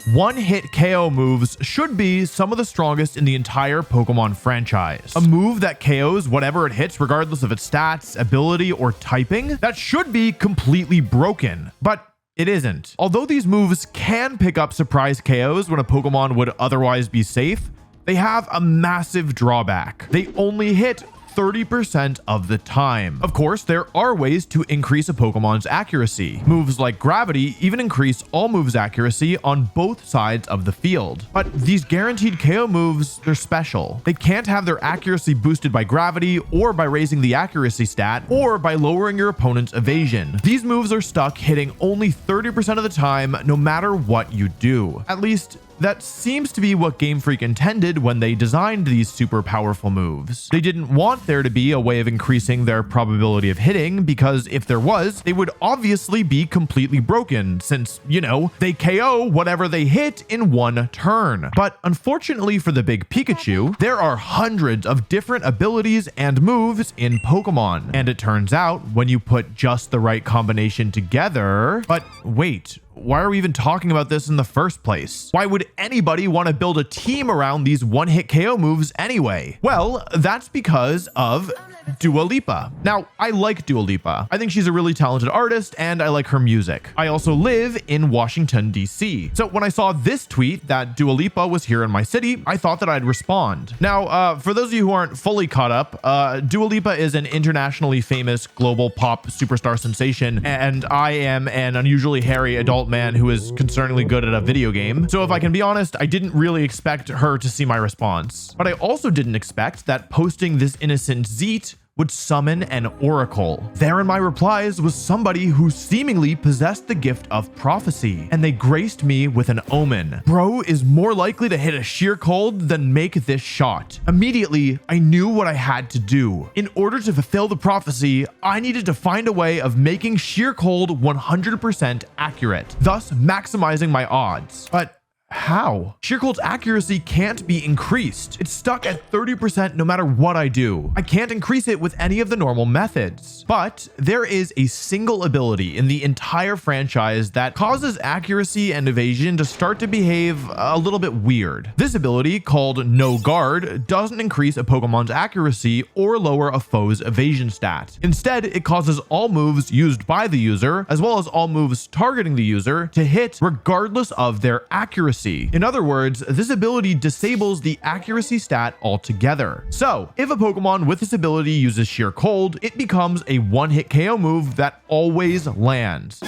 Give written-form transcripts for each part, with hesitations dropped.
One-hit KO moves should be some of the strongest in the entire Pokemon franchise. A move that KOs whatever it hits regardless of its stats, ability, or typing, that should be completely broken. But it isn't. Although these moves can pick up surprise KOs when a Pokemon would otherwise be safe, they have a massive drawback. They only hit 30% of the time. Of course, there are ways to increase a Pokemon's accuracy. Moves like Gravity even increase all moves' accuracy on both sides of the field. But these guaranteed KO moves, they're special. They can't have their accuracy boosted by Gravity, or by raising the accuracy stat, or by lowering your opponent's evasion. These moves are stuck hitting only 30% of the time, no matter what you do. At least, that seems to be what Game Freak intended when they designed these super powerful moves. They didn't want there to be a way of increasing their probability of hitting, because if there was, they would obviously be completely broken, since, you know, they KO whatever they hit in one turn. But unfortunately for the big Pikachu, there are hundreds of different abilities and moves in Pokemon. And it turns out, when you put just the right combination together... But wait, why are we even talking about this in the first place? Why would anybody want to build a team around these one-hit KO moves anyway? Well, that's because of Dua Lipa. Now, I like Dua Lipa. I think she's a really talented artist, and I like her music. I also live in Washington, D.C. So when I saw this tweet that Dua Lipa was here in my city, I thought that I'd respond. Now, for those of you who aren't fully caught up, Dua Lipa is an internationally famous global pop superstar sensation, and I am an unusually hairy adult man who is concerningly good at a video game. So if I can be honest, I didn't really expect her to see my response. But I also didn't expect that posting this innocent Zeet would summon an oracle. There in my replies was somebody who seemingly possessed the gift of prophecy, and they graced me with an omen. Bro is more likely to hit a sheer cold than make this shot. Immediately, I knew what I had to do. In order to fulfill the prophecy, I needed to find a way of making sheer cold 100% accurate, thus maximizing my odds. But how? Sheer Cold's accuracy can't be increased. It's stuck at 30% no matter what I do. I can't increase it with any of the normal methods. But there is a single ability in the entire franchise that causes accuracy and evasion to start to behave a little bit weird. This ability, called No Guard, doesn't increase a Pokemon's accuracy or lower a foe's evasion stat. Instead, it causes all moves used by the user, as well as all moves targeting the user, to hit regardless of their accuracy. In other words, this ability disables the accuracy stat altogether. So, if a Pokemon with this ability uses Sheer Cold, it becomes a one-hit KO move that always lands.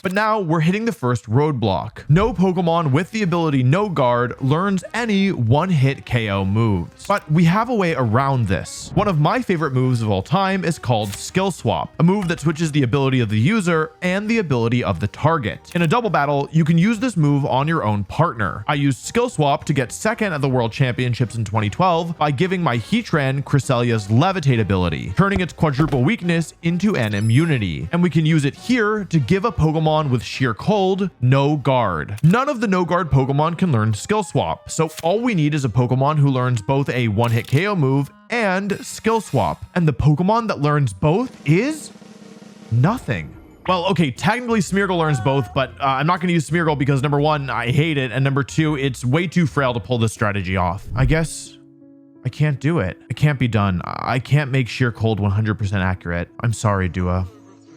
But now we're hitting the first roadblock. No Pokemon with the ability No Guard learns any one-hit KO moves. But we have a way around this. One of my favorite moves of all time is called Skill Swap, a move that switches the ability of the user and the ability of the target. In a double battle, you can use this move on your own partner. I used Skill Swap to get second at the World Championships in 2012 by giving my Heatran Cresselia's Levitate ability, turning its quadruple weakness into an immunity. And we can use it here to give a Pokemon with Sheer Cold No Guard. None of the No Guard Pokemon can learn Skill Swap, so all we need is a Pokemon who learns both a one-hit KO move and Skill Swap. And the Pokemon that learns both is nothing. Well, okay, technically Smeargle learns both, but I'm not going to use Smeargle because number one, I hate it, and number two, it's way too frail to pull this strategy off. I guess I can't do it. It can't be done. I can't make Sheer Cold 100% accurate. I'm sorry, Dua.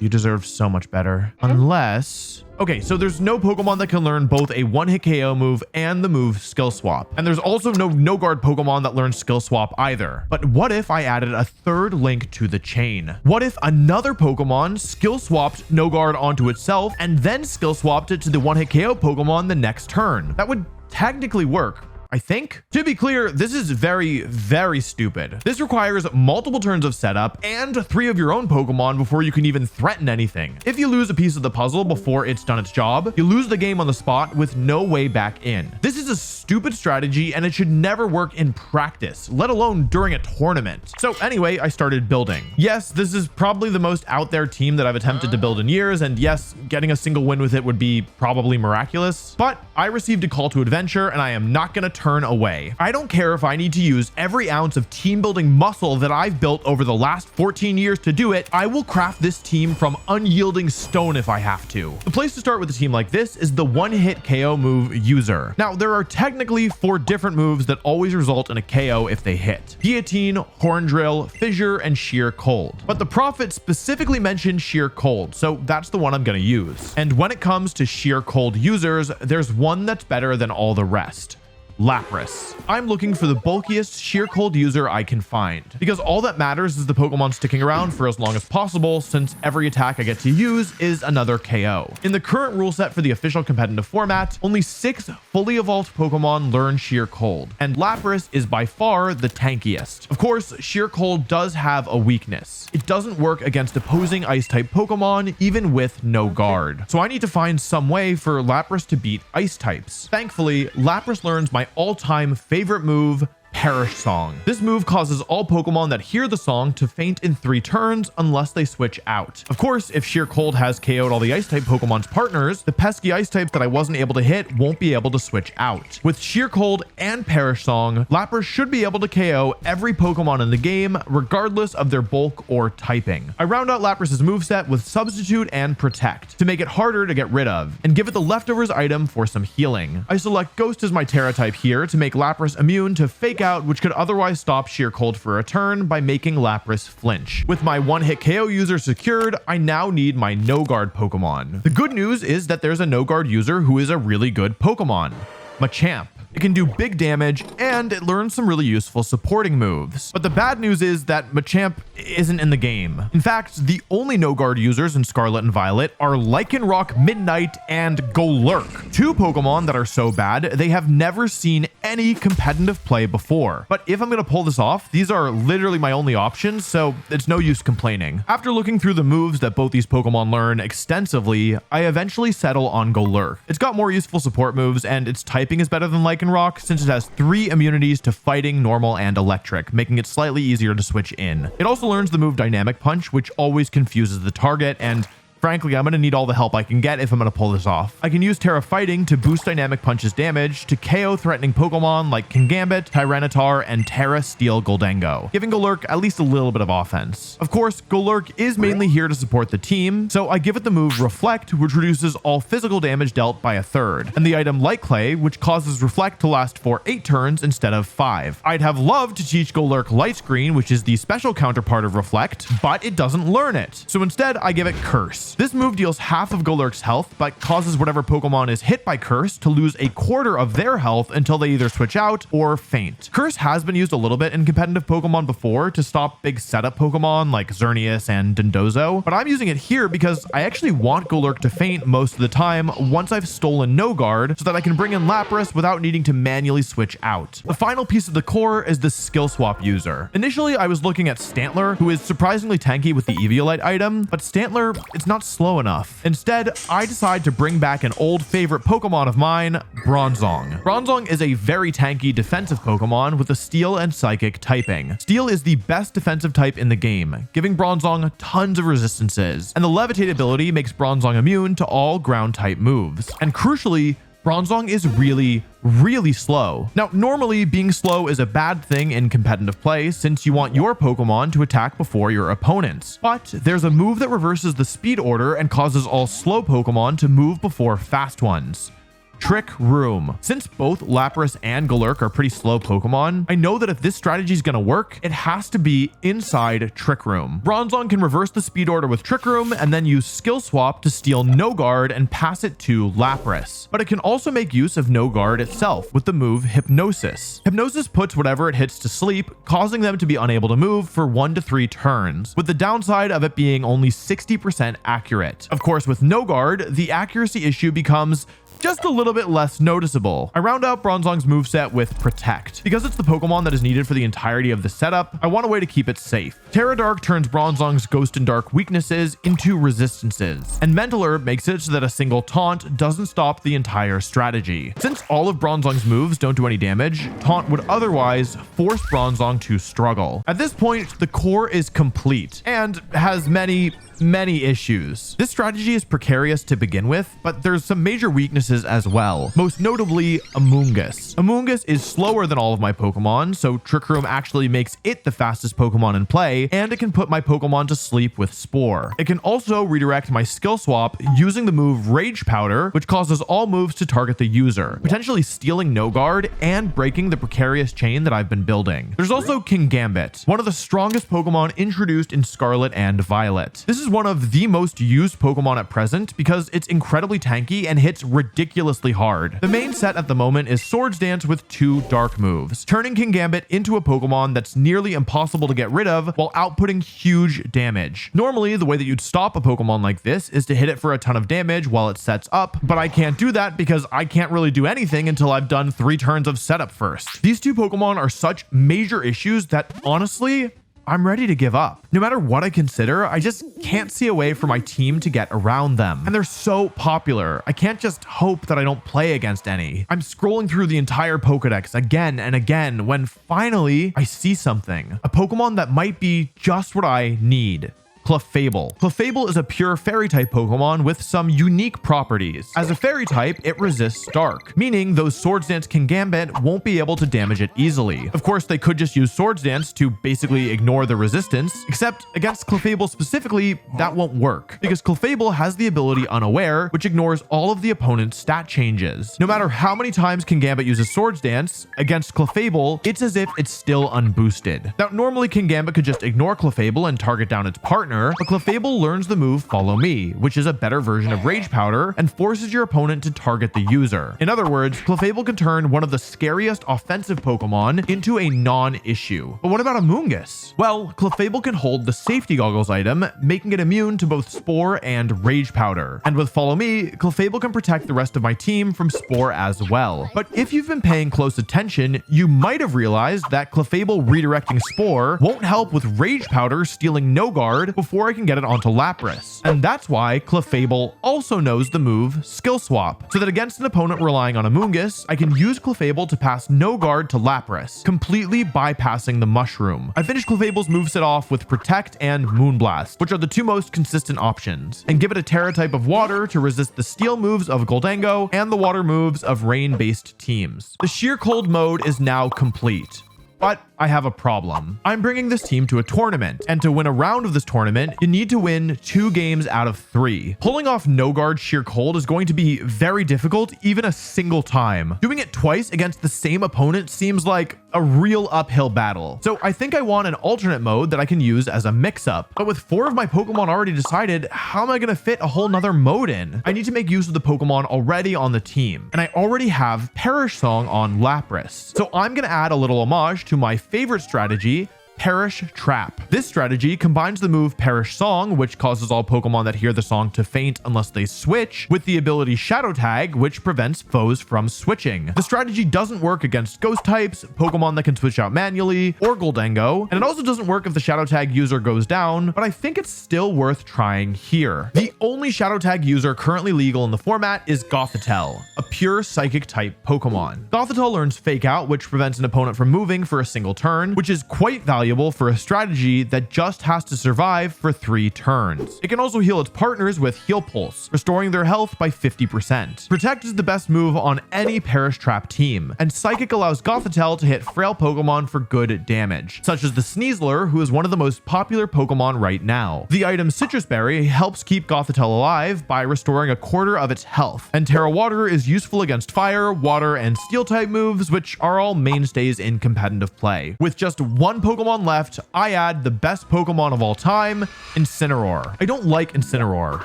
You deserve so much better. Unless... Okay, so there's no Pokemon that can learn both a one-hit KO move and the move Skill Swap. And there's also no Guard Pokemon that learns Skill Swap either. But what if I added a third link to the chain? What if another Pokemon Skill Swapped No Guard onto itself and then Skill Swapped it to the one-hit KO Pokemon the next turn? That would technically work, I think. To be clear, this is very, very stupid. This requires multiple turns of setup and 3 of your own Pokemon before you can even threaten anything. If you lose a piece of the puzzle before it's done its job, you lose the game on the spot with no way back in. This is a stupid strategy and it should never work in practice, let alone during a tournament. So anyway, I started building. Yes, this is probably the most out there team that I've attempted to build in years, and yes, getting a single win with it would be probably miraculous, but I received a call to adventure and I am not going to turn away. I don't care if I need to use every ounce of team building muscle that I've built over the last 14 years to do it. I will craft this team from unyielding stone if I have to. The place to start with a team like this is the one-hit KO move User. Now, there are technically 4 different moves that always result in a KO if they hit: Guillotine, Horn Drill, Fissure, and Sheer Cold. But the Prophet specifically mentioned Sheer Cold, so that's the one I'm going to use. And when it comes to Sheer Cold users, there's one that's better than all the rest: Lapras. I'm looking for the bulkiest sheer cold user I can find, because all that matters is the Pokemon sticking around for as long as possible, since every attack I get to use is another KO. In the current rule set for the official competitive format, only 6 fully evolved Pokemon learn sheer cold, and Lapras is by far the tankiest. Of course, sheer cold does have a weakness: it doesn't work against opposing ice type Pokemon even with no guard. So I need to find some way for Lapras to beat ice types. Thankfully, Lapras learns my all-time favorite move, Perish Song. This move causes all Pokemon that hear the song to faint in 3 turns unless they switch out. Of course, if Sheer Cold has KO'd all the ice type Pokemon's partners, the pesky ice types that I wasn't able to hit won't be able to switch out. With Sheer Cold and Perish Song, Lapras should be able to KO every Pokemon in the game, regardless of their bulk or typing. I round out Lapras's moveset with Substitute and Protect to make it harder to get rid of, and give it the leftovers item for some healing. I select Ghost as my Terra type here to make Lapras immune to Fake Out, which could otherwise stop Sheer Cold for a turn by making Lapras flinch. With my one-hit KO user secured, I now need my no guard Pokemon. The good news is that there's a no guard user who is a really good Pokemon: Machamp. It can do big damage, and it learns some really useful supporting moves. But the bad news is that Machamp isn't in the game. In fact, the only no-guard users in Scarlet and Violet are Lycanroc, Midnight, and Golurk. 2 Pokemon that are so bad, they have never seen any competitive play before. But if I'm going to pull this off, these are literally my only options, so it's no use complaining. After looking through the moves that both these Pokemon learn extensively, I eventually settle on Golurk. It's got more useful support moves, and its typing is better than Lycanroc, since it has 3 immunities to fighting, normal, and electric, making it slightly easier to switch in. It also learns the move Dynamic Punch, which always confuses the target, and frankly, I'm going to need all the help I can get if I'm going to pull this off. I can use Terra Fighting to boost Dynamic Punch's damage to KO threatening Pokemon like Kingambit, Tyranitar, and Terra Steel Goldango, giving Golurk at least a little bit of offense. Of course, Golurk is mainly here to support the team, so I give it the move Reflect, which reduces all physical damage dealt by 1/3, and the item Light Clay, which causes Reflect to last for 8 turns instead of 5. I'd have loved to teach Golurk Light Screen, which is the special counterpart of Reflect, but it doesn't learn it. So instead, I give it Curse. This move deals half of Golurk's health, but causes whatever Pokemon is hit by Curse to lose a quarter of their health until they either switch out or faint. Curse has been used a little bit in competitive Pokemon before to stop big setup Pokemon like Xerneas and Dondozo, but I'm using it here because I actually want Golurk to faint most of the time once I've stolen No Guard, so that I can bring in Lapras without needing to manually switch out. The final piece of the core is the skill swap user. Initially, I was looking at Stantler, who is surprisingly tanky with the Eviolite item, but Stantler, it's not slow enough. Instead, I decide to bring back an old favorite Pokemon of mine, Bronzong. Bronzong is a very tanky defensive Pokemon with a Steel and Psychic typing. Steel is the best defensive type in the game, giving Bronzong tons of resistances, and the Levitate ability makes Bronzong immune to all ground type moves. And crucially, Bronzong is really slow. Now, normally being slow is a bad thing in competitive play since you want your Pokemon to attack before your opponents. But there's a move that reverses the speed order and causes all slow Pokemon to move before fast ones: Trick Room. Since both Lapras and Golurk are pretty slow Pokemon, I know that if this strategy is going to work, it has to be inside Trick Room. Bronzong can reverse the speed order with Trick Room and then use Skill Swap to steal No Guard and pass it to Lapras. But it can also make use of No Guard itself with the move Hypnosis. Hypnosis puts whatever it hits to sleep, causing them to be unable to move for 1 to 3 turns, with the downside of it being only 60% accurate. Of course, with No Guard, the accuracy issue becomes just a little bit less noticeable. I round out Bronzong's moveset with Protect. Because it's the Pokemon that is needed for the entirety of the setup, I want a way to keep it safe. Terra Dark turns Bronzong's Ghost and Dark weaknesses into resistances, and Mental Herb makes it so that a single taunt doesn't stop the entire strategy. Since all of Bronzong's moves don't do any damage, Taunt would otherwise force Bronzong to struggle. At this point, the core is complete and has many many issues. This strategy is precarious to begin with, but there's some major weaknesses as well, most notably Amoonguss. Amoonguss is slower than all of my Pokemon, so Trick Room actually makes it the fastest Pokemon in play, and it can put my Pokemon to sleep with Spore. It can also redirect my skill swap using the move Rage Powder, which causes all moves to target the user, potentially stealing no guard and breaking the precarious chain that I've been building. There's also Kingambit, one of the strongest Pokemon introduced in Scarlet and Violet. This is one of the most used Pokemon at present because it's incredibly tanky and hits ridiculously hard. The main set at the moment is Swords Dance with 2 dark moves, turning Kingambit into a Pokemon that's nearly impossible to get rid of while outputting huge damage. Normally, the way that you'd stop a Pokemon like this is to hit it for a ton of damage while it sets up, but I can't do that because I can't really do anything until I've done 3 turns of setup first. These 2 Pokemon are such major issues that honestly, I'm ready to give up. No matter what I consider, I just can't see a way for my team to get around them. And they're so popular. I can't just hope that I don't play against any. I'm scrolling through the entire Pokedex again and again when finally I see something. A Pokemon that might be just what I need. Clefable. Clefable is a pure fairy type Pokemon with some unique properties. As a fairy type, it resists dark, meaning those Swords Dance Kingambit won't be able to damage it easily. Of course, they could just use Swords Dance to basically ignore the resistance, except against Clefable specifically, that won't work, because Clefable has the ability Unaware, which ignores all of the opponent's stat changes. No matter how many times Kingambit uses Swords Dance, against Clefable, it's as if it's still unboosted. Now, normally Kingambit could just ignore Clefable and target down its partner, but Clefable learns the move Follow Me, which is a better version of Rage Powder and forces your opponent to target the user. In other words, Clefable can turn one of the scariest offensive Pokemon into a non-issue. But what about Amoonguss? Well, Clefable can hold the Safety Goggles item, making it immune to both Spore and Rage Powder. And with Follow Me, Clefable can protect the rest of my team from Spore as well. But if you've been paying close attention, you might have realized that Clefable redirecting Spore won't help with Rage Powder stealing no guard before I can get it onto Lapras. And that's why Clefable also knows the move Skill Swap, so that against an opponent relying on Amoonguss, I can use Clefable to pass no guard to Lapras, completely bypassing the Mushroom. I finished Clefable's moveset off with Protect and Moonblast, which are the 2 most consistent options, and give it a Terra type of water to resist the steel moves of Goldango and the water moves of rain-based teams. The Sheer Cold mode is now complete. But I have a problem. I'm bringing this team to a tournament, and to win a round of this tournament, you need to win 2 games out of 3. Pulling off no guard Sheer Cold is going to be very difficult, even a single time. Doing it twice against the same opponent seems like a real uphill battle. So I think I want an alternate mode that I can use as a mix-up. But with 4 of my Pokemon already decided, how am I going to fit a whole nother mode in? I need to make use of the Pokemon already on the team, and I already have Perish Song on Lapras. So I'm going to add a little homage to my favorite strategy, Perish Trap. This strategy combines the move Perish Song, which causes all Pokemon that hear the song to faint unless they switch, with the ability Shadow Tag, which prevents foes from switching. The strategy doesn't work against ghost types, Pokemon that can switch out manually, or Goldango, and it also doesn't work if the Shadow Tag user goes down, but I think it's still worth trying here. The only Shadow Tag user currently legal in the format is Gothitelle, a pure Psychic type Pokemon. Gothitelle learns Fake Out, which prevents an opponent from moving for a single turn, which is quite valuable for a strategy that just has to survive for 3 turns. It can also heal its partners with Heal Pulse, restoring their health by 50%. Protect is the best move on any Perish Trap team, and Psychic allows Gothitelle to hit frail Pokemon for good damage, such as the Sneasler, who is one of the most popular Pokemon right now. The item Citrus Berry helps keep Gothitelle alive by restoring a quarter of its health, and Terra Water is useful against fire, water, and steel type moves, which are all mainstays in competitive play. With just 1 Pokemon left, I add the best Pokemon of all time, Incineroar. I don't like Incineroar,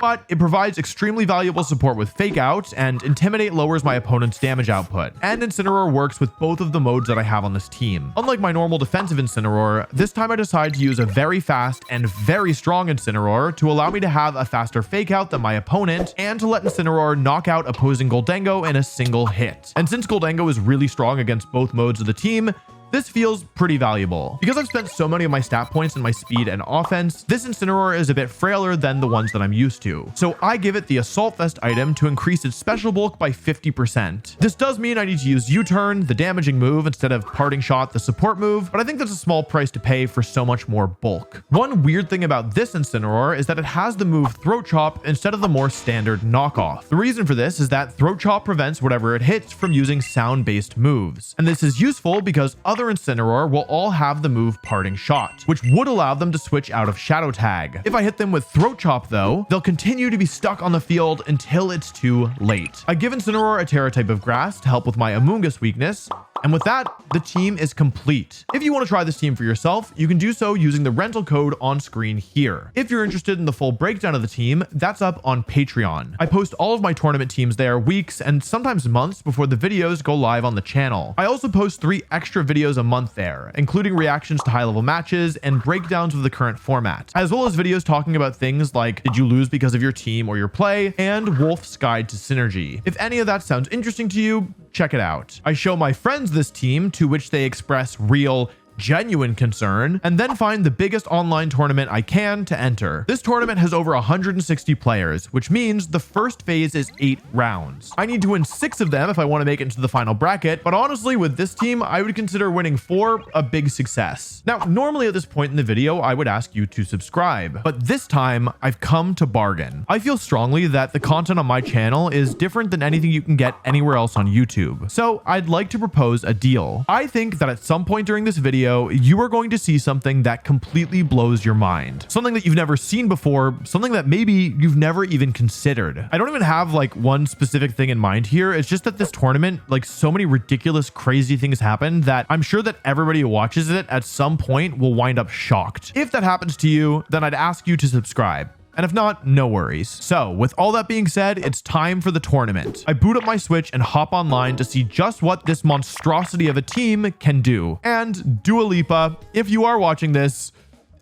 but it provides extremely valuable support with Fake Out, and Intimidate lowers my opponent's damage output. And Incineroar works with both of the modes that I have on this team. Unlike my normal defensive Incineroar, this time I decide to use a very fast and very strong Incineroar to allow me to have a faster Fake Out than my opponent, and to let Incineroar knock out opposing Goldango in a single hit. And since Goldango is really strong against both modes of the team, This feels pretty valuable. Because I've spent so many of my stat points in my speed and offense, this Incineroar is a bit frailer than the ones that I'm used to. So I give it the Assault Vest item to increase its special bulk by 50%. This does mean I need to use U-turn, the damaging move, instead of Parting Shot, the support move, but I think that's a small price to pay for so much more bulk. One weird thing about this Incineroar is that it has the move Throat Chop instead of the more standard knockoff. The reason for this is that Throat Chop prevents whatever it hits from using sound-based moves. And this is useful because other Incineroar will all have the move Parting Shot, which would allow them to switch out of Shadow Tag. If I hit them with Throat Chop though, they'll continue to be stuck on the field until it's too late. I give Incineroar a Terra type of grass to help with my Amoonguss weakness, and with that, the team is complete. If you want to try this team for yourself, you can do so using the rental code on screen here. If you're interested in the full breakdown of the team, that's up on Patreon. I post all of my tournament teams there weeks and sometimes months before the videos go live on the channel. I also post 3 extra videos a month there, including reactions to high-level matches and breakdowns of the current format, as well as videos talking about things like did you lose because of your team or your play, and Wolf's Guide to Synergy. If any of that sounds interesting to you, check it out. I show my friends this team, to which they express real, genuine concern, and then find the biggest online tournament I can to enter. This tournament has over 160 players, which means the first phase is 8 rounds. I need to win 6 of them if I want to make it into the final bracket, but honestly, with this team, I would consider winning 4 a big success. Now, normally at this point in the video, I would ask you to subscribe, but this time I've come to bargain. I feel strongly that the content on my channel is different than anything you can get anywhere else on YouTube, so I'd like to propose a deal. I think that at some point during this video, you are going to see something that completely blows your mind. Something that you've never seen before, something that maybe you've never even considered. I don't even have like one specific thing in mind here. It's just that this tournament, like so many ridiculous, crazy things happen that I'm sure that everybody who watches it at some point will wind up shocked. If that happens to you, then I'd ask you to subscribe. And if not, no worries. So with all that being said, it's time for the tournament. I boot up my Switch and hop online to see just what this monstrosity of a team can do. And Dua Lipa, if you are watching this,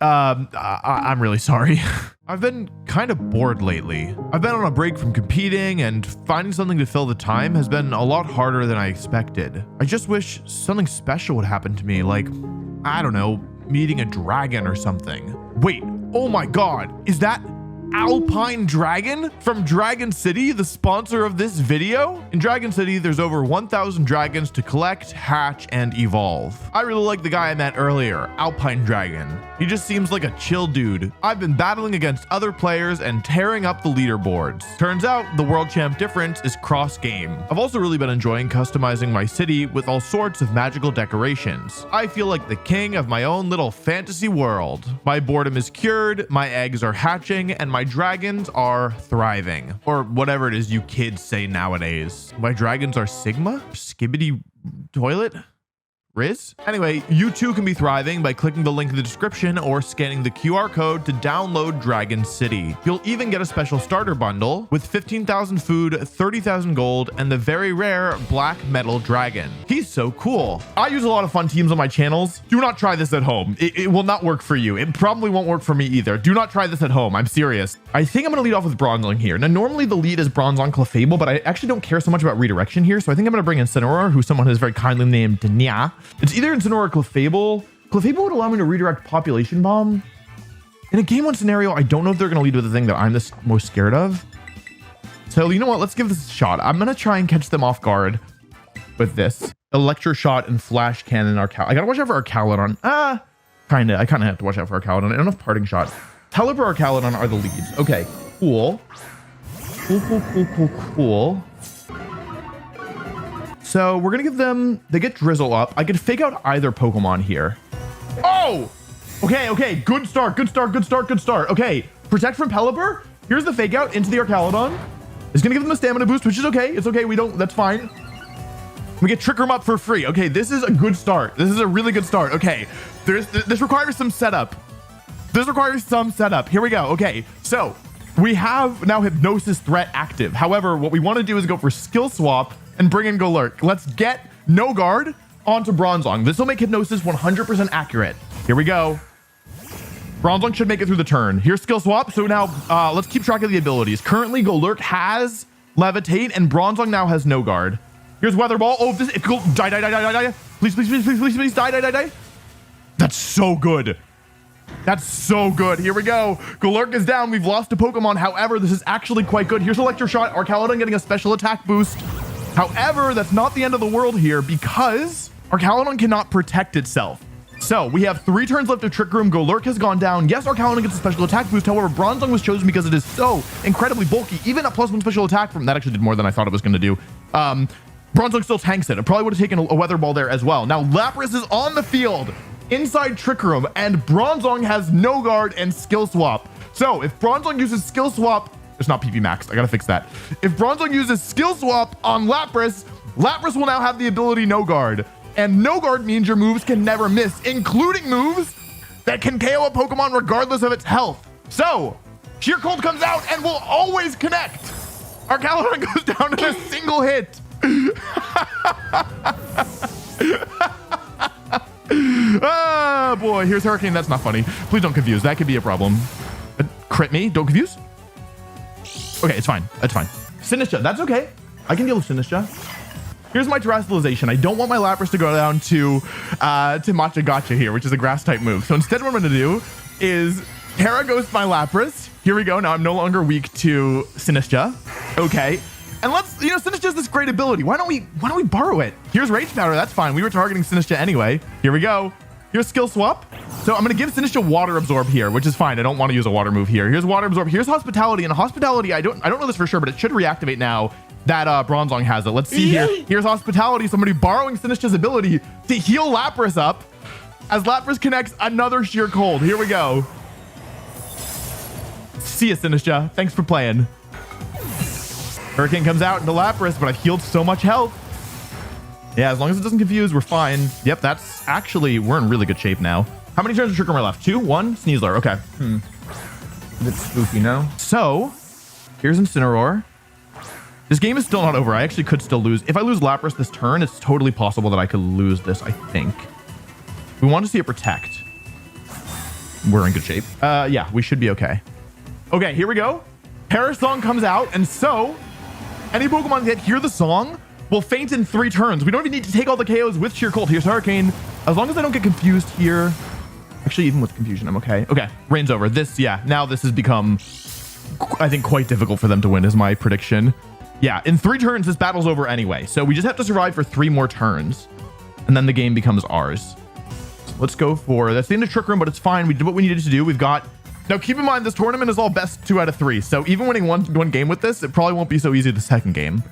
I'm really sorry. I've been kind of bored lately. I've been on a break from competing, and finding something to fill the time has been a lot harder than I expected. I just wish something special would happen to me, like, I don't know, meeting a dragon or something. Wait, oh my God, is that Alpine Dragon from Dragon City, the sponsor of this video? In Dragon City, there's over 1,000 dragons to collect, hatch, and evolve. I really like the guy I met earlier, Alpine Dragon. He just seems like a chill dude. I've been battling against other players and tearing up the leaderboards. Turns out the world champ difference is cross game. I've also really been enjoying customizing my city with all sorts of magical decorations. I feel like the king of my own little fantasy world. My boredom is cured, my eggs are hatching, and my dragons are thriving. Or whatever it is you kids say nowadays. My dragons are Sigma? Skibbity toilet? Riz? Anyway, you too can be thriving by clicking the link in the description or scanning the QR code to download Dragon City. You'll even get a special starter bundle with 15,000 food, 30,000 gold, and the very rare Black Metal Dragon. He's so cool. I use a lot of fun teams on my channels. Do not try this at home. It will not work for you. It probably won't work for me either. Do not try this at home. I'm serious. I think I'm going to lead off with Bronzong here. Now, normally the lead is Bronzong Clefable, but I actually don't care so much about redirection here, so I think I'm going to bring in Incineroar, who's someone who's very kindly named Nya. It's either Incineroar or Clefable. Clefable would allow me to redirect Population Bomb. In a Game 1 scenario, I don't know if they're going to lead with the thing that I'm the most scared of. So, you know what? Let's give this a shot. I'm going to try and catch them off guard with this. Electro Shot and Flash Cannon Arcaludon. I got to watch out for Arcaludon. I kind of have to watch out for Arcaludon. I don't know if Parting Shot. Teleporter or Arcaludon are the leads. Okay, cool. Cool. So we're going to give them, they get Drizzle up. I could fake out either Pokemon here. Oh, okay. Good start. Okay, Protect from Pelipper. Here's the fake out into the Arcaludon. It's going to give them a stamina boost, which is okay. It's okay. That's fine. We get Trick Room up for free. Okay, this is a good start. This is a really good start. Okay, this requires some setup. Here we go. Okay, so we have now Hypnosis Threat active. However, what we want to do is go for Skill Swap and bring in Golurk. Let's get No Guard onto Bronzong. This will make Hypnosis 100% accurate. Here we go. Bronzong should make it through the turn. Here's Skill Swap. So now let's keep track of the abilities. Currently, Golurk has Levitate and Bronzong now has No Guard. Here's Weather Ball. Oh, this die. Please, please, please, please, please, please. Die, die, die, die. That's so good. That's so good. Here we go. Golurk is down. We've lost a Pokemon. However, this is actually quite good. Here's Electro Shot. Archaludon getting a special attack boost. However, that's not the end of the world here because Archaludon cannot protect itself. So we have 3 turns left of Trick Room. Golurk has gone down. Yes, Archaludon gets a special attack boost. However, Bronzong was chosen because it is so incredibly bulky. Even a +1 special attack from that actually did more than I thought it was going to do. Bronzong still tanks it. It probably would have taken a Weather Ball there as well. Now Lapras is on the field inside Trick Room, and Bronzong has no guard and Skill Swap. So if Bronzong uses Skill Swap, it's not PP maxed. I gotta fix that. If Bronzong uses Skill Swap on Lapras, Lapras will now have the ability No Guard. And No Guard means your moves can never miss, including moves that can KO a Pokemon regardless of its health. So Sheer Cold comes out and will always connect. Archaludon goes down in a single hit. Oh boy, here's Hurricane. That's not funny. Please don't confuse. That could be a problem. Crit me. Don't confuse. Okay, it's fine. It's fine. Sinistra. That's okay. I can deal with Sinistra. Here's my Terastallization. I don't want my Lapras to go down to Matcha Gotcha here, which is a grass type move. So instead what I'm going to do is Terra Ghost my Lapras. Here we go. Now I'm no longer weak to Sinistra. Okay. And let's, you know, Sinistra has this great ability. Why don't we borrow it? Here's Rage Powder. That's fine. We were targeting Sinistra anyway. Here we go. Here's Skill Swap. So I'm going to give Sinistra Water Absorb here, which is fine. I don't want to use a water move here. Here's Water Absorb. Here's Hospitality. And Hospitality, I don't know this for sure, but it should reactivate now that Bronzong has it. Let's see here. Here's Hospitality. Somebody borrowing Sinistra's ability to heal Lapras up as Lapras connects another Sheer Cold. Here we go. See ya, Sinistra. Thanks for playing. Hurricane comes out into Lapras, but I've healed so much health. Yeah, as long as it doesn't confuse, we're fine. Yep, that's actually, we're in really good shape now. How many turns of Trick Room are left? 2? 1? Sneasler. Okay. A bit spooky, no? So, here's Incineroar. This game is still not over. I actually could still lose. If I lose Lapras this turn, it's totally possible that I could lose this, I think. We want to see it protect. We're in good shape. Yeah, we should be okay. Okay, here we go. Paris Song comes out, and so any Pokemon that hear the song will faint in 3 turns. We don't even need to take all the KOs with Sheer Cold. Here's Hurricane. As long as I don't get confused here. Actually, even with confusion, I'm okay. Okay, Rain's over. This, yeah, now this has become, I think, quite difficult for them to win is my prediction. Yeah, in 3 turns, this battle's over anyway. So we just have to survive for 3 more turns, and then the game becomes ours. So let's go for, that's the end of Trick Room, but it's fine. We did what we needed to do. We've got, now keep in mind, this tournament is all best 2 out of 3. So even winning one game with this, it probably won't be so easy the second game.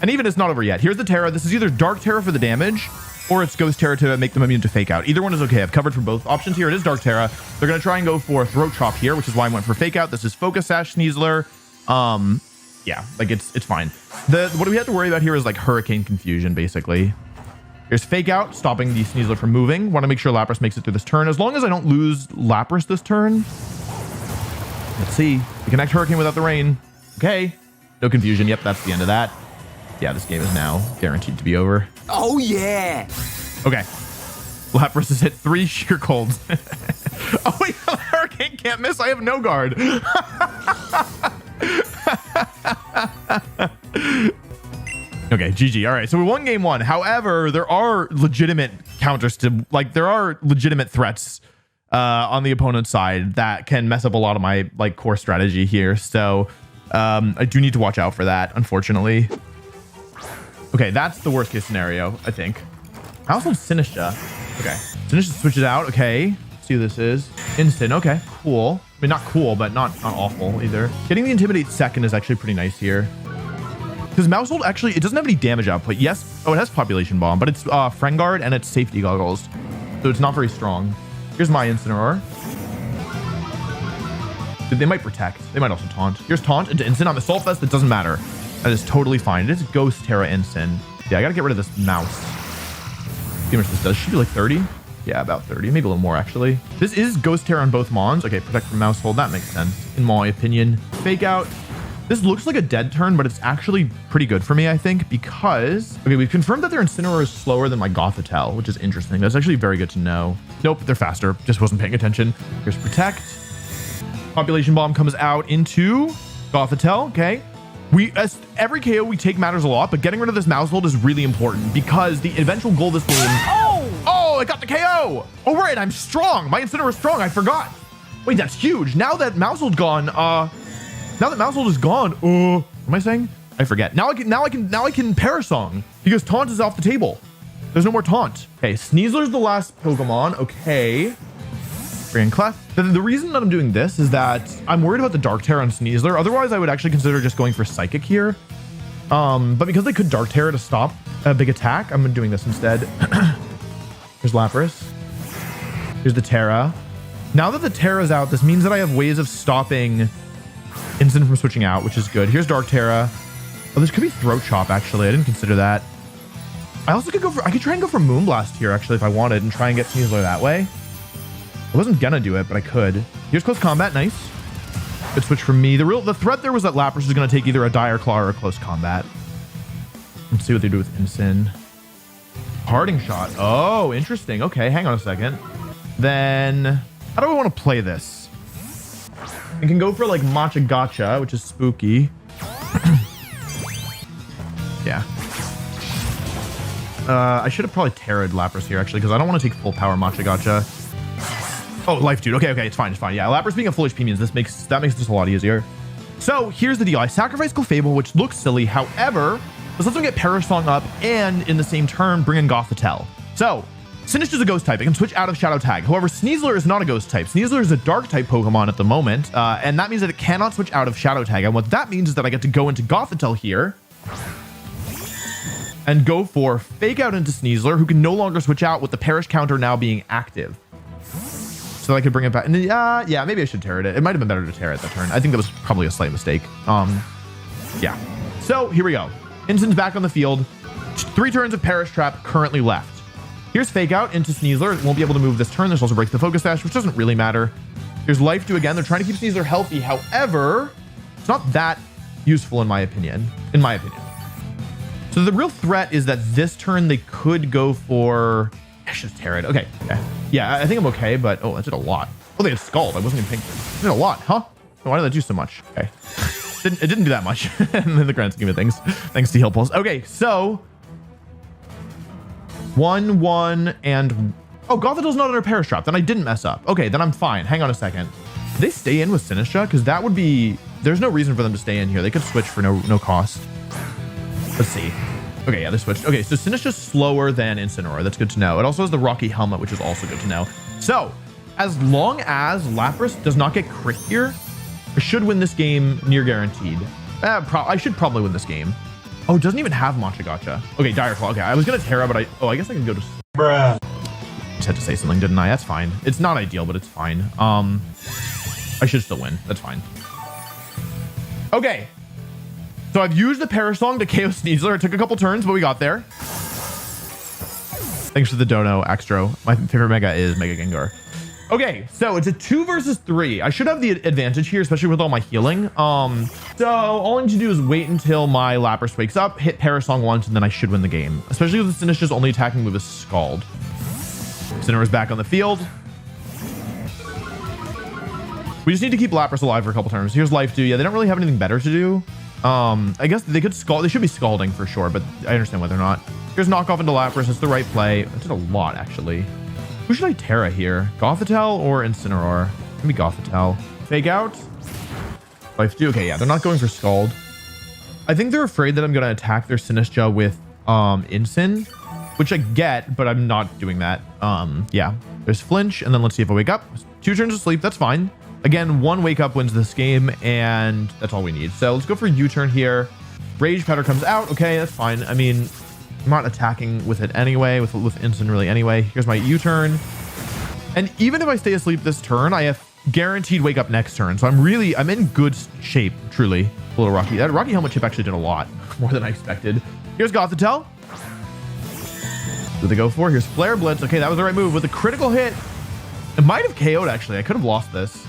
And even it's not over yet. Here's the Terra. This is either Dark Terra for the damage, or it's Ghost Terra to make them immune to Fake Out. Either one is okay. I've covered for both options here. It is Dark Terra. They're going to try and go for Throat Chop here, which is why I went for Fake Out. This is Focus Sash Sneasler. Yeah, like it's fine. What we have to worry about here is like Hurricane confusion, basically. Here's Fake Out, stopping the Sneasler from moving. Want to make sure Lapras makes it through this turn. As long as I don't lose Lapras this turn. Let's see. We connect Hurricane without the rain. Okay. No confusion. Yep, that's the end of that. Yeah, this game is now guaranteed to be over. Oh, yeah. Okay. Lapras has hit 3 Sheer Colds. Oh, wait. Hurricane can't miss. I have no guard. Okay, GG. All right, so we won game 1. However, there are legitimate counters to, like, there are legitimate threats on the opponent's side that can mess up a lot of my, like, core strategy here. So I do need to watch out for that, unfortunately. Okay, that's the worst case scenario, I think. I also have Sinistra. Okay, Sinistra switches out. Okay, let's see who this is. Instant. Okay, cool. I mean, not cool, but not awful either. Getting the Intimidate second is actually pretty nice here. Because Mousehold actually, it doesn't have any damage output. Yes. Oh, it has Population Bomb, but it's Friend Guard and it's Safety Goggles. So it's not very strong. Here's my Incineroar. They might protect. They might also taunt. Here's taunt into Instant on the Assault Vest. It doesn't matter. That is totally fine. It is Ghost Terra Instant. Yeah, I gotta get rid of this mouse. See how much this does. Should be like 30. Yeah, about 30. Maybe a little more, actually. This is Ghost Terra on both Mons. Okay, protect from Mousehold. That makes sense, in my opinion. Fake Out. This looks like a dead turn, but it's actually pretty good for me, I think, because... Okay, we've confirmed that their Incineroar is slower than my Gothitelle, which is interesting. That's actually very good to know. Nope, they're faster. Just wasn't paying attention. Here's Protect. Population Bomb comes out into Gothitelle. Okay. Every KO we take matters a lot, but getting rid of this mouse hold is really important because the eventual goal of this game. Oh, I got the KO. Oh, right. I'm strong. My Incineroar is strong. I forgot. Wait, that's huge. Now that mouse hold's gone. Now that mouse hold is gone. What am I saying? I forget. Now I can Parasong because taunt is off the table. There's no more taunt. Okay, Sneasler's the last Pokemon. Okay. Grand Clef. The reason that I'm doing this is that I'm worried about the Dark Terror on Sneasler. Otherwise, I would actually consider just going for Psychic here. But because they could Dark Terror to stop a big attack, I'm doing this instead. Here's Lapras. Here's the Terra. Now that the Terra's out, this means that I have ways of stopping Instant from switching out, which is good. Here's Dark Terra. Oh, this could be Throat Chop, actually. I didn't consider that. I also could I could try and go for Moonblast here, actually, if I wanted, and try and get Sneasler that way. I wasn't gonna do it, but I could. Here's Close Combat. Nice. Good switch from me. The threat there was that Lapras was gonna take either a Dire Claw or a Close Combat. Let's see what they do with Incin. Parting Shot. Oh, interesting. Okay, hang on a second. Then, how do I want to play this? I can go for like Matcha Gotcha, which is spooky. Yeah. I should have probably Terra'd Lapras here, actually, because I don't want to take full power Matcha Gotcha. Oh, Life Dude. Okay, it's fine. Yeah, Lapras being a full HP means that makes this a lot easier. So here's the deal. I sacrifice Clefable, which looks silly. However, this lets me get Parasong up and in the same turn bring in Gothitelle. So Sinistcha is a ghost type. It can switch out of Shadow Tag. However, Sneasler is not a ghost type. Sneasler is a dark type Pokemon at the moment. And that means that it cannot switch out of Shadow Tag. And what that means is that I get to go into Gothitelle here and go for Fake Out into Sneasler, who can no longer switch out with the Perish counter now being active. So I could bring it back. And yeah, maybe I should Terra it. It might have been better to Terra at that turn. I think that was probably a slight mistake. Yeah. So here we go. Incin's back on the field. 3 turns of Perish Trap currently left. Here's Fake Out into Sneasler. It won't be able to move this turn. There's also Break the Focus Dash, which doesn't really matter. Here's Life Dew again. They're trying to keep Sneasler healthy. However, it's not that useful in my opinion. So the real threat is that this turn they could go for... I should have Terra'd. Okay. Yeah, I think I'm okay, but... Oh, that did a lot. Oh, they had Scald. I wasn't even thinking. It did a lot, huh? Why did that do so much? Okay. It didn't do that much in the grand scheme of things. Thanks to Heal Pulse. Okay, so... 1, and... Oh, Gothitell's not under Perish Trap. Then I didn't mess up. Okay, then I'm fine. Hang on a second. Did they stay in with Sinistcha? Because that would be... There's no reason for them to stay in here. They could switch for no cost. Let's see. Okay, yeah, they switched. Okay, so Sinistcha's slower than Incineroar. That's good to know. It also has the Rocky Helmet, which is also good to know. So, as long as Lapras does not get crit here, I should win this game near guaranteed. I should probably win this game. Oh, it doesn't even have Matcha Gotcha. Okay, Dire Claw. Okay, I was gonna Terra, but I guess I can go to... Bruh. Just had to say something, didn't I? That's fine. It's not ideal, but it's fine. I should still win. That's fine. Okay. So I've used the Parasong to KO Sneasler. It took a couple turns, but we got there. Thanks for the dono, Axtro. My favorite Mega is Mega Gengar. Okay, so it's a 2 versus 3. I should have the advantage here, especially with all my healing. So all I need to do is wait until my Lapras wakes up, hit Parasong once, and then I should win the game. Especially with Sinistcha's only attacking move is Scald. Incineroar's back on the field. We just need to keep Lapras alive for a couple turns. Here's Life Dew. Yeah, they don't really have anything better to do. I guess they could Scald. They should be Scalding for sure, but I understand why they're not. Here's Knockoff into Lapras. It's the right play. It did a lot, actually. Who should I Terra here? Gothitelle or Incineroar? Maybe Gothitelle. Fake Out. Life Dew. Okay, yeah, they're not going for Scald. I think they're afraid that I'm going to attack their Sinistcha with Incin, which I get, but I'm not doing that. Yeah, there's Flinch, and then let's see if I wake up. 2 turns of sleep. That's fine. Again, 1 wake up wins this game, and that's all we need. So let's go for U-turn here. Rage Powder comes out. Okay, that's fine. I mean, I'm not attacking with it anyway, with Incin really anyway. Here's my U-turn. And even if I stay asleep this turn, I have guaranteed wake up next turn. So I'm in good shape, truly. A little Rocky. That Rocky Helmet chip actually did a lot, more than I expected. Here's Gothitelle. What do they go for? Here's Flare Blitz. Okay, that was the right move with a critical hit. It might have KO'd, actually. I could have lost this.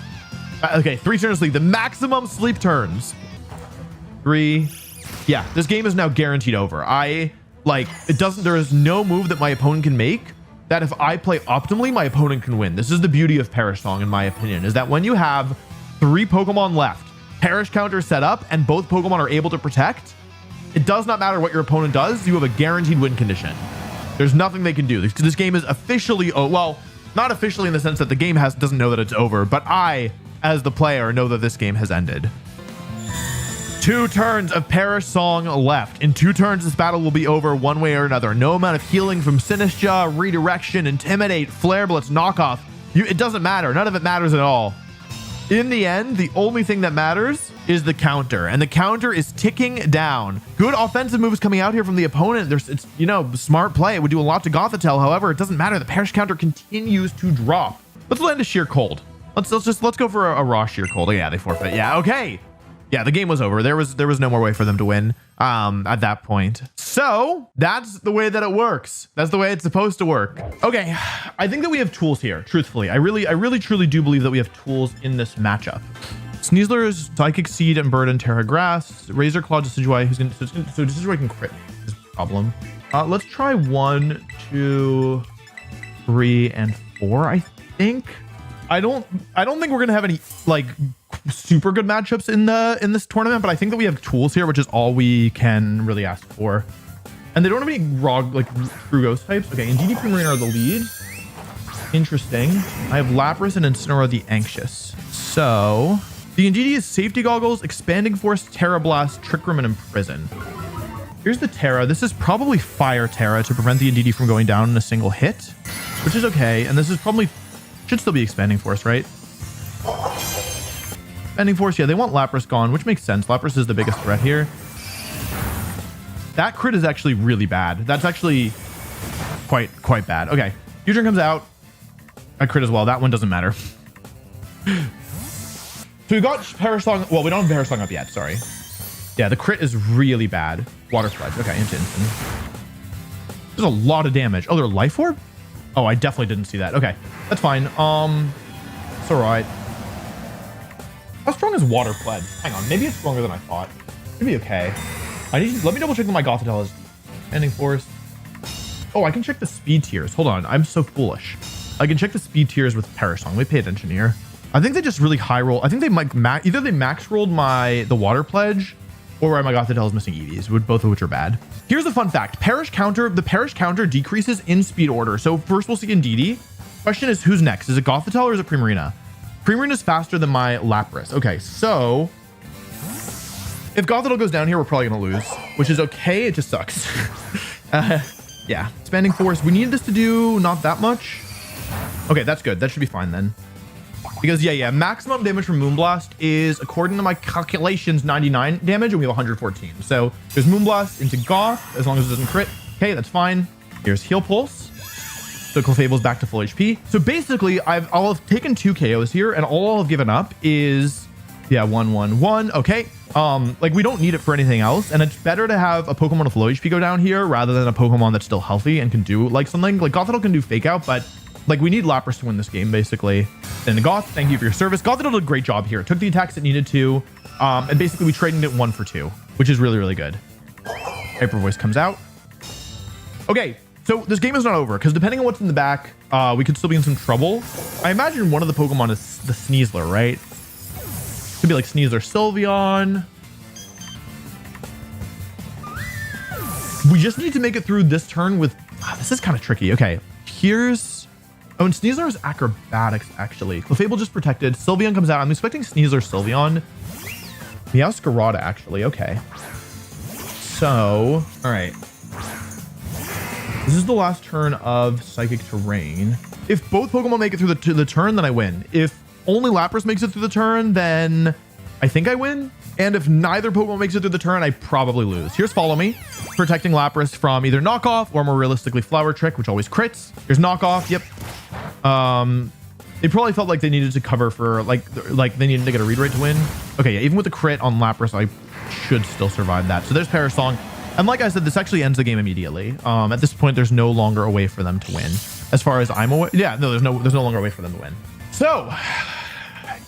Okay, 3 turns of sleep. The maximum sleep turns. 3. Yeah, this game is now guaranteed over. There is no move that my opponent can make that if I play optimally, my opponent can win. This is the beauty of Parasong, in my opinion, is that when you have 3 Pokemon left Perish counter set up and both Pokemon are able to protect, it does not matter what your opponent does. You have a guaranteed win condition. There's nothing they can do. This game is officially, well, not officially in the sense that the game doesn't know that it's over, but I, as the player, know that this game has ended. 2 turns of Perish Song left. In 2 turns, this battle will be over one way or another. No amount of healing from Sinistcha, Redirection, Intimidate, Flare Blitz, Knockoff. It doesn't matter. None of it matters at all. In the end, the only thing that matters is the counter, and the counter is ticking down. Good offensive moves coming out here from the opponent. It's smart play. It would do a lot to Gothitelle. However, it doesn't matter. The Perish counter continues to drop. Let's land a Sheer Cold. Let's go for a raw Sheer Cold. Oh, yeah, they forfeit. Yeah, okay. Yeah, the game was over. There was no more way for them to win at that point. So that's the way that it works. That's the way it's supposed to work. Okay, I think that we have tools here. Truthfully, I really truly do believe that we have tools in this matchup. Sneasler's Psychic Seed and Burden, Terra Grass, Razor Claw, Decidueye. So Decidueye can crit. Is the problem. Let's try 1, 2, 3, and 4. I think. I don't think we're gonna have any like super good matchups in this tournament, but I think that we have tools here, which is all we can really ask for. And they don't have any raw like true ghost types. Okay, Indeedee, Primarina are the lead. Interesting. I have Lapras and Incineroar the Anxious. So the Indeedee is Safety Goggles, Expanding Force, Terra Blast, Trick Room, and Imprison. Here's the Terra. This is probably Fire Terra to prevent the Indeedee from going down in a single hit, which is okay. And this is probably should still be Expanding Force, right? Expanding Force, yeah, they want Lapras gone, which makes sense. Lapras is the biggest threat here. That crit is actually really bad. That's actually quite bad. Okay, U-turn comes out. I crit as well. That one doesn't matter. So we got Perish Song. Well, we don't have Perish Song up yet. Sorry. Yeah, the crit is really bad. Water Sludge. Okay, instant. There's a lot of damage. Oh, they're Life Orb? Oh, I definitely didn't see that. Okay, that's fine. It's all right. How strong is Water Pledge? Hang on, maybe it's stronger than I thought. Maybe okay. Let me double check that my Gothitelle is Expanding Force. Oh, I can check the speed tiers. Hold on, I'm so foolish. I can check the speed tiers with Perish Song. Let me pay attention here. I think they just really high roll. I think they might either they max rolled the Water Pledge, or my Gothitelle is missing EVs, both of which are bad. Here's a fun fact. The Perish counter decreases in speed order. So first we'll see Indeedee. Question is, who's next? Is it Gothitelle or is it Primarina? Primarina is faster than my Lapras. Okay, so if Gothitelle goes down here, we're probably going to lose, which is okay. It just sucks. Yeah, Expanding Force. We need this to do not that much. Okay, that's good. That should be fine then. Because, yeah, maximum damage from Moonblast is, according to my calculations, 99 damage, and we have 114. So there's Moonblast into Goth, as long as it doesn't crit. Okay, that's fine. Here's Heal Pulse. So Clefable's back to full HP. So basically, I'll have taken 2 KOs here, and all I've given up is, yeah, 1, 1, 1. Okay. Like, we don't need it for anything else, and it's better to have a Pokemon with low HP go down here rather than a Pokemon that's still healthy and can do, like, something. Like, Gothitelle can do Fake Out, but like, we need Lapras to win this game, basically. And Goth, thank you for your service. Gothitelle did a great job here. Took the attacks it needed to. And basically, we traded it 1 for 2, which is really, really good. Hyper Voice comes out. Okay, so this game is not over, because depending on what's in the back, we could still be in some trouble. I imagine one of the Pokemon is the Sneasler, right? Could be like Sneasler Sylveon. We just need to make it through this turn with... this is kind of tricky. Okay, here's... Oh, and Sneasler is Acrobatics, actually. Clefable just protected. Sylveon comes out. I'm expecting Sneasler Sylveon. Meowscarada, actually. Okay. So, all right. This is the last turn of Psychic Terrain. If both Pokemon make it through the turn, then I win. If only Lapras makes it through the turn, then I think I win. And if neither Pokemon makes it through the turn, I probably lose. Here's Follow Me, protecting Lapras from either Knockoff or more realistically Flower Trick, which always crits. Here's Knockoff. Yep. They probably felt like they needed to cover for like they needed to get a read rate to win. Okay, yeah, even with the crit on Lapras, I should still survive that. So there's Perish Song. And like I said, this actually ends the game immediately. At this point, there's no longer a way for them to win. As far as I'm aware. Yeah, no, there's no longer a way for them to win. So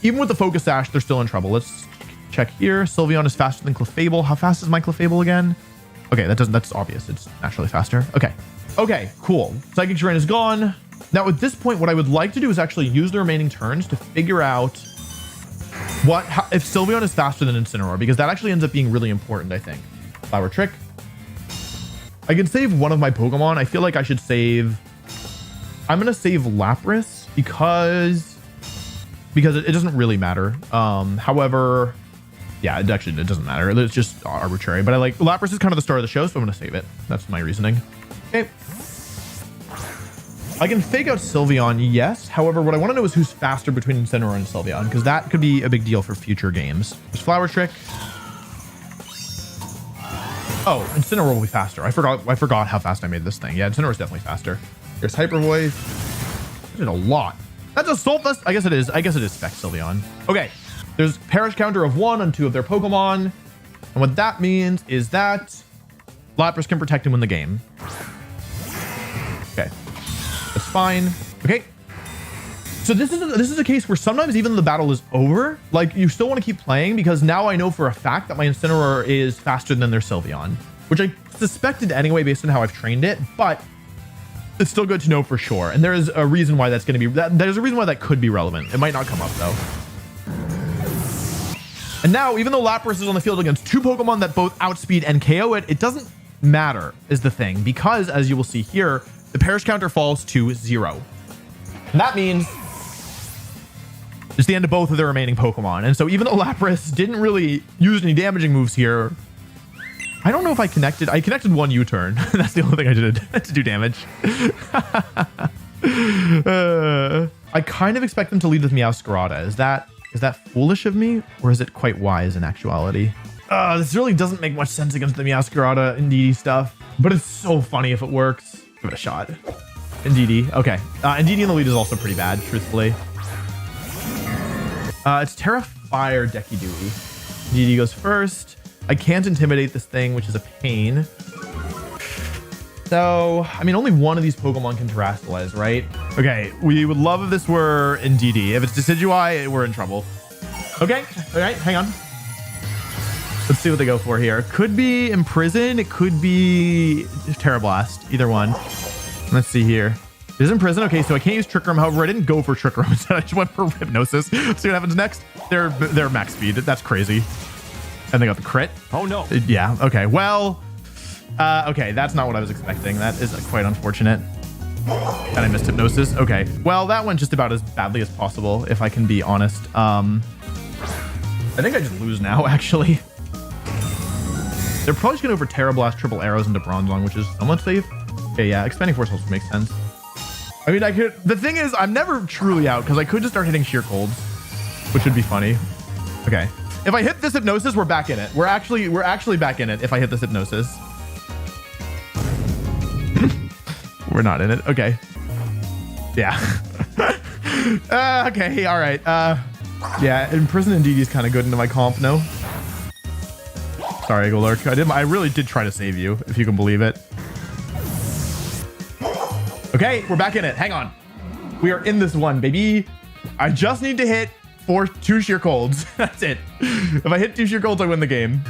even with the Focus Sash, they're still in trouble. Let's check here. Sylveon is faster than Clefable. How fast is my Clefable again? Okay, that's obvious. It's naturally faster. Okay, cool. Psychic Terrain is gone. Now at this point, what I would like to do is actually use the remaining turns to figure out If Sylveon is faster than Incineroar? Because that actually ends up being really important, I think. Flower Trick. I can save one of my Pokemon. I feel like I should save... I'm going to save Lapras because it doesn't really matter. However, yeah, it doesn't matter. It's just arbitrary. But Lapras is kind of the star of the show, so I'm going to save it. That's my reasoning. Okay. I can fake out Sylveon, yes. However, what I want to know is who's faster between Incineroar and Sylveon, because that could be a big deal for future games. There's Flower Trick. Oh, Incineroar will be faster. I forgot how fast I made this thing. Yeah, Incineroar is definitely faster. There's Hyper Voice. I did a lot. That's a Soul Fest. I guess it is Spec Sylveon. Okay. There's Perish counter of 1 on 2 of their Pokemon. And what that means is that Lapras can protect and win the game. Okay. That's fine. Okay. So this is a case where sometimes even the battle is over, like you still want to keep playing because now I know for a fact that my Incineroar is faster than their Sylveon, which I suspected anyway based on how I've trained it, but it's still good to know for sure. And there is a reason why that's going to be there's a reason why that could be relevant. It might not come up though. And now, even though Lapras is on the field against 2 Pokemon that both outspeed and KO it, it doesn't matter is the thing, because as you will see here, the Perish counter falls to 0. And that means it's the end of both of the remaining Pokemon. And so even though Lapras didn't really use any damaging moves here, I don't know if I connected 1 U-turn. That's the only thing I did to do damage. I kind of expect them to lead with Meowscarada. Is that foolish of me, or is it quite wise in actuality? This really doesn't make much sense against the Meowscarada Indeedee stuff, but it's so funny if it works. Give it a shot. Indeedee. Okay. Indeedee in the lead is also pretty bad, truthfully. It's Terra Fire Decky Dewey. Indeedee goes first. I can't intimidate this thing, which is a pain. So, I mean, only one of these Pokemon can Terrasilize, right? Okay, we would love if this were Indeedee. If it's Decidueye, we're in trouble. Okay, all right, hang on. Let's see what they go for here. Could be Imprison. It could be Terra Blast. Either one. Let's see here. It is Imprison. Okay, so I can't use Trick Room. However, I didn't go for Trick Room instead. I just went for Hypnosis. See what happens next. They're max speed. That's crazy. And they got the crit. Oh no. Yeah. Okay. Well. Okay. That's not what I was expecting. That is quite unfortunate. And I missed Hypnosis. Okay. Well, that went just about as badly as possible, if I can be honest. I think I just lose now, actually. They're probably just going to over Terra Blast triple arrows into Bronzong, which is somewhat safe. Okay, yeah, expanding force also makes sense. I mean, I could. The thing is, I'm never truly out because I could just start hitting sheer colds, which would be funny. Okay, if I hit this Hypnosis, we're back in it. We're actually back in it. If I hit this Hypnosis, we're not in it. Okay, yeah. Okay, all right. Yeah, Imprison Indeedee is kind of good into my comp. No. Sorry, Golurk. I really did try to save you, if you can believe it. Okay, we're back in it. Hang on. We are in this one, baby. I just need to hit 2 sheer colds. That's it. If I hit 2 sheer colds, I win the game.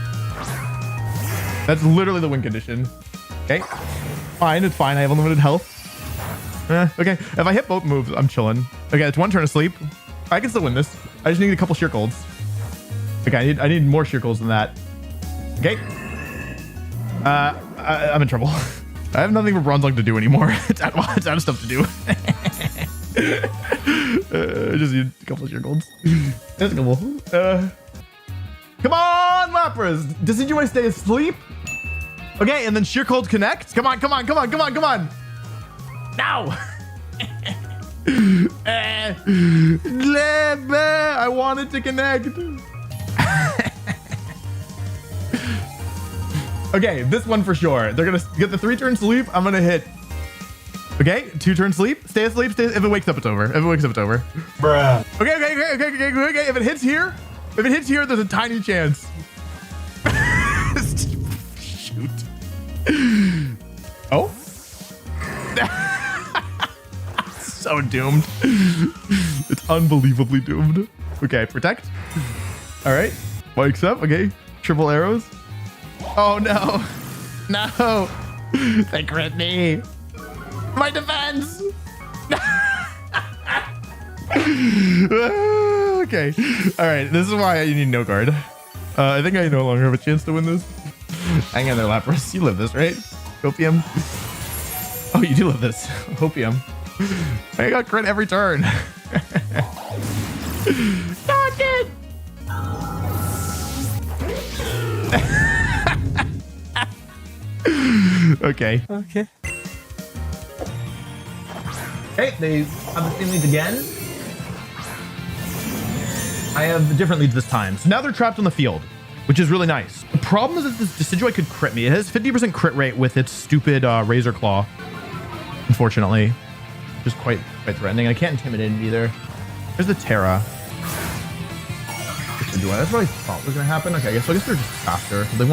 That's literally the win condition. Okay. Fine, it's fine. I have unlimited health. Okay. If I hit both moves, I'm chilling. Okay, it's 1 turn of sleep. I can still win this. I just need a couple sheer colds. Okay, I need more sheer colds than that. Okay. I'm in trouble. I have nothing for Bronzong to do anymore. It's out of stuff to do. I just need a couple of sheer golds. That's a couple. Come on, Lapras. Decidueye stay asleep. Okay, and then sheer cold connect. Come on. Now. I wanted to connect. Okay, this one for sure. They're gonna get the 3-turn sleep. I'm gonna hit. Okay, 2-turn sleep. Stay asleep. If it wakes up, it's over. Bruh. Okay. If it hits here, there's a tiny chance. Shoot. Oh. So doomed. It's unbelievably doomed. Okay, protect. All right, wakes up. Okay, triple arrows. Oh no. No. They crit me. My defense. Okay. All right. This is why you need no guard. I think I no longer have a chance to win this. Hang in there, Lapras. You live this, right? Opium. Oh, you do live this. Opium. I got crit every turn. Not it. Okay. Okay. Hey, they have the same leads again. I have different leads this time. So now they're trapped on the field, which is really nice. The problem is that this Decidueye could crit me. It has 50% crit rate with its stupid Razor Claw, unfortunately. Just quite threatening. I can't intimidate it either. There's the Terra. That's what I thought was gonna happen. Okay, I guess they're just faster. They've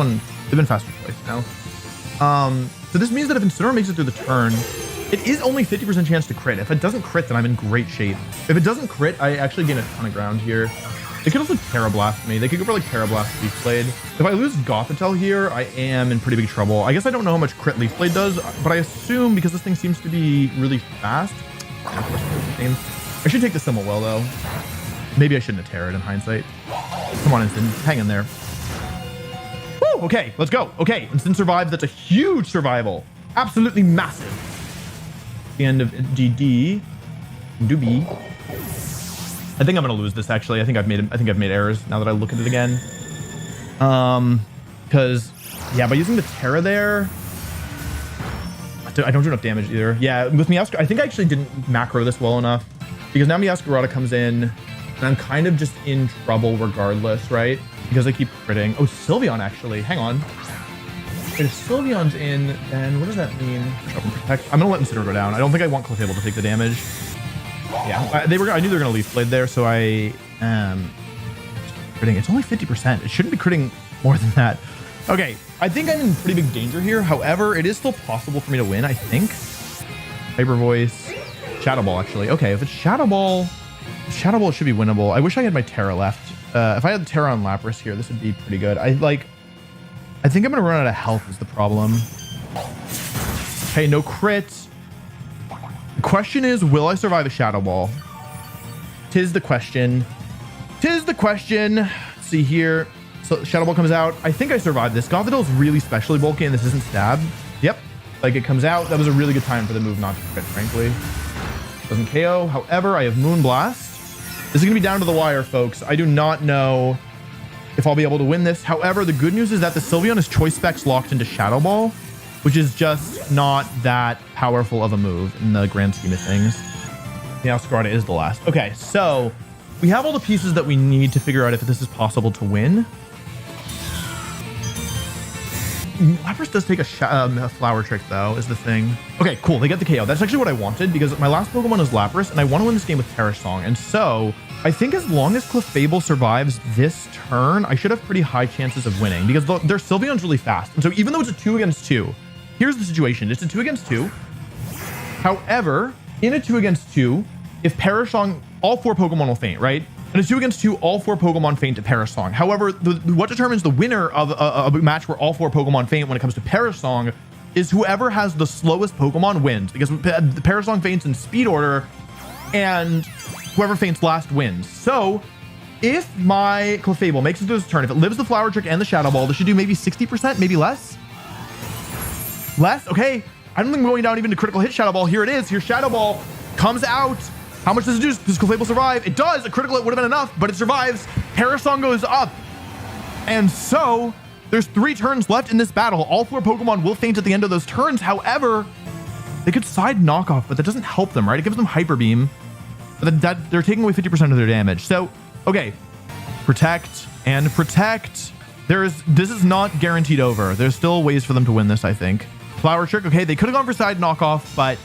been faster twice now. So this means that if Incineroar makes it through the turn, it is only 50% chance to crit. If it doesn't crit, then I'm in great shape. If it doesn't crit, I actually gain a ton of ground here. They could also Terra Blast me. They could go for like Terra Blast Leaf Blade. If I lose Gothitelle here, I am in pretty big trouble. I guess I don't know how much crit Leaf Blade does, but I assume because this thing seems to be really fast. I should take the Simulwell though. Maybe I shouldn't have Terra'd in hindsight. Come on, Instant. Hang in there. Woo! Okay, let's go. Okay, Instant survives. That's a huge survival. Absolutely massive. The end of DD. Doobie. I think I'm gonna lose this actually. I think I've made errors now that I look at it again. Because yeah, by using the Terra there, I don't do enough damage either. Yeah, with Meowscarada, I think I actually didn't macro this well enough because now Meowscarada comes in and I'm kind of just in trouble regardless, right? Because I keep critting. Oh, Sylveon actually. Hang on. If Sylveon's in, then what does that mean? Protect. I'm gonna let Incineroar go down. I don't think I want Clefable to take the damage. Yeah, I knew they were gonna Leaf Blade there, so I critting. It's only 50%. It shouldn't be critting more than that. Okay, I think I'm in pretty big danger here. However, it is still possible for me to win, I think. Hyper Voice, Shadow Ball actually. Okay, if it's Shadow Ball, it should be winnable. I wish I had my Terra left. If I had Terra on Lapras here, this would be pretty good. I think I'm gonna run out of health is the problem. Okay, no crits. The question is, will I survive a Shadow Ball? Tis the question. Tis the question. Let's see here. So Shadow Ball comes out. I think I survived this. Gothitelle is really specially bulky and this isn't stab. Yep. Like it comes out. That was a really good time for the move not to crit, frankly. Doesn't KO. However, I have Moonblast. This is gonna be down to the wire, folks. I do not know if I'll be able to win this. However, the good news is that the Sylveon is choice specs locked into Shadow Ball, which is just not that powerful of a move in the grand scheme of things. Yeah, Scarlet is the last. Okay, so we have all the pieces that we need to figure out if this is possible to win. Lapras does take a flower trick though, is the thing. Okay, cool. They get the KO. That's actually what I wanted because my last Pokemon is Lapras and I want to win this game with Terra Song. And so I think as long as Clefable survives this turn, I should have pretty high chances of winning because their Sylveon's really fast. And so even though it's a 2 against 2, here's the situation. It's a 2 against 2. However, in a 2 against 2, if Parasong, all 4 Pokemon will faint, right? In a 2 against 2, all 4 Pokemon faint to Parasong. However, what determines the winner of a match where all 4 Pokemon faint when it comes to Parasong is whoever has the slowest Pokemon wins, because the Parasong faints in speed order and whoever faints last wins. So if my Clefable makes it through this turn, if it lives the Flower Trick and the Shadow Ball, this should do maybe 60%, maybe less. Less? Okay. I don't think I'm going down even to critical hit Shadow Ball. Here it is. Here Shadow Ball comes out. How much does it do? Does Clefable survive? It does. A critical hit would have been enough, but it survives. Parasong goes up. And so there's 3 turns left in this battle. All 4 Pokemon will faint at the end of those turns. However, they could side knockoff, but that doesn't help them, right? It gives them Hyper Beam. But they're taking away 50% of their damage. So, okay. Protect and protect. This is not guaranteed over. There's still ways for them to win this, I think. Flower Trick. Okay, they could have gone for side knockoff, but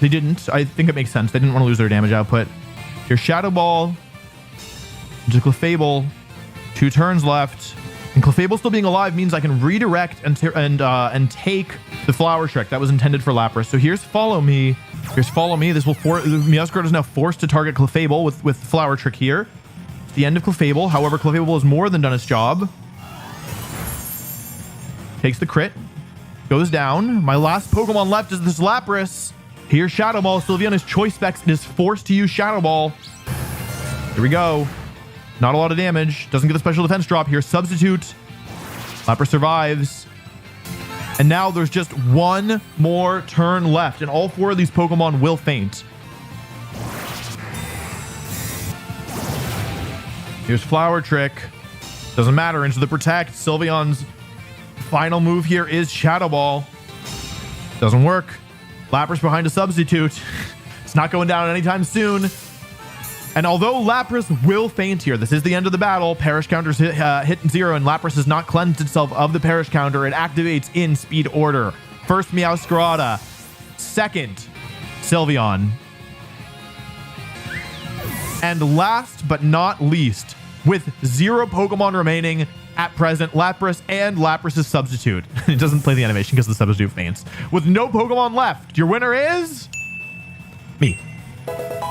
they didn't. I think it makes sense. They didn't want to lose their damage output. Your Shadow Ball into Clefable. 2 turns left. And Clefable still being alive means I can redirect and take the Flower Trick that was intended for Lapras. So here's Follow Me. Here's Follow Me. This will Meowscarada is now forced to target Clefable with Flower Trick here. It's the end of Clefable. However, Clefable has more than done its job. Takes the crit. Goes down. My last Pokemon left is this Lapras. Here's Shadow Ball. Sylveon is choice specs and is forced to use Shadow Ball. Here we go. Not a lot of damage. Doesn't get the special defense drop here. Substitute. Lapras survives. And now there's just one more turn left, and all 4 of these Pokemon will faint. Here's Flower Trick. Doesn't matter. Into the Protect. Sylveon's final move here is Shadow Ball. Doesn't work. Lapras behind a Substitute. It's not going down anytime soon. And although Lapras will faint here, this is the end of the battle. Perish counter's hit 0, and Lapras has not cleansed itself of the Perish counter. It activates in speed order. First, Meowscarada. Second, Sylveon. And last but not least, with 0 Pokemon remaining at present, Lapras and Lapras's Substitute. It doesn't play the animation because the Substitute faints. With no Pokemon left, your winner is... me.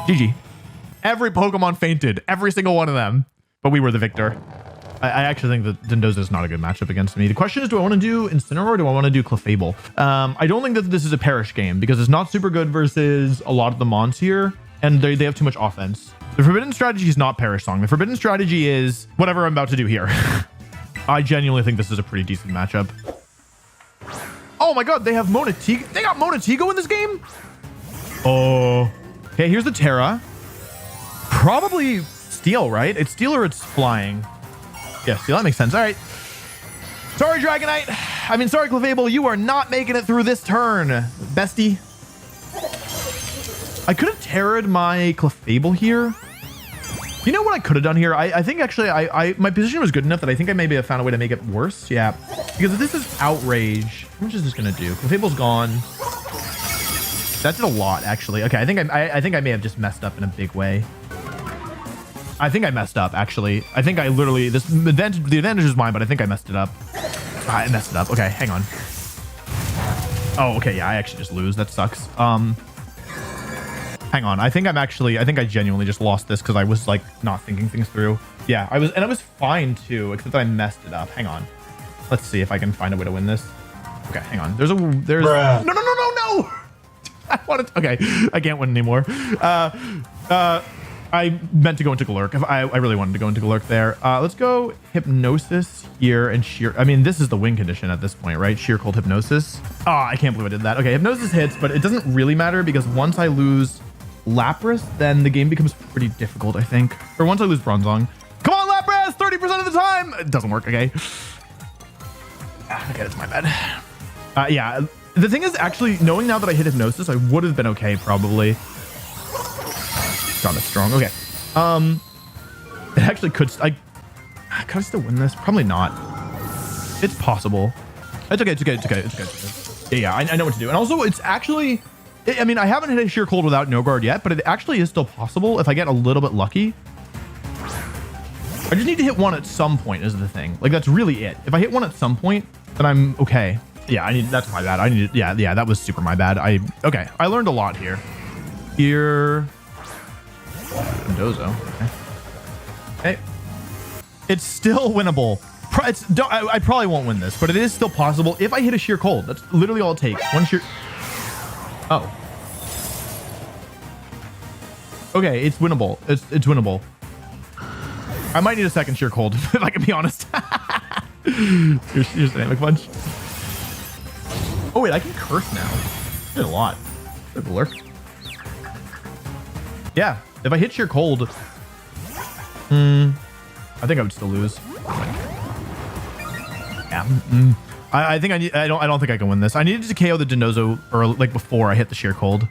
GG. Every Pokemon fainted. Every single one of them. But we were the victor. I actually think that Dindoza is not a good matchup against me. The question is, do I want to do Incineroar or do I want to do Clefable? I don't think that this is a Perish game because it's not super good versus a lot of the Mons here. And they have too much offense. The Forbidden strategy is not Perish Song. The Forbidden strategy is whatever I'm about to do here. I genuinely think this is a pretty decent matchup. Oh my god, they have Monetigo. They got Monetigo in this game? Oh. Okay, here's the Terra. Probably Steel, right? It's Steel or it's Flying. Yeah, Steel, that makes sense. All right. Sorry, Dragonite. I mean, sorry, Clefable. You are not making it through this turn, bestie. I could have Terra'd my Clefable here. You know what I could have done here? I think actually my position was good enough that I think I maybe have found a way to make it worse. Yeah. Because if this is Outrage, how much is this going to do? Clefable's gone. That did a lot, actually. Okay, I think I may have just messed up in a big way. I think I messed up, actually. I think I literally... the advantage is mine, but I think I messed it up. I messed it up. Okay, hang on. Oh, okay, yeah, I actually just lose. That sucks. Hang on. I think I genuinely just lost this because I was, like, not thinking things through. Yeah, I was fine, too, except that I messed it up. Hang on. Let's see if I can find a way to win this. Okay, hang on. There's... Bruh. No! I wanted to, okay, I can't win anymore. I meant to go into Golurk. I really wanted to go into Golurk there. Let's go Hypnosis here and Sheer. I mean, this is the win condition at this point, right? Sheer Cold Hypnosis. Oh, I can't believe I did that. Okay, Hypnosis hits, but it doesn't really matter because once I lose Lapras, then the game becomes pretty difficult, I think. Or once I lose Bronzong. Come on, Lapras! 30% of the time! It doesn't work, okay. Okay, that's my bad. Yeah, the thing is, actually, knowing now that I hit Hypnosis, I would have been okay, probably. God, that's strong. Okay. It actually could... could I still win this? Probably not. It's possible. It's okay. Yeah, I know what to do. And also, it's actually... I mean, I haven't hit a Sheer Cold without No Guard yet, but it actually is still possible if I get a little bit lucky. I just need to hit one at some point is the thing. Like, that's really it. If I hit one at some point, then I'm okay. Yeah, that's my bad. Yeah, that was super my bad. Okay, I learned a lot here. Here... Dozo. Okay. It's still winnable. I probably won't win this, but it is still possible if I hit a Sheer Cold. That's literally all it takes. One sheer... Oh. Okay, it's winnable. It's winnable. I might need a second Sheer Cold, if I can be honest. Here's Dynamic Punch. Oh, wait, I can Curse now. I did a lot. Good lurk. Yeah, if I hit Sheer Cold, I think I would still lose. Yeah. I think I don't think I can win this. I needed to KO the Dindozo or like before I hit the Sheer Cold.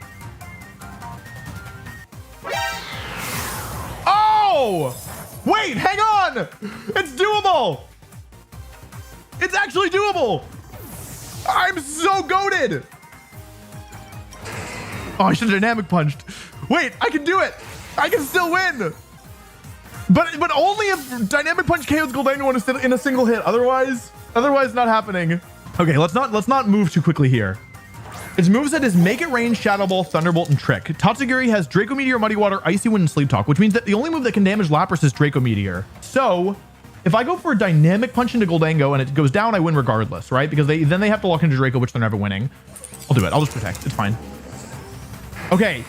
Oh! Wait, hang on! It's doable! It's actually doable! I'm so goated! Oh, I should have Dynamic Punched. Wait, I can do it! I can still win! But only if Dynamic Punch KOs Goldango in a single hit. Otherwise not happening. Okay, let's not move too quickly here. Its moveset is Make It Rain, Shadow Ball, Thunderbolt, and Trick. Tatsugiri has Draco Meteor, Muddy Water, Icy Wind, and Sleep Talk, which means that the only move that can damage Lapras is Draco Meteor. So, if I go for a Dynamic Punch into Goldango and it goes down, I win regardless, right? Because then they have to lock into Draco, which they're never winning. I'll do it. I'll just protect. It's fine. Okay.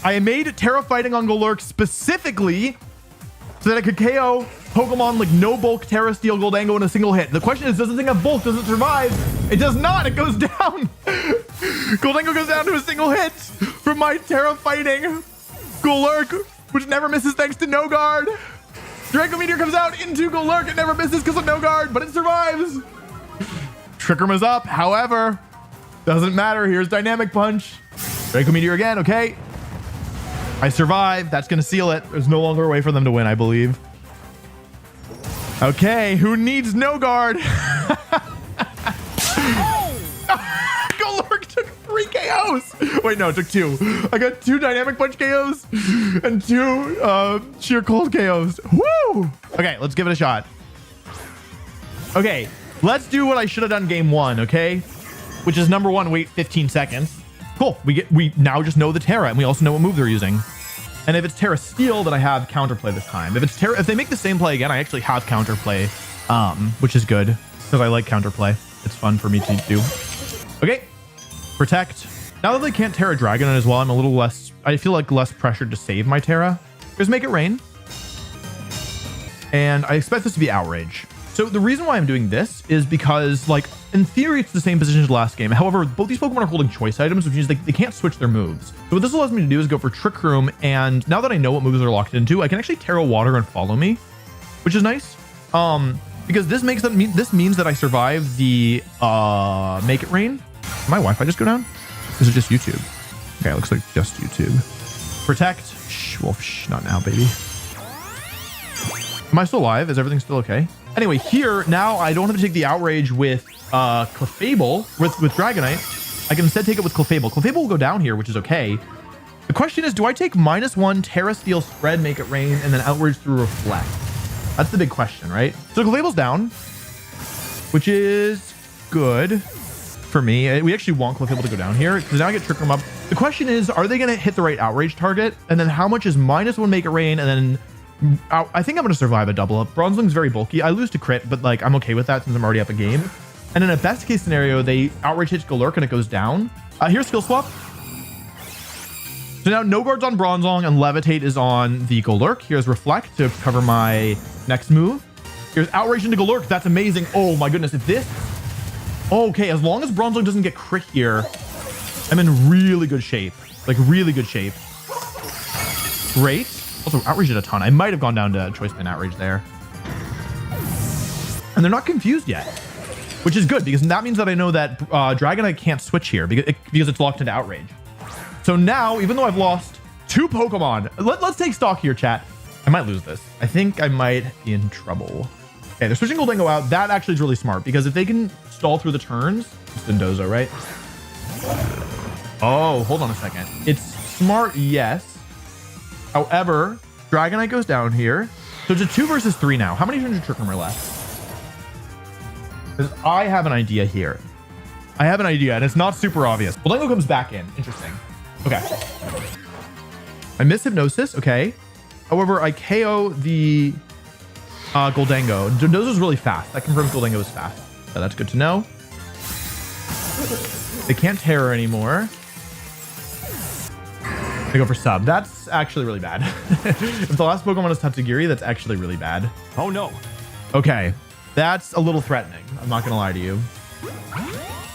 I made Terra Fighting on Golurk specifically so that I could KO Pokemon like no bulk Terra Steel Goldango in a single hit. The question is, does the thing have bulk? Does it survive? It does not. It goes down. Goldango goes down to a single hit from my Terra fighting Golurk, which never misses thanks to no guard. Draco Meteor comes out into Golurk. It never misses because of no guard, but it survives. Trick Room is up. However, doesn't matter. Here's Dynamic Punch. Draco Meteor again. Okay. I survive. That's going to seal it. There's no longer a way for them to win, I believe. Okay. Who needs no guard? Golurk took 3 KOs. Wait, no, it took 2. I got 2 Dynamic Punch KOs and 2 Sheer Cold KOs. Woo! Okay, let's give it a shot. Okay, let's do what I should have done game 1, okay? Which is number 1, wait 15 seconds. Cool. We now just know the Terra, and we also know what move they're using. And if it's Terra Steel, then I have counterplay this time. If they make the same play again, I actually have counterplay, which is good because I like counterplay. It's fun for me to do. Okay, protect. Now that they can't Terra Dragon as well, I'm a little less. I feel like less pressured to save my Terra. Here's Make It Rain, and I expect this to be Outrage. So the reason why I'm doing this is because, like, in theory, it's the same position as the last game. However, both these Pokemon are holding choice items, which means they can't switch their moves. So what this allows me to do is go for Trick Room, and now that I know what moves are locked into, I can actually Terra Water and Follow Me, which is nice. Because this means that I survive the Make It Rain. Did my Wi-Fi just go down? Is it just YouTube? Okay, it looks like just YouTube. Protect. Shh, Wolf, shh, not now, baby. Am I still alive? Is everything still okay? Anyway, here, now I don't have to take the Outrage with Clefable, with Dragonite. I can instead take it with Clefable. Clefable will go down here, which is okay. The question is, do I take -1 Terra Steel Spread, Make It Rain, and then Outrage through Reflect? That's the big question, right? So Clefable's down, which is good for me. We actually want Clefable to go down here, because now I get Trick Room up. The question is, are they going to hit the right Outrage target? And then how much is -1 Make It Rain, and then I think I'm going to survive a double up. Bronzling's very bulky. I lose to crit, but like I'm okay with that since I'm already up a game. And in a best case scenario, they Outrage hits Golurk and it goes down. Here's Skill Swap. So now No Guard's on Bronzong and Levitate is on the Golurk. Here's Reflect to cover my next move. Here's Outrage into Golurk. That's amazing. Oh my goodness. If this... Okay, as long as Bronzong doesn't get crit here, I'm in really good shape. Like really good shape. Great. Also, Outrage did a ton. I might have gone down to Choice Band Outrage there. And they're not confused yet, which is good because that means that I know that Dragonite can't switch here because it's locked into Outrage. So now, even though I've lost 2 Pokemon, let's take stock here, chat. I might lose this. I think I might be in trouble. Okay, they're switching Goldango out. That actually is really smart because if they can stall through the turns, it's Dondozo, right? Oh, hold on a second. It's smart, yes. However, Dragonite goes down here. So it's a 2 versus 3 now. How many turns of Trick Room are left? Because I have an idea here. I have an idea, and it's not super obvious. Goldango comes back in. Interesting. Okay. I miss Hypnosis. Okay. However, I KO the Goldango. Dondozo's really fast. That confirms Goldango is fast. So that's good to know. They can't Terror anymore. I go for sub. That's actually really bad. If the last Pokemon is Tatsugiri, that's actually really bad. Oh no. Okay. That's a little threatening. I'm not gonna lie to you.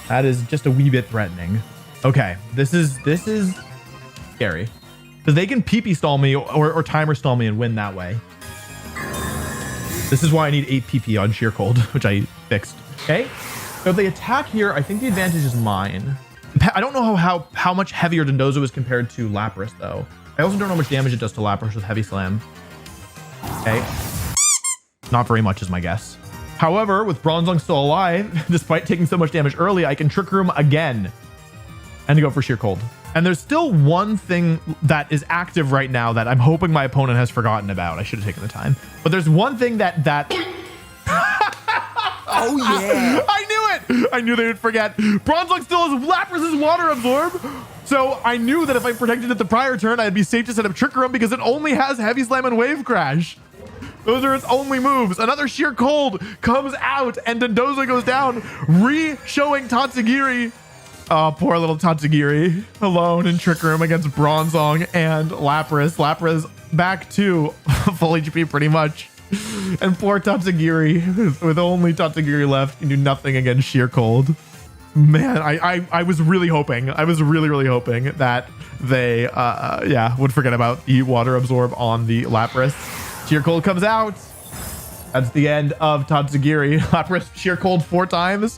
That is just a wee bit threatening. Okay. This is scary. Because they can PP stall me or timer stall me and win that way. This is why I need 8 PP on Sheer Cold, which I fixed. Okay. So if they attack here, I think the advantage is mine. I don't know how much heavier Dondozo is compared to Lapras, though. I also don't know how much damage it does to Lapras with Heavy Slam. Okay. Not very much is my guess. However, with Bronzong still alive, despite taking so much damage early, I can Trick Room again and go for Sheer Cold. And there's still one thing that is active right now that I'm hoping my opponent has forgotten about. I should have taken the time. But there's one thing that... Oh, yeah. I knew it. I knew they would forget. Bronzong still has Lapras' Water Absorb. So I knew that if I protected it the prior turn, I'd be safe to set up Trick Room because it only has Heavy Slam and Wave Crash. Those are its only moves. Another Sheer Cold comes out and Dondozo goes down, re-showing Tatsugiri. Oh, poor little Tatsugiri alone in Trick Room against Bronzong and Lapras. Lapras back to full HP pretty much. And poor Tatsugiri, with only Tatsugiri left, can do nothing against Sheer Cold. Man, I was really hoping. I was really hoping that they, yeah, would forget about the water absorb on the Lapras. Sheer Cold comes out. That's the end of Tatsugiri. Lapras Sheer Cold 4 times.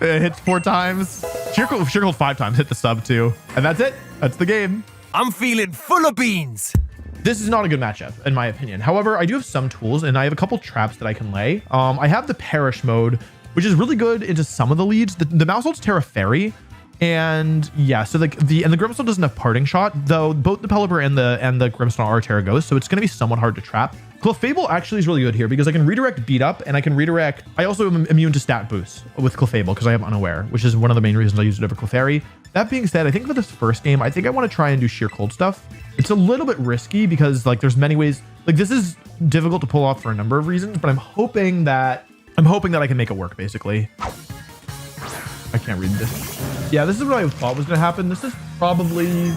Hits 4 times. Sheer Cold 5 times. Hit the sub too. And that's it. That's the game. I'm feeling full of beans. This is not a good matchup, in my opinion. However, I do have some tools, and I have a couple traps that I can lay. I have the Perish mode, which is really good into some of the leads. The mouse holds Terra Fairy, and yeah, so like the Grimmsnarl doesn't have Parting Shot, though both the Pelipper and the Grimmsnarl are Terra Ghost, so it's going to be somewhat hard to trap. Clefable actually is really good here because I can redirect Beat Up, and I can redirect. I also am immune to stat boosts with Clefable because I have Unaware, which is one of the main reasons I use it over Clefairy. That being said, I think for this first game, I think I want to try and do Sheer Cold stuff. It's a little bit risky because like there's many ways. Like this is difficult to pull off for a number of reasons, but I'm hoping that I can make it work. Basically, I can't read this. Yeah, this is what I thought was going to happen. This is probably.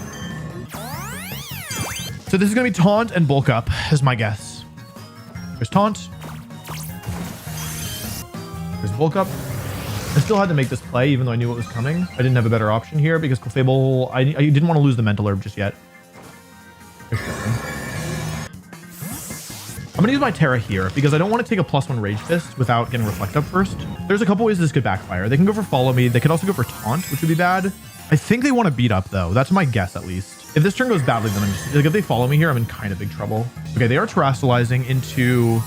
So this is going to be Taunt and Bulk Up, is my guess. There's Taunt. There's Bulk Up. I still had to make this play, even though I knew what was coming. I didn't have a better option here because Clefable, I didn't want to lose the Mental Herb just yet. I'm going to use my Terra here because I don't want to take a +1 Rage Fist without getting Reflect Up first. There's a couple ways this could backfire. They can go for Follow Me. They could also go for Taunt, which would be bad. I think they want to Beat Up, though. That's my guess, at least. If this turn goes badly, then I'm just... Like, if they Follow Me here, I'm in kind of big trouble. Okay, they are Terastallizing into...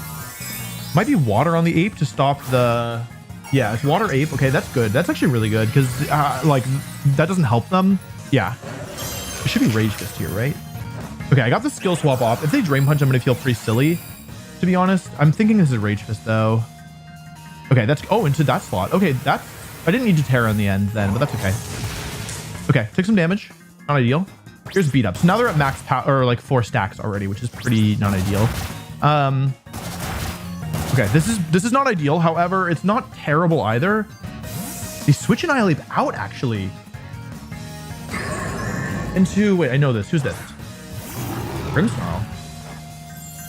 Might be Water on the Ape to stop the... Yeah, it's Water Ape. Okay, that's good. That's actually really good because, like, that doesn't help them. Yeah. It should be Rage Fist here, right? Okay, I got the skill swap off. If they Drain Punch, I'm going to feel pretty silly, to be honest. I'm thinking this is Rage Fist, though. Okay, that's... Oh, into that slot. Okay, that's... I didn't need to Terra in the end then, but that's okay. Okay, take some damage. Not ideal. Here's Beat Up. So now they're at max power, or like 4 stacks already, which is pretty not ideal. Okay, this is not ideal. However, it's not terrible either. They switch Annihilate out, actually. Into... Wait, I know this. Who's this? Grimmsnarl.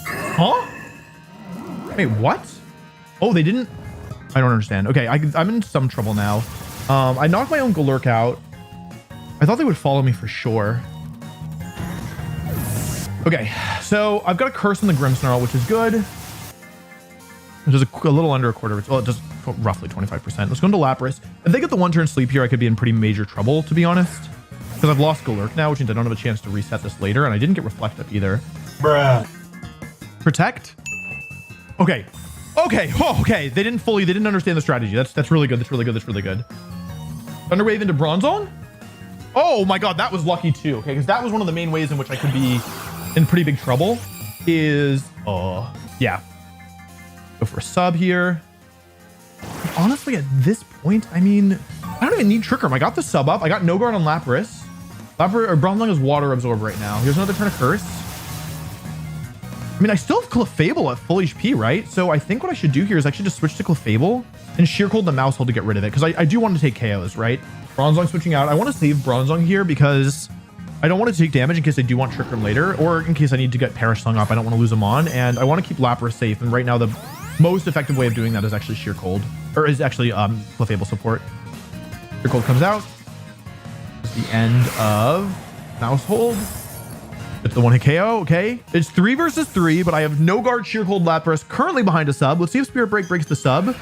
Huh? Wait, what? Oh, they didn't... I don't understand. Okay, I'm in some trouble now. I knocked my own Golurk out. I thought they would follow me for sure. Okay, so I've got a Curse on the Grimmsnarl, which is good. It does a little under a quarter. Well, it does roughly 25%. Let's go into Lapras. If they get the 1-turn sleep here, I could be in pretty major trouble, to be honest. Because I've lost Golurk now, which means I don't have a chance to reset this later, and I didn't get Reflect Up either. Bruh. Protect. Okay. Okay. Oh, okay. They didn't understand the strategy. That's really good. That's really good. That's really good. Thunderwave into Bronzong. Oh my God, that was lucky too. Okay, because that was one of the main ways in which I could be in pretty big trouble. Yeah. Go for a sub here. Honestly, at this point, I mean, I don't even need Trick Room. I got the sub up. I got No Guard on Lapras. Bronzong is Water Absorb right now. Here's another turn of Curse. I mean, I still have Clefable at full HP, right? So I think what I should do here is actually just switch to Clefable and Sheer Cold the Mouse Hole to get rid of it, because I do want to take KOs, right? Bronzong switching out. I want to save Bronzong here because I don't want to take damage in case I do want Trick Room later, or in case I need to get Perish Song up. I don't want to lose him on, and I want to keep Lapras safe. And right now, the most effective way of doing that is actually Sheer Cold, or is actually Clefable support. Sheer Cold comes out. It's the end of Mouse Hold. It's the 1-hit KO. Okay, it's 3 versus 3, but I have No Guard, Sheer Cold, Lapras currently behind a sub. Let's see if Spirit Break breaks the sub.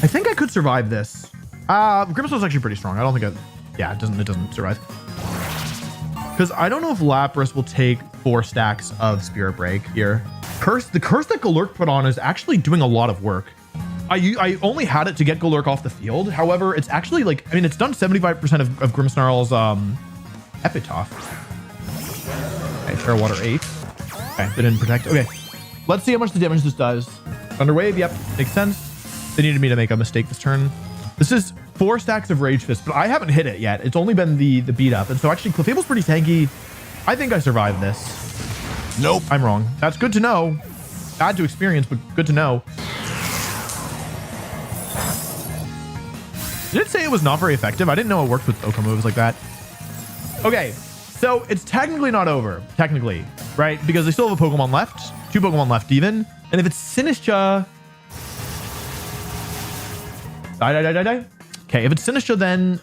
I think I could survive this. Grimmsnarl's actually pretty strong. I don't think yeah, it doesn't survive. Because I don't know if Lapras will take 4 stacks of Spirit Break here. The curse that Golurk put on is actually doing a lot of work. I only had it to get Golurk off the field. However, it's actually like, I mean, it's done 75% of Grimmsnarl's Epitaph. Okay, Fair Water 8. Okay, they didn't protect. Okay, let's see how much the damage this does. Thunderwave, yep, makes sense. They needed me to make a mistake this turn. This is 4 stacks of Rage Fist, but I haven't hit it yet. It's only been the beat up. And so actually Clefable's pretty tanky. I think I survived this. Nope. I'm wrong. That's good to know. Bad to experience, but good to know. Did it say it was not very effective? I didn't know it worked with OHKO moves like that. Okay, So it's technically not over, technically, right? Because they still have a Pokemon left, 2 Pokemon left even. And if it's Sinistcha, die. Okay, if it's Sinistcha, then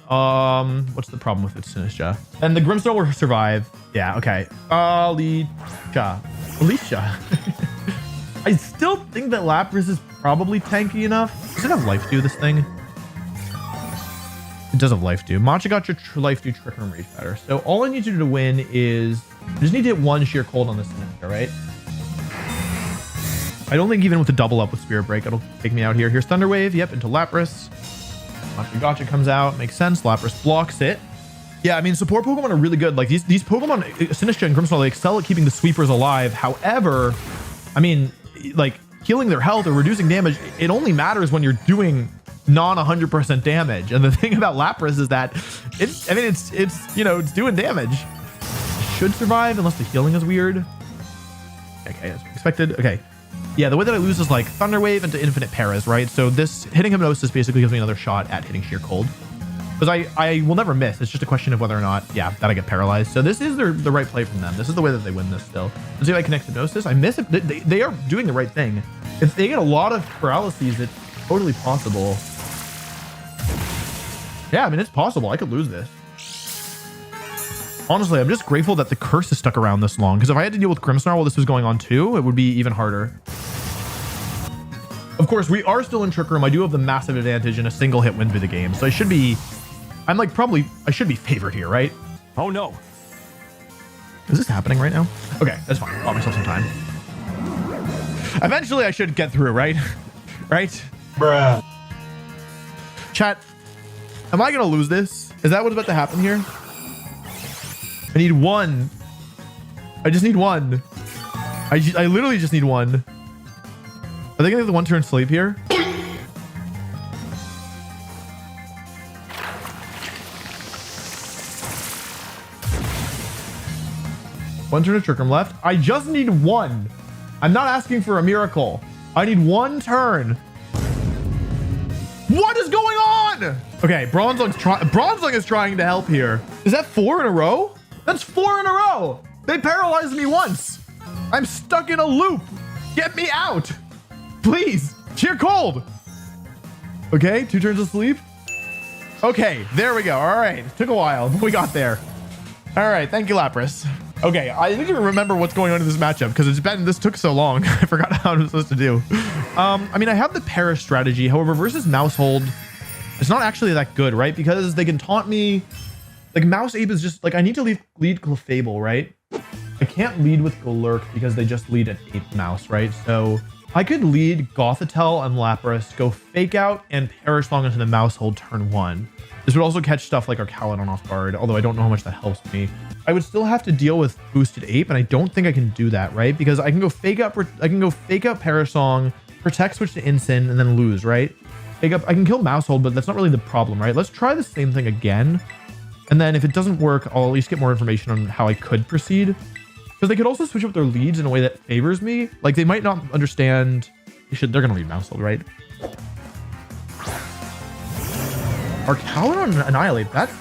what's the problem with it's Sinistcha? And the Grimmsnarl will survive. Yeah, okay. Alicia. I still think that Lapras is probably tanky enough. Does it have Life Dew, this thing? It does have Life Dew. Matcha got your Life Dew, Trick Room, Rage Batter. So all I need to do to win is I just need to hit 1 sheer cold on this Sinistcha, right? I don't think even with the double up with Spirit Break, it'll take me out here. Here's Thunder Wave. Yep, into Lapras. Matcha Gotcha comes out. Makes sense. Lapras blocks it. Yeah, I mean, support Pokemon are really good. Like these Pokemon, Sinistcha and Grimmsnarl, they excel at keeping the sweepers alive. However, I mean, like healing their health or reducing damage, it only matters when you're doing non 100% damage. And the thing about Lapras is that it's you know, it's doing damage. It should survive unless the healing is weird. Okay, as expected. Okay. Yeah, the way that I lose is like Thunder Wave into Infinite Paras, right? So this hitting Hypnosis basically gives me another shot at hitting Sheer Cold. Because I will never miss. It's just a question of whether or not, yeah, that I get paralyzed. So this is the right play from them. This is the way that they win this still. Let's see if I connect Hypnosis. I miss it. They are doing the right thing. If they get a lot of paralyses, it's totally possible. Yeah, I mean, it's possible. I could lose this. Honestly, I'm just grateful that the curse is stuck around this long. Because if I had to deal with Grimmsnarl while this was going on too, it would be even harder. Of course, we are still in Trick Room. I do have the massive advantage in a single hit win through the game. So I should be favored here, right? Oh no. Is this happening right now? Okay, that's fine. Bought myself some time. Eventually I should get through, right? Right? Bruh. Chat, am I going to lose this? Is that what's about to happen here? I need 1. I just need 1. I literally just need 1. Are they gonna have the 1 turn sleep here? One turn of Trick Room left. I just need 1. I'm not asking for a miracle. I need 1 turn. What is going on? Okay, Bronzong is trying to help here. Is that 4 in a row? That's 4 in a row. They paralyzed me once. I'm stuck in a loop. Get me out. Please, Sheer Cold. Okay, 2 turns of sleep. Okay, there we go. All right, took a while, but we got there. All right, thank you, Lapras. Okay, I need to remember what's going on in this matchup because this took so long. I forgot how I was supposed to do. I mean, I have the Paris strategy. However, versus Mousehold, it's not actually that good, right? Because they can taunt me. Like Mouse Ape is just like, I need to lead Clefable, right? I can't lead with Golurk because they just lead an Ape Mouse, right? So I could lead Gothitelle and Lapras, go Fake Out and Perish Song into the Mousehold turn 1. This would also catch stuff like Arcalon off guard, although I don't know how much that helps me. I would still have to deal with Boosted Ape, and I don't think I can do that, right? Because I can go Fake Out Perish Song, Protect Switch to Incin, and then lose, right? Fake Up, I can kill Mousehold, but that's not really the problem, right? Let's try the same thing again. And then if it doesn't work, I'll at least get more information on how I could proceed. Because they could also switch up their leads in a way that favors me. Like they might not understand. They're going to lead Mousehold, right? Arcalon Annihilate. That's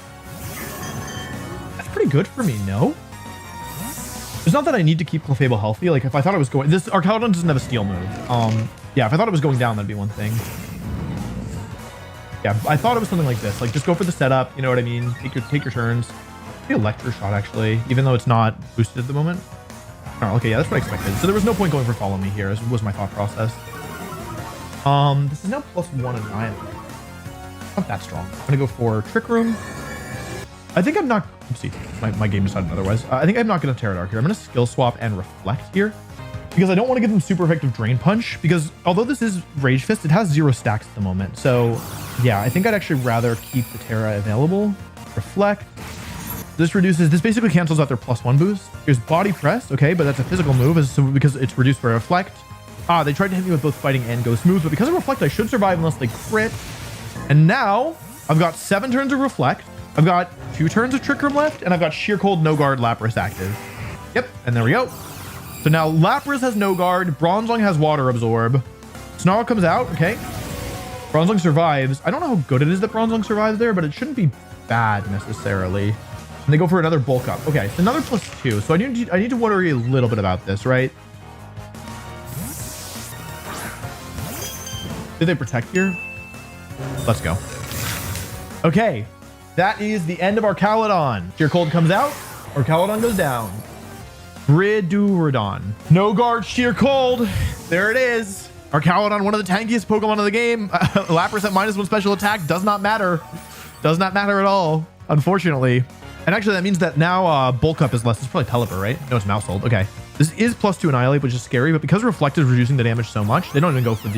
pretty good for me, no? It's not that I need to keep Clefable healthy. Like if I thought it was going... This Arcalon doesn't have a steal move. Yeah, if I thought it was going down, that'd be one thing. Yeah, I thought it was something like this. Like just go for the setup. You know what I mean? Take your turns. Maybe Electro Shot actually, even though it's not boosted at the moment. Oh, okay, yeah, that's what I expected. So there was no point going for Follow Me here. This was my thought process. This is now +1 Annihilate. Not that strong. I'm gonna go for Trick Room. I think I'm not. Let's see, my game decided otherwise. I think I'm not gonna Pterodark here. I'm gonna Skill Swap and Reflect here because I don't want to give them super effective Drain Punch. Because although this is Rage Fist, it has 0 stacks at the moment. So yeah, I think I'd actually rather keep the Terra available. Reflect. This basically cancels out their +1 boost. Here's Body Press, okay, but that's a physical move because it's reduced by Reflect. They tried to hit me with both Fighting and Ghost moves, but because of Reflect, I should survive unless they crit. And now I've got 7 turns of Reflect. I've got 2 turns of Trick Room left, and I've got Sheer Cold, No Guard, Lapras active. Yep, and there we go. So now Lapras has No Guard, Bronzong has Water Absorb. Snarl comes out, okay. Bronzong survives. I don't know how good it is that Bronzong survives there, but it shouldn't be bad necessarily. And they go for another bulk up. Okay, so another +2. So I need to worry a little bit about this, right? Did they protect here? Let's go. Okay, that is the end of our Caledon. Sheer Cold comes out, or Caledon goes down. Briduradon. No guard, Sheer Cold. There it is. Our Caledon, one of the tankiest Pokemon of the game. Lapras at -1 special attack does not matter. Does not matter at all, unfortunately. And actually, that means that now bulk up is less. It's probably Pelipper, right? No, it's Mousehold. Okay. This is +2 Annihilate, which is scary, but because Reflect is reducing the damage so much, they don't even go for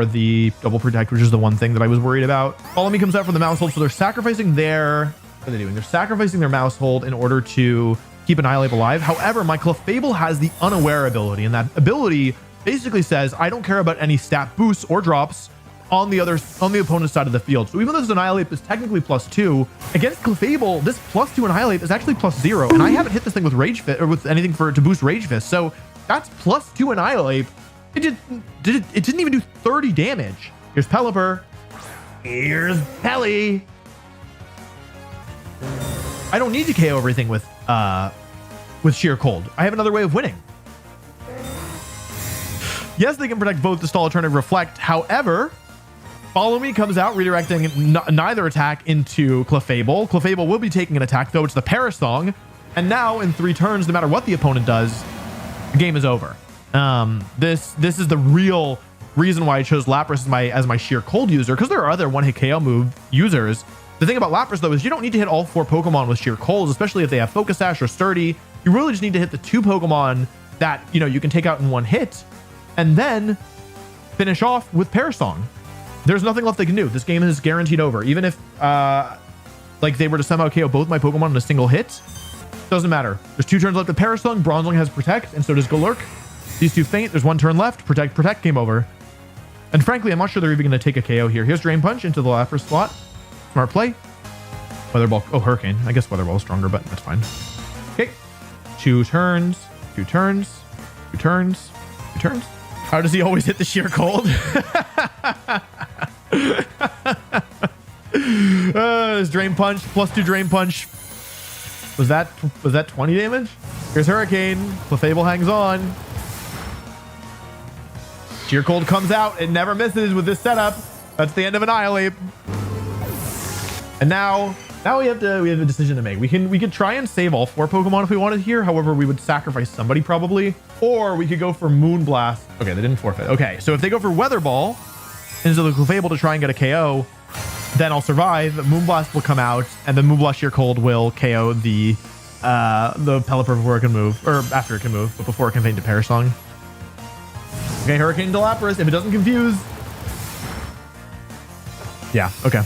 the double protect, which is the one thing that I was worried about. Follow Me comes out for the Mousehold, so they're sacrificing their... What are they doing? They're sacrificing their Mousehold in order to keep Annihilate alive. However, my Clefable has the Unaware ability, and that ability basically says, I don't care about any stat boosts or drops on the opponent's side of the field. So even though this Annihilate is technically +2, against Clefable, this +2 Annihilate is actually +0, and I haven't hit this thing with Rage Fist or with anything to boost Rage Fist. So that's +2 Annihilate. It didn't even do 30 damage. Here's Pelipper. Here's Pelly. I don't need to KO everything with Sheer Cold. I have another way of winning. Yes, they can protect both the stall alternative Reflect. However, Follow Me comes out, redirecting neither attack into Clefable. Clefable will be taking an attack, though. It's the Perish Song. And now, in 3 turns, no matter what the opponent does, the game is over. This is the real reason why I chose Lapras as my Sheer Cold user, because there are other one-hit KO move users. The thing about Lapras, though, is you don't need to hit all 4 Pokemon with Sheer Colds, especially if they have Focus Sash or Sturdy. You really just need to hit the 2 Pokemon that, you can take out in 1 hit, and then finish off with Perish Song. There's nothing left they can do. This game is guaranteed over. Even if like they were to somehow KO both my Pokemon in a single hit, doesn't matter. There's 2 turns left of Perish Song. Bronzong has Protect, and so does Golurk. These 2 faint. There's 1 turn left. Protect, game over. And frankly, I'm not sure they're even going to take a KO here. Here's Drain Punch into the Lapras slot. Smart play. Weather Ball. Oh, Hurricane. I guess Weather Ball is stronger, but that's fine. Okay. 2 turns. 2 turns. 2 turns. 2 turns. How does he always hit the Sheer Cold? There's Drain Punch. +2 Drain Punch. Was that 20 damage? Here's Hurricane. Clefable hangs on. Sheer Cold comes out. It never misses with this setup. That's the end of Annihilate. And now we have a decision to make. We could try and save all 4 Pokemon if we wanted here. However, we would sacrifice somebody probably. Or we could go for Moonblast. Okay, they didn't forfeit. Okay, so if they go for Weather Ball into the Clefable to try and get a KO, then I'll survive. Moonblast will come out, and then Moonblast Sheer Cold will KO the Pelipper before it can move, or after it can move, but before it can faint to Perish Song. Okay, Hurricane to Lapras. If it doesn't confuse. Yeah, okay.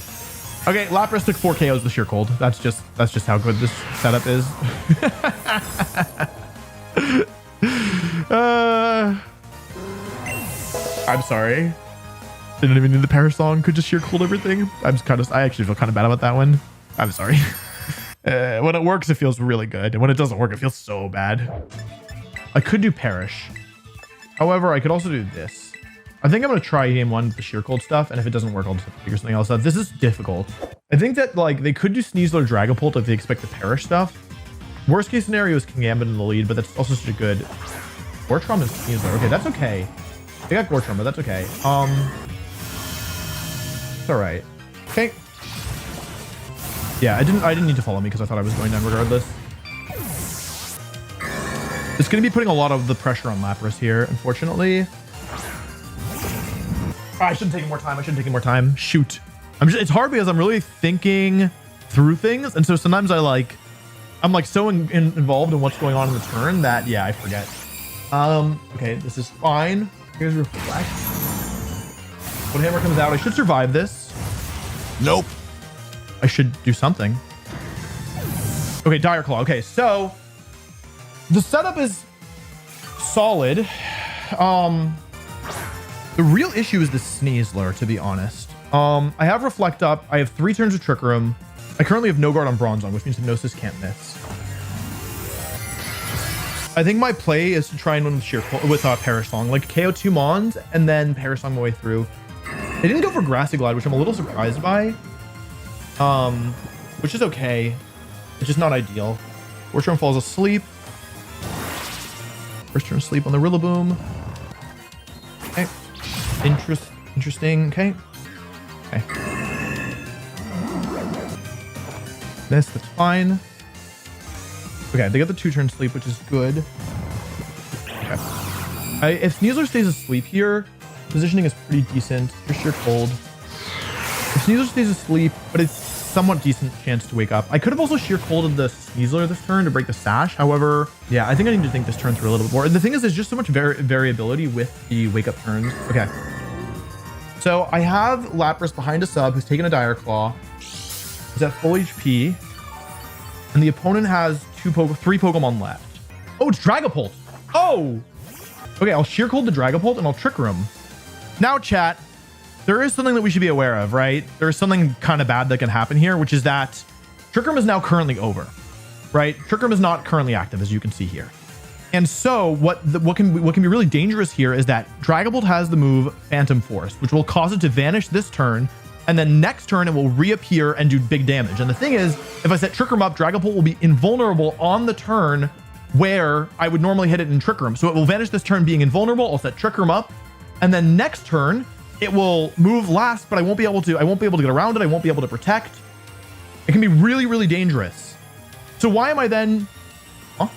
Okay, Lapras took 4 KOs with Sheer Cold. That's just how good this setup is. I'm sorry. Didn't even need the Perish Song. Could just Sheer Cold everything. I actually feel kind of bad about that one. I'm sorry. When it works, it feels really good. And when it doesn't work, it feels so bad. I could do Perish. However, I could also do this. I think I'm going to try game 1 with the Sheer Cold stuff. And if it doesn't work, I'll just figure something else out. This is difficult. I think that like they could do Sneasel or Dragapult if they expect the Perish stuff. Worst case scenario is Kingambit in the lead, but that's also such a good... Gortron and Sneasler. Okay, that's okay. They got Gortron, but that's okay. It's all right. Okay. Yeah, I didn't need to follow me because I thought I was going down regardless. It's going to be putting a lot of the pressure on Lapras here, unfortunately. Oh, I should have taken more time. Shoot. It's hard because I'm really thinking through things, and so sometimes I'm like so involved in what's going on in the turn that I forget. Okay, this is fine. Here's Reflect. When Hammer comes out, I should survive this. Nope. I should do something. Okay, Dire Claw. Okay, so the setup is solid. The real issue is the Sneasler, to be honest. I have Reflect up. I have 3 turns of Trick Room. I currently have no guard on Bronzong, which means Hypnosis can't miss. I think my play is to try and win with Perish Song, like KO 2 Mons and then Perish Song my way through. They didn't go for Grassy Glide, which I'm a little surprised by. Which is okay. It's just not ideal. First turn falls asleep. First turn sleep on the Rillaboom. Okay. Interesting. Okay. Okay. That's fine. Okay, they got the 2-turn sleep, which is good. Okay. If Sneasler stays asleep here, positioning is pretty decent. For sure cold. If Sneasler stays asleep, but it's somewhat decent chance to wake up. I could have also sheer colded the Sneasler this turn to break the sash. However, yeah, I think I need to think this turn through a little bit more. And the thing is, there's just so much variability with the wake up turns. Okay. So I have Lapras behind a sub who's taken a Dire Claw. He's at full HP. And the opponent has 3 Pokemon left. Oh, it's Dragapult. Oh! Okay, I'll sheer cold the Dragapult and I'll Trick Room. Now, chat, there is something that we should be aware of, right? There is something kind of bad that can happen here, which is that Trick Room is now currently over, right? Trick Room is not currently active, as you can see here. And so what can be really dangerous here is that Dragapult has the move Phantom Force, which will cause it to vanish this turn, and then next turn it will reappear and do big damage. And the thing is, if I set Trick Room up, Dragapult will be invulnerable on the turn where I would normally hit it in Trick Room. So it will vanish this turn being invulnerable. I'll set Trick Room up, and then next turn it will move last, but I won't be able to get around it. I won't be able to protect. It can be really, really dangerous. So why am I then? Huh?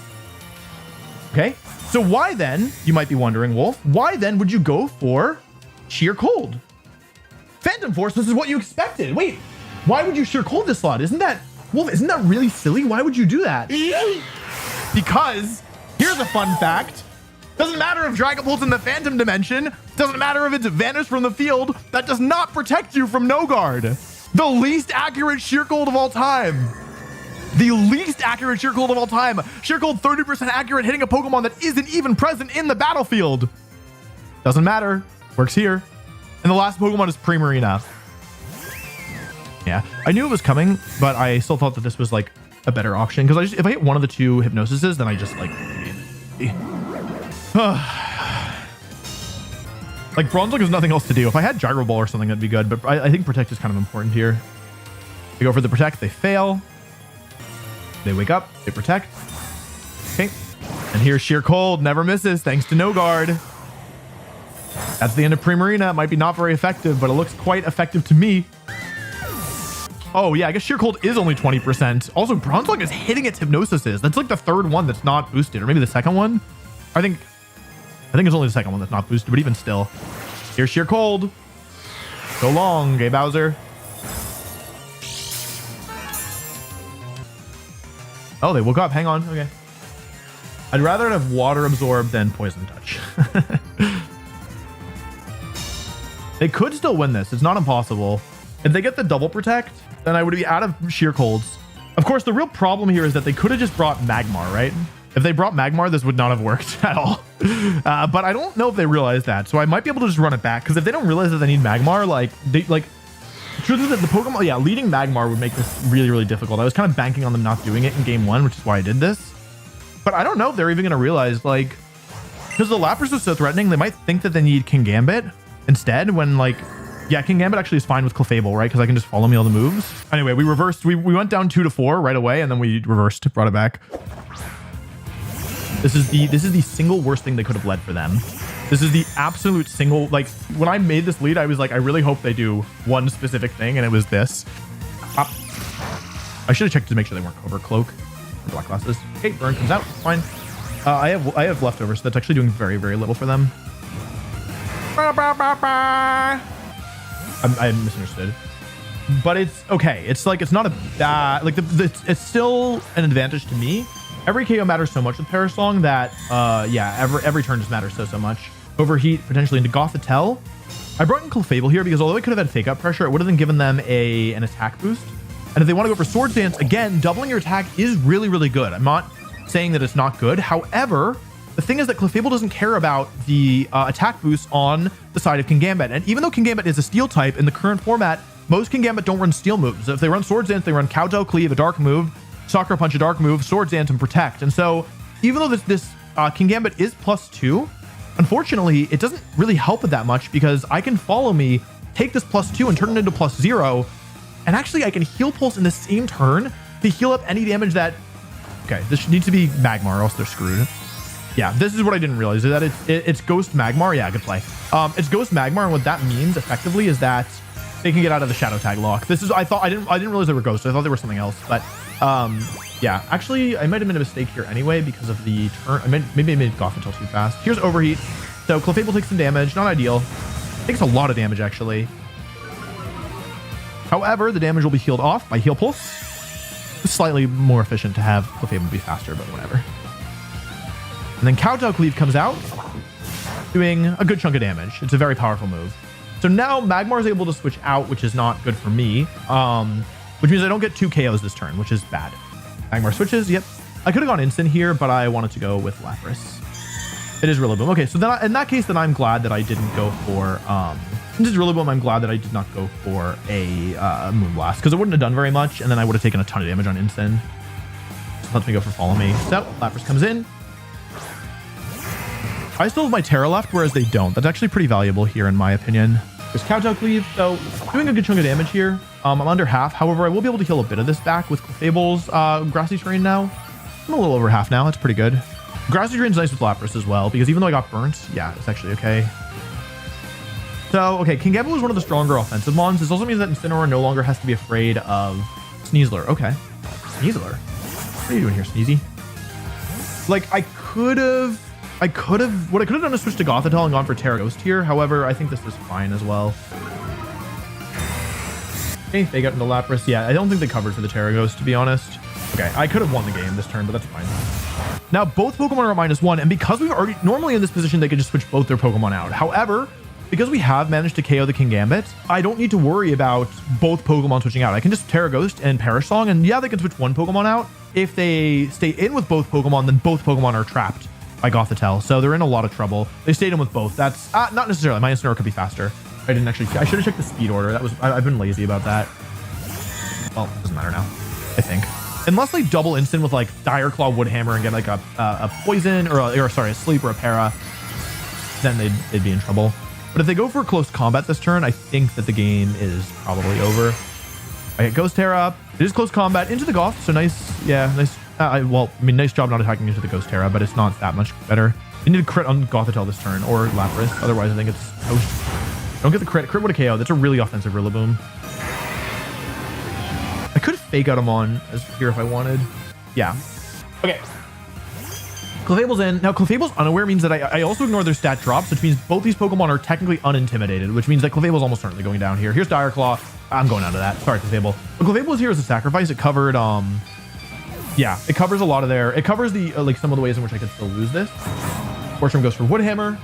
Okay. So why then, you might be wondering, Wolf, why then would you go for Sheer Cold? Phantom Force, this is what you expected. Wait, why would you Sheer Cold this slot? Isn't that, Wolf, isn't that really silly? Why would you do that? Because here's a fun fact. Doesn't matter if Dragapult's in the Phantom Dimension. Doesn't matter if it's vanished from the field. That does not protect you from No Guard. The least accurate Sheer Cold of all time. The least accurate Sheer Cold of all time. Sheer Cold 30% accurate, hitting a Pokemon that isn't even present in the battlefield. Doesn't matter. Works here. And the last Pokemon is Primarina. Yeah, I knew it was coming, but I still thought that this was like a better option because if I hit one of the 2 Hypnosises, then I just like like Bronzong has nothing else to do. If I had Gyro Ball or something, that'd be good, but I think Protect is kind of important here. They go for the Protect, they fail. They wake up, they Protect. Okay, and here's Sheer Cold, never misses thanks to No Guard. That's the end of Primarina. It might be not very effective, but it looks quite effective to me. Oh yeah, I guess Sheer Cold is only 20%. Also, Bronzong is hitting its Hypnosises. That's like the 3rd one that's not boosted, or maybe the 2nd one. I think it's only the 2nd one that's not boosted, but even still. Here's Sheer Cold. So long, Gay Bowser. Oh, they woke up. Hang on. Okay. I'd rather have Water Absorb than Poison Touch. They could still win this. It's not impossible. If they get the double Protect, then I would be out of Sheer Colds. Of course, the real problem here is that they could have just brought Magmar, right? If they brought Magmar, this would not have worked at all. But I don't know if they realize that. So I might be able to just run it back. Because if they don't realize that they need Magmar, the truth is that the Pokemon, yeah, leading Magmar would make this really, really difficult. I was kind of banking on them not doing it in game 1, which is why I did this. But I don't know if they're even going to realize, like, because the Lapras is so threatening, they might think that they need Kingambit instead when, like, yeah, Kingambit actually is fine with Clefable, right? Because I can just follow me all the moves. Anyway, we reversed. We went down 2-4 right away, and then we reversed, brought it back. This is the single worst thing they could have led for them. This is the absolute single, like, when I made this lead, I was like, I really hope they do one specific thing, and it was this. I should have checked to make sure they weren't Covert Cloak or Black Glasses. Okay, Burn comes out. Fine. I have leftovers, so that's actually doing very, very little for them. I misunderstood. But it's okay. It's like, it's not a bad, like, it's still an advantage to me. Every KO matters so much with Parasong that, yeah, every turn just matters so much. Overheat potentially into Gothitelle. I brought in Clefable here because although I could have had Fake Out Pressure, it would have then given them an attack boost. And if they want to go for Swords Dance, again, doubling your attack is really, really good. I'm not saying that it's not good. However, the thing is that Clefable doesn't care about the attack boost on the side of Kingambit. And even though Kingambit is a steel type in the current format, most Kingambit don't run steel moves. If they run Swords Dance, they run Kowtow, Cleave, a dark move, Sakura Punch, a dark move, Swords Dance, and Protect. And so even though this Kingambit is +2, unfortunately, it doesn't really help it that much because I can follow me, take this +2 and turn it into +0. And actually, I can Heal Pulse in the same turn to heal up any damage that... Okay, this needs to be Magmar or else they're screwed. Yeah, this is what I didn't realize, is that it's Ghost Magmar. Yeah, good play. It's Ghost Magmar, and what that means effectively is that they can get out of the Shadow Tag lock. This is, I didn't realize they were ghosts. I thought they were something else, but yeah, actually I might have made a mistake here anyway because of the turn. Maybe I made Gothitelle too fast. Here's Overheat. So Clefable takes some damage, not ideal. Takes a lot of damage actually. However, the damage will be healed off by Heal Pulse. It's slightly more efficient to have Clefable be faster, but whatever. And then Kowtow Cleave comes out, doing a good chunk of damage. It's a very powerful move. So now Magmar is able to switch out, which is not good for me. Which means I don't get 2 KOs this turn, which is bad. Magmar switches. Yep. I could have gone instant here, but I wanted to go with Lapras. It is Rillaboom. Okay, so then in that case, then I'm glad that I didn't go for... Since it's Rillaboom, I'm glad that I did not go for a Moonblast, because it wouldn't have done very much, and then I would have taken a ton of damage on instant. So lets me go for Follow Me. So Lapras comes in. I still have my Terra left, whereas they don't. That's actually pretty valuable here, in my opinion. There's Kowtow Cleave, so doing a good chunk of damage here. I'm under half. However, I will be able to heal a bit of this back with Clefable's Grassy Terrain now. I'm a little over half now. That's pretty good. Grassy Terrain's nice with Lapras as well, because even though I got burnt, yeah, it's actually okay. So, okay, Kingambit was one of the stronger offensive mons. This also means that Incineroar no longer has to be afraid of Sneasler. Okay. Sneasler? What are you doing here, Sneezy? Like, what I could have done is switch to Gothitelle and gone for Terra Ghost here. However, I think this is fine as well. Okay, they got into Lapras. Yeah, I don't think they covered for the Terra Ghost, to be honest. Okay, I could have won the game this turn, but that's fine. Now, both Pokemon are at -1, and because we've already... Normally in this position, they could just switch both their Pokemon out. However, because we have managed to KO the Kingambit, I don't need to worry about both Pokemon switching out. I can just Terra Ghost and Perish Song, and yeah, they can switch one Pokemon out. If they stay in with both Pokemon, then both Pokemon are trapped by Gothitelle, so they're in a lot of trouble. They stayed in with both. That's not necessarily. My Incineroar could be faster. I didn't actually... I should have checked the speed order. I've been lazy about that. Well, it doesn't matter now, I think. Unless they double instant with like Dire Claw, Wood Hammer, and get like a poison or sorry, a sleep or a para, then they'd be in trouble. But if they go for close combat this turn, I think that the game is probably over. I get Ghost Terra up. It is close combat into the Goth, so nice. Yeah, nice. Well, I mean, nice job not attacking into the Ghost Terra, but it's not that much better. You need to crit on Gothitelle this turn or Lapras. Otherwise, I think it's toast. Don't get the crit. Crit would have KO. That's a really offensive Rillaboom. I could fake out him on as here if I wanted. Yeah. Okay. Clefable's in. Now, Clefable's unaware means that I also ignore their stat drops, which means both these Pokemon are technically unintimidated, which means that Clefable's almost certainly going down here. Here's Dire Claw. I'm going down to that. Sorry, Clefable. But Clefable is here as a sacrifice. It covered, yeah, it covers a lot of their... It covers the, like, some of the ways in which I could still lose this. Fortune goes for Wood Hammer.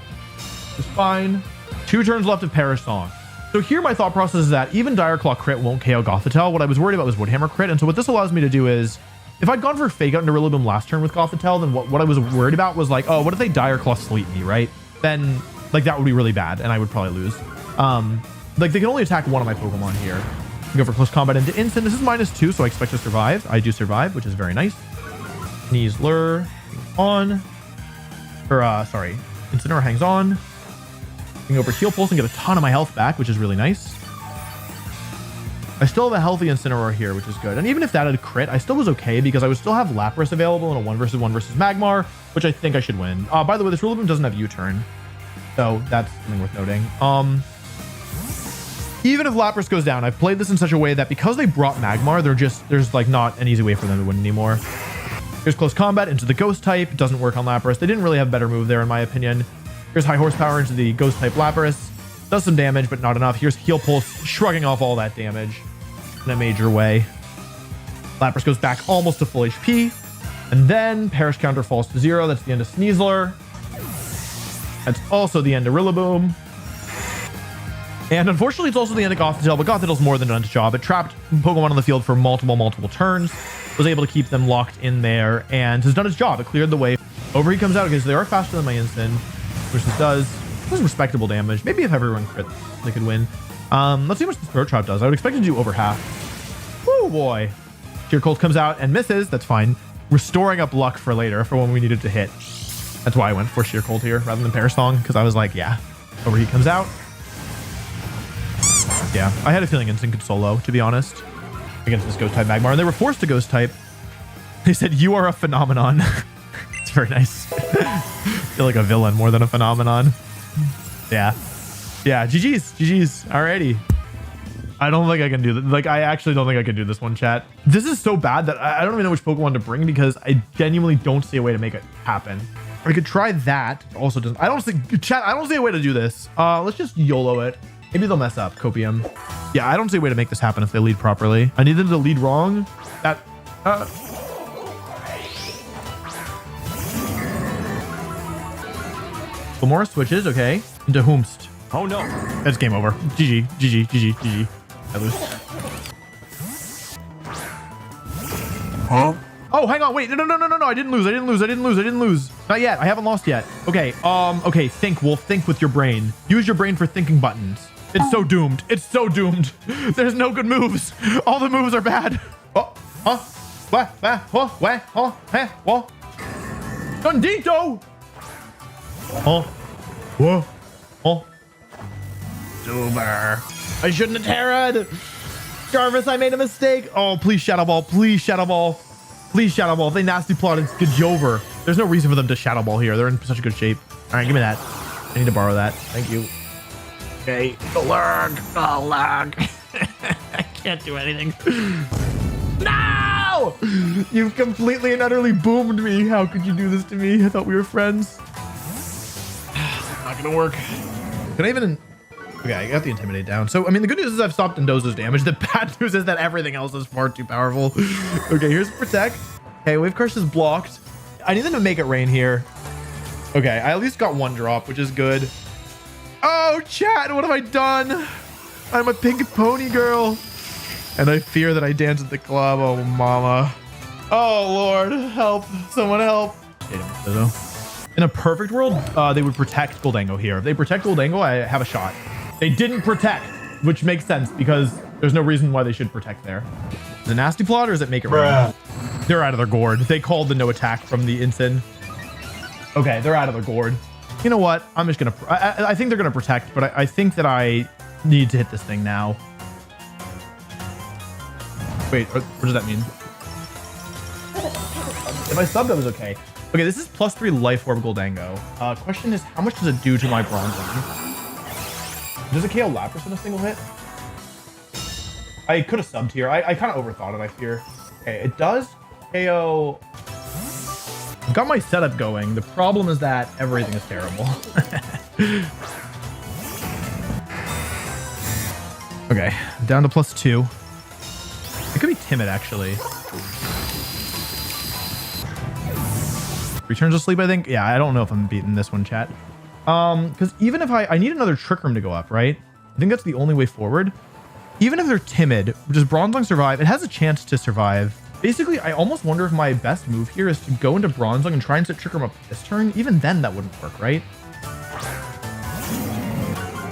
It's fine. 2 turns left of Perish Song. So here my thought process is that even Dire Claw crit won't KO Gothitelle. What I was worried about was Wood Hammer crit. And so what this allows me to do is, if I'd gone for Fake Out into Rillaboom last turn with Gothitelle, then what I was worried about was like, oh, what if they Dire Claw sleep me, right? Then, like, that would be really bad, and I would probably lose. Like, they can only attack one of my Pokemon here. Go for close combat into instant. This is -2, so I expect to survive. I do survive, which is very nice. Sneasler on. Or, sorry. Incineroar hangs on. I can go for Heal Pulse and get a ton of my health back, which is really nice. I still have a healthy Incineroar here, which is good. And even if that had a crit, I still was okay because I would still have Lapras available in a 1v1 versus Magmar, which I think I should win. By the way, this Rillaboom doesn't have U-turn, so that's something worth noting. Even if Lapras goes down, I've played this in such a way that because they brought Magmar, there's like not an easy way for them to win anymore. Here's close combat into the Ghost type. It doesn't work on Lapras. They didn't really have a better move there, in my opinion. Here's high horsepower into the Ghost type Lapras. Does some damage, but not enough. Here's Heal Pulse, shrugging off all that damage in a major way. Lapras goes back almost to full HP. And then Perish counter falls to 0. That's the end of Sneasler. That's also the end of Rillaboom. And unfortunately, it's also the end of Gothitelle, but Gothitelle's more than done its job. It trapped Pokemon on the field for multiple turns, was able to keep them locked in there, and has done its job. It cleared the way. Overheat comes out because they are faster than my instant, which this does respectable damage. Maybe if everyone crit, they could win. Let's see how much the Throat Chop does. I would expect it to do over half. Woo boy. Sheer Cold comes out and misses. That's fine. Restoring up luck for later, for when we needed to hit. That's why I went for Sheer Cold here rather than Perish Song, because I was like, yeah. Overheat comes out. Yeah, I had a feeling Instinct could solo, to be honest. against this ghost type Magmar, and they were forced to ghost type. They said, "You are a phenomenon." It's very nice. I feel like a villain more than a phenomenon. Yeah. Yeah. GG's. Alrighty. I don't think I can do that. Like, I actually don't think I can do this one, chat. This is so bad that I don't even know which Pokemon to bring because I genuinely don't see a way to make it happen. I could try that. Also doesn't. I don't see, chat, I don't see a way to do this. Let's just YOLO it. Maybe they'll mess up. Copium. Yeah, I don't see a way to make this happen if they lead properly. I need them to lead wrong. That, Lamora switches, okay. Into Whomst. Oh no. That's game over. GG. I lose. Huh? Oh, hang on. Wait. No. I didn't lose. Not yet. I haven't lost yet. Okay. Okay. Think, Wolf. Think with your brain. Use your brain for thinking buttons. It's so doomed. There's no good moves. All the moves are bad. Oh, huh? What? Dundito. Oh. Whoa. Oh. Super. I shouldn't have terra'd. Jarvis, I made a mistake. Oh, please Shadow Ball. If they nasty plot, it's Gajover. There's no reason for them to Shadow Ball here. They're in such good shape. All right, give me that. I need to borrow that. Thank you. Okay. Golurk. I can't do anything. No! You've completely and utterly boomed me. How could you do this to me? I thought we were friends. It's not gonna work. Can I even... Okay, I got the Intimidate down. So, I mean, the good news is I've stopped Indozo's damage. The bad news is that everything else is far too powerful. Okay, here's Protect. Okay, Wave Crush is blocked. I need them to make it rain here. Okay, I at least got one drop, which is good. Oh, chat, what have I done? I'm a pink pony girl. And I fear that I dance at the club. Oh, mama. Oh, Lord, help. Someone help. In a perfect world, they would protect Goldango here. If they protect Goldango, I have a shot. They didn't protect, which makes sense because there's no reason why they should protect there. Is it Nasty Plot or does it make it rain? They're out of their gourd. They called the no attack from the Ensign. Okay, they're out of their gourd. You know what? I'm just gonna. I think they're gonna protect, but I think that I need to hit this thing now. Wait, what does that mean? If I subbed, that was okay. Okay, this is +3 Life Orb Goldango. Question is, how much does it do to my Bronzong? Does it KO Lapras in a single hit? I could have subbed here. I kind of overthought it, I fear. Okay, it does KO... I've got my setup going. The problem is that everything is terrible. Okay, down to +2. It could be Timid, actually. Returns to Sleep, I think. Yeah, I don't know if I'm beating this one, chat. Because even if I need another Trick Room to go up, right? I think that's the only way forward. Even if they're Timid, does Bronzong survive? It has a chance to survive. Basically, I almost wonder if my best move here is to go into Bronzong and try and set Trick Room up this turn. Even then, that wouldn't work, right?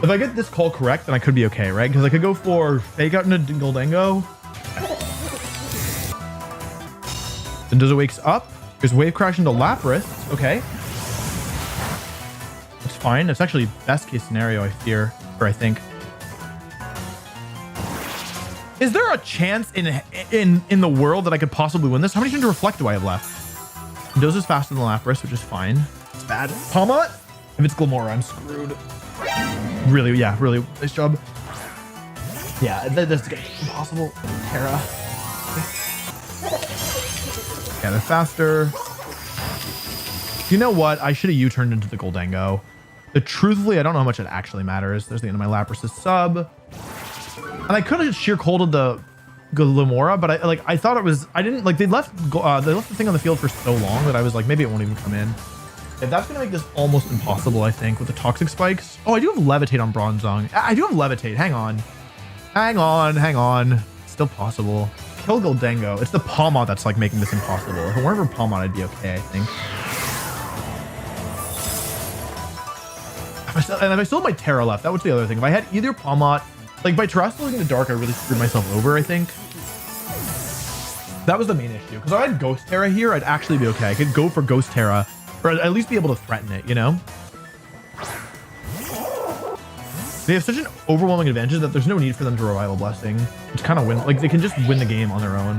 If I get this call correct, then I could be okay, right? Because I could go for Fake Out into Goldango. Then does it wakes up? There's Wave Crash into Lapras. Okay. It's fine. It's actually best case scenario, I fear, or I think. Is there a chance in the world that I could possibly win this? How many turns to Reflect do I have left? Doze is faster than Lapras, which is fine. It's bad. Palmot? If it's Glamora, I'm screwed. Really, yeah, really. Nice job. Yeah, that's impossible. Terra. Yeah, they're faster. You know what? I should have U-turned into the Goldango. Truthfully, I don't know how much it actually matters. There's the end of my Lapras' sub. And I could have sheer colded the Glamora, but I thought it was, I didn't, like, they left the thing on the field for so long that I was like, maybe it won't even come in. If that's gonna make this almost impossible, I think, with the Toxic Spikes. Oh, I do have Levitate on Bronzong. I do have Levitate. Hang on. Still possible. Kill Goldango. It's the Palmot that's like making this impossible. If it weren't for Palmot, I'd be okay, I think. And if I still had my Terra left, that was the other thing. If I had either Palmot, like by Terrestrial into Dark, I really screwed myself over, I think. That was the main issue. Because if I had Ghost Terra here, I'd actually be okay. I could go for Ghost Terra, or at least be able to threaten it, you know? They have such an overwhelming advantage that there's no need for them to Revival Blessing. It's kind of win. Like, they can just win the game on their own.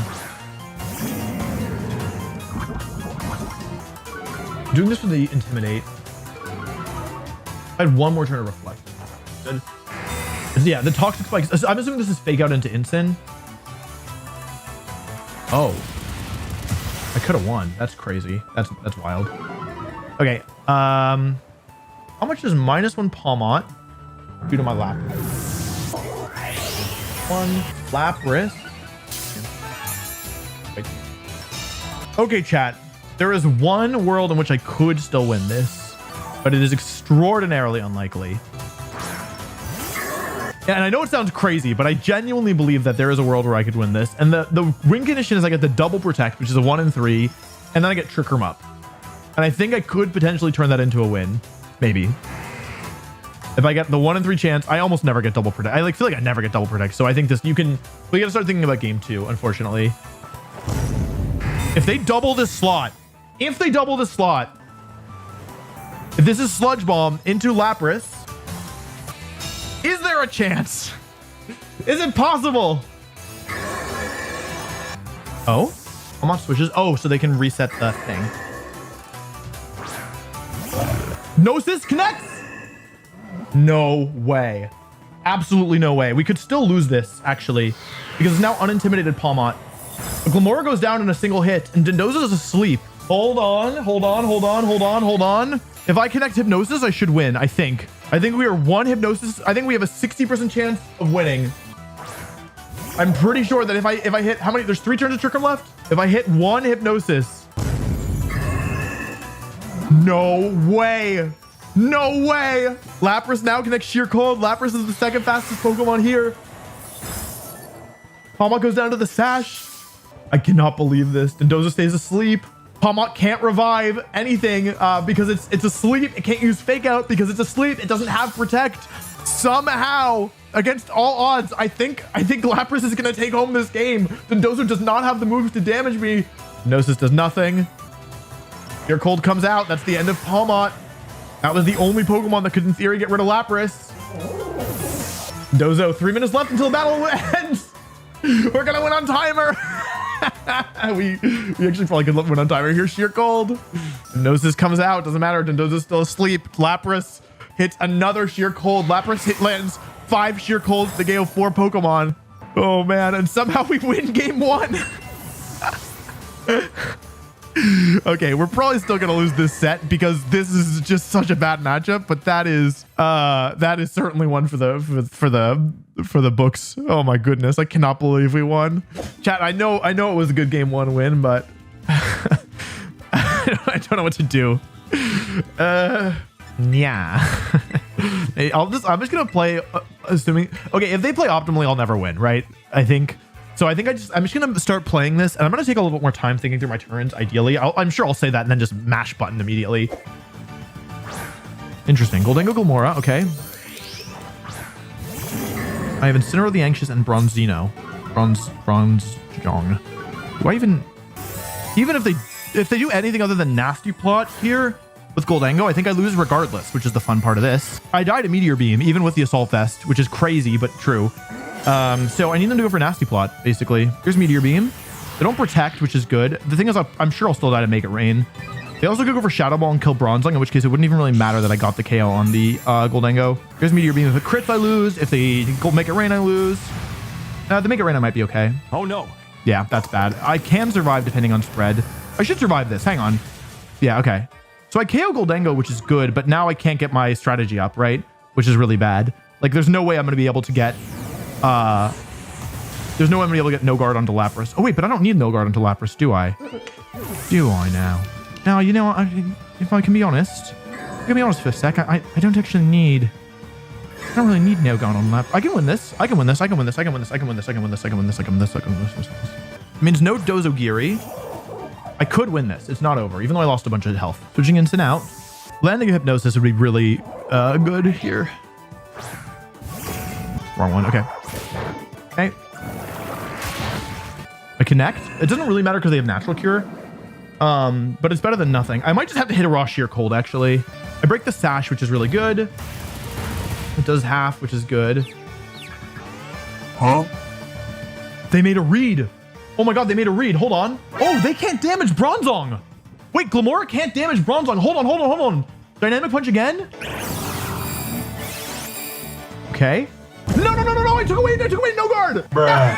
Doing this with the Intimidate. I had one more turn to Reflect. Good. Yeah, the Toxic Spikes. I'm assuming this is Fake Out into Incin. Oh. I could have won. That's crazy. That's wild. Okay. How much does -1 Palmot do to my Lapras? 1 Lapras. Wait. Okay, chat. There is one world in which I could still win this, but it is extraordinarily unlikely. Yeah, and I know it sounds crazy, but I genuinely believe that there is a world where I could win this. And the win condition is I get the double protect, which is a 1 in 3, and then I get Trick Room up. And I think I could potentially turn that into a win. Maybe. If I get the 1 in 3 chance, I almost never get double protect. I feel like I never get double protect. So I think this, we gotta start thinking about game 2, unfortunately. If they double this slot, if this is Sludge Bomb into Lapras, is there a chance? Is it possible? Oh, Palmot switches. Oh, so they can reset the thing. Gnosis connects. No way. Absolutely no way. We could still lose this, actually, because it's now unintimidated Palmot. The Glamora goes down in a single hit, and Dondozo is asleep. Hold on. If I connect Hypnosis, I should win, I think. I think we are 1 Hypnosis. I think we have a 60% chance of winning. I'm pretty sure that if I hit, how many? There's 3 turns of Trick Room left. If I hit 1 Hypnosis. No way. No way. Lapras now connects Sheer Cold. Lapras is the second fastest Pokemon here. Palmot goes down to the Sash. I cannot believe this. Dondozo stays asleep. Palmot can't revive anything because it's asleep. It can't use Fake Out because it's asleep. It doesn't have Protect. Somehow, against all odds, I think Lapras is going to take home this game. Dondozo does not have the moves to damage me. Gnosis does nothing. Your Cold comes out. That's the end of Palmot. That was the only Pokemon that could, in theory, get rid of Lapras. Dozo, 3 minutes left until the battle ends. We're going to win on timer. we actually probably could win on timer. Here's Sheer Cold. Gnosis comes out. Doesn't matter. Dondozo's still asleep. Lapras hits another Sheer Cold. Lapras lands 5 Sheer Colds to gain 4 Pokemon. Oh, man. And somehow we win game 1. Okay, we're probably still gonna lose this set because this is just such a bad matchup, but that is certainly one for the books. Oh my goodness, I cannot believe we won. Chat, I know it was a good game 1 win, but I don't know what to do. Yeah. I'm just gonna play assuming, okay, if they play optimally, I'll never win, right? I think I'm just gonna start playing this, and I'm gonna take a little bit more time thinking through my turns. Ideally, I'm sure I'll say that and then just mash button immediately. Interesting. Goldengo, Glamora. Okay. I have Incineroar the Anxious and Bronzino. Bronzong. Do I even if they do anything other than Nasty Plot here with Goldengo, I think I lose regardless, which is the fun part of this. I died to Meteor Beam, even with the Assault Vest, which is crazy but true. So I need them to go for Nasty Plot, basically. Here's Meteor Beam. They don't protect, which is good. The thing is, I'm sure I'll still die to Make It Rain. They also could go for Shadow Ball and kill Bronzong, in which case it wouldn't even really matter that I got the KO on the Goldengo. Here's Meteor Beam. If it crits, I lose. If they Make It Rain, I lose. The Make It Rain, I might be okay. Oh, no. Yeah, that's bad. I can survive depending on spread. I should survive this. Hang on. Yeah, okay. So I KO Goldengo, which is good, but now I can't get my strategy up, right? Which is really bad. Like, there's no way I'm going to be able to get... there's no way I'm going to be able to get No Guard onto Lapras. Oh, wait, but I don't need No Guard onto Lapras, do I? Do I now? Now, you know, if I can be honest, for a sec, I don't actually need... I don't really need No Guard on Lapras. I can win this. I can win this. I can win this. I can win this. I can win this. I can win this. I can win this. I can win this. I can win this. It means no Dozogiri. I could win this. It's not over, even though I lost a bunch of health. Switching in and out. Landing a Hypnosis would be really good here. Wrong one. Okay. Okay. I connect. It doesn't really matter because they have Natural Cure. But it's better than nothing. I might just have to hit a raw Sheer Cold, actually. I break the Sash, which is really good. It does half, which is good. Huh? They made a read. Oh my god, they made a read. Hold on. Oh, they can't damage Bronzong. Wait, Glamora can't damage Bronzong. Hold on. Dynamic Punch again? Okay. No. I took away no guard. Bruh.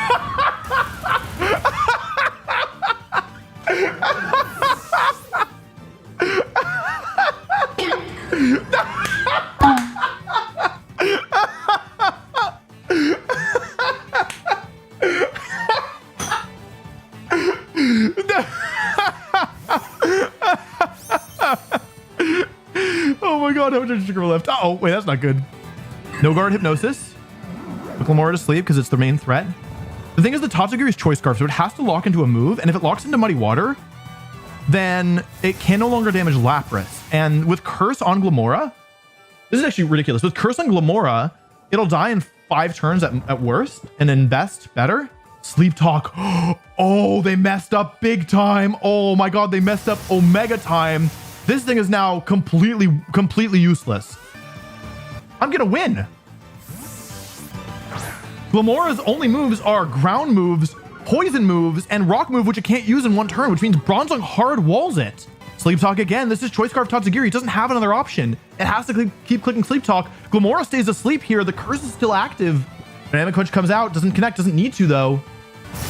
Oh my god, how much sugar left? Oh, wait, that's not good. No guard hypnosis. Put Glamora to sleep because it's the main threat. The thing is, the Tatsugiri is Choice Scarf, so it has to lock into a move, and if it locks into Muddy Water, then it can no longer damage Lapras. And with Curse on Glamora, this is actually ridiculous. With Curse on Glamora, it'll die in 5 turns at worst, and then best, better. Sleep Talk. Oh, they messed up big time. Oh my god, they messed up Omega time. This thing is now completely useless. I'm gonna win. Glamora's only moves are ground moves, poison moves, and rock move, which it can't use in 1 turn, which means Bronzong hard walls it. Sleep Talk again. This is Choice Scarf Tatsugiri. It doesn't have another option. It has to keep clicking Sleep Talk. Glamora stays asleep here. The curse is still active. Dynamic Punch comes out. Doesn't connect. Doesn't need to, though.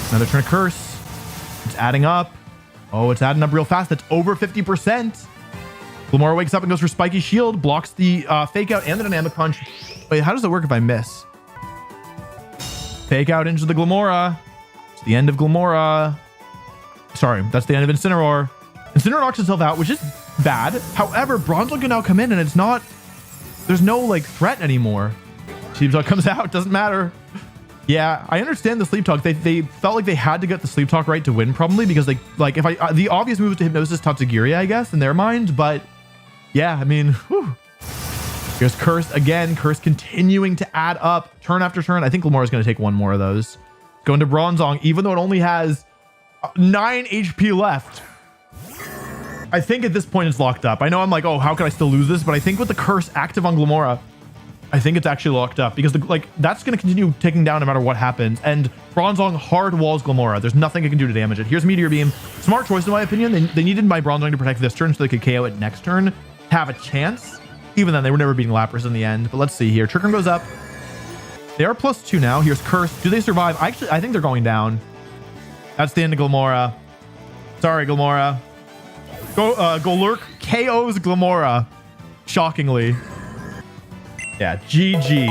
Another turn of curse. It's adding up. Oh, it's adding up real fast. That's over 50%. Glamora wakes up and goes for Spiky Shield. Blocks the Fake Out and the Dynamic Punch. Wait, how does it work if I miss? Fake Out into the Glamora. It's the end of Glamora. Sorry, that's the end of Incineroar. Incineroar knocks itself out, which is bad. However, Bronzong can now come in and it's not... There's no, like, threat anymore. Sleep Talk comes out. Doesn't matter. Yeah, I understand the Sleep Talk. They felt like they had to get the Sleep Talk right to win, probably, because, like if I... the obvious move is to Hypnosis Tatsugiri, I guess, in their mind, but... Yeah, I mean... Whew. Here's Curse again. Curse continuing to add up turn after turn. I think Glamora's going to take one more of those. Going to Bronzong, even though it only has 9 HP left. I think at this point it's locked up. I know I'm like, oh, how can I still lose this? But I think with the Curse active on Glamora, I think it's actually locked up because that's going to continue taking down no matter what happens. And Bronzong hard walls Glamora. There's nothing it can do to damage it. Here's Meteor Beam. Smart choice in my opinion. They needed my Bronzong to protect this turn so they could KO it next turn to have a chance. Even then, they were never beating Lapras in the end. But let's see here. Trick Room goes up. They are +2 now. Here's Curse. Do they survive? I think they're going down. That's the end of Glamora. Sorry, Glamora. Golurk KOs Glamora. Shockingly. Yeah, GG.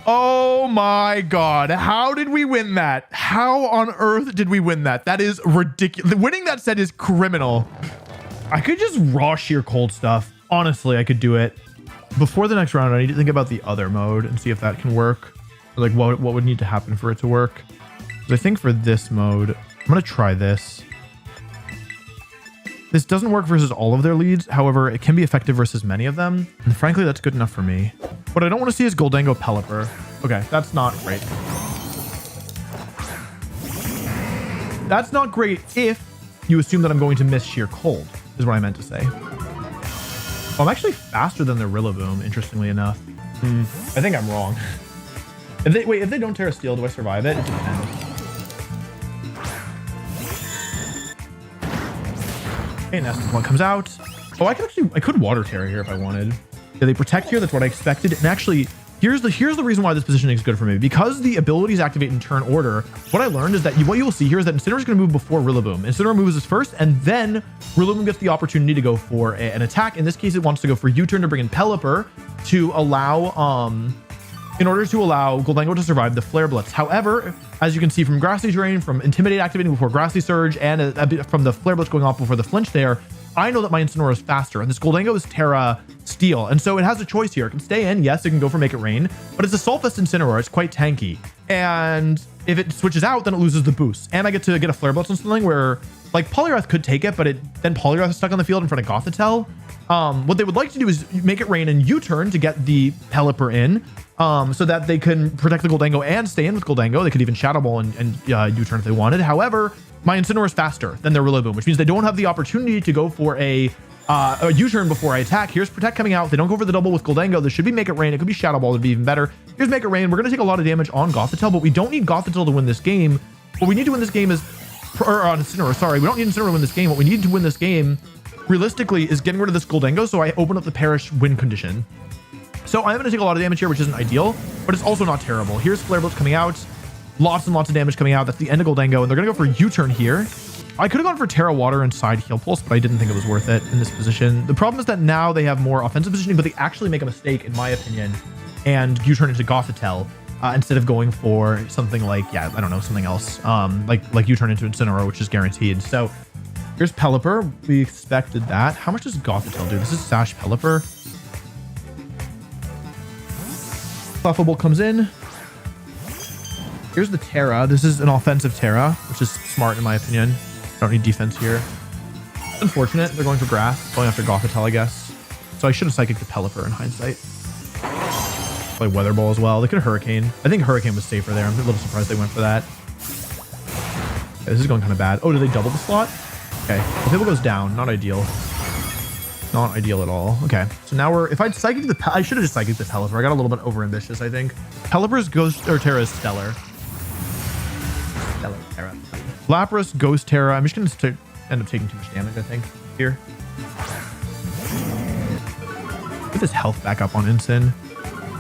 Oh my god. How did we win that? How on earth did we win that? That is ridiculous. Winning that set is criminal. I could just raw sheer cold stuff. Honestly, I could do it. Before the next round, I need to think about the other mode and see if that can work. Or like what would need to happen for it to work. Because I think for this mode, I'm going to try this. This doesn't work versus all of their leads. However, it can be effective versus many of them. And frankly, that's good enough for me. What I don't want to see is Goldango Pelipper. Okay, that's not great. That's not great if you assume that I'm going to miss sheer cold, is what I meant to say. Oh, I'm actually faster than their Rillaboom, interestingly enough. I think I'm wrong. If they don't Terra Steel, do I survive it? It depends. Okay, Nesting Point comes out. Oh, I could Water Terra here if I wanted. Yeah, they protect here. That's what I expected. And actually, here's the reason why this positioning is good for me. Because the abilities activate in turn order, what I learned is that what you will see here is that Incineroar is going to move before Rillaboom. Incineroar moves first, and then Rillaboom gets the opportunity to go for an attack. In this case, it wants to go for U-turn to bring in Pelipper to allow, in order to allow Goldango to survive the Flare Blitz. However, as you can see from Grassy Terrain, from Intimidate activating before Grassy Surge, and a bit from the Flare Blitz going off before the Flinch there, I know that my Incineroar is faster, and this Goldango is Terra Steel, and so it has a choice here. It can stay in, yes, it can go for Make It Rain, but it's a Sulfust Incineroar. It's quite tanky, and if it switches out, then it loses the boost, and I get to get a Flare Blitz on something where, like, Poliwrath could take it, but then Poliwrath is stuck on the field in front of Gothitelle. What they would like to do is Make It Rain and U-turn to get the Pelipper in, so that they can protect the Goldango and stay in with Goldango. They could even Shadow Ball and U-turn if they wanted. However, my Incineroar is faster than their Rillaboom, which means they don't have the opportunity to go for a a U-turn before I attack. Here's Protect coming out. If they don't go for the double with Goldango, this should be Make It Rain. It could be Shadow Ball to be even better. Here's Make It Rain. We're going to take a lot of damage on Gothitelle, but we don't need Gothitelle to win this game. What we need to win this game is, or on Incineroar, sorry. We don't need Incineroar to win this game. What we need to win this game, realistically, is getting rid of this Goldango so I open up the Perish win condition. So I'm going to take a lot of damage here, which isn't ideal, but it's also not terrible. Here's Flare Blitz coming out. Lots and lots of damage coming out. That's the end of Goldango, and they're going to go for a U-turn here. I could have gone for Terra Water and Side Heal Pulse, but I didn't think it was worth it in this position. The problem is that now they have more offensive positioning, but they actually make a mistake, in my opinion, and U-turn into Gothitelle instead of going for something like, yeah, I don't know, something else, like U-turn into Incineroar, which is guaranteed. So here's Pelipper. We expected that. How much does Gothitelle do? This is Sash Pelipper. Clefable comes in. Here's the Terra. This is an offensive Terra, which is smart in my opinion. Don't need defense here. Unfortunate. They're going for grass. Going after Gothitelle, I guess. So I should have Psychic the Pelipper in hindsight. Play Weather Ball as well. They could have Hurricane. I think Hurricane was safer there. I'm a little surprised they went for that. Okay, this is going kind of bad. Oh, did they double the slot? Okay. The table goes down. Not ideal. Not ideal at all. Okay. So now we're... If I'd Psychic the... I should have just Psychic the Pelipper. I got a little bit over ambitious, I think. Pelipper's Ghost... Or Terra's Stellar. Stellar Terra. Lapras, Ghost Terra. I'm just going to end up taking too much damage, I think, here. Get this health back up on Incin.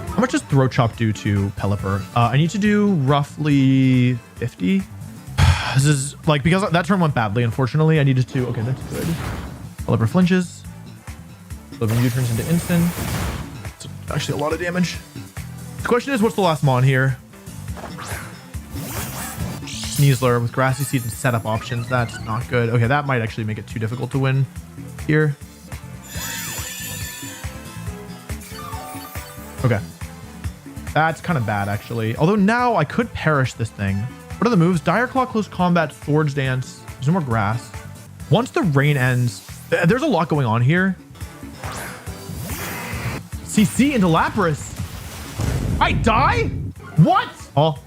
How much does Throat Chop do to Pelipper? I need to do roughly 50. This is like, because that turn went badly, unfortunately, I needed to... Okay, that's good. Pelipper flinches. Living U turns into Incin. It's actually a lot of damage. The question is, what's the last mon here? Sneasler with Grassy Seed and setup options. That's not good. Okay, that might actually make it too difficult to win here. Okay. That's kind of bad, actually. Although now I could perish this thing. What are the moves? Dire Claw, Close Combat, Swords Dance. There's no more grass. Once the rain ends, there's a lot going on here. CC into Lapras. I die? What? Oh.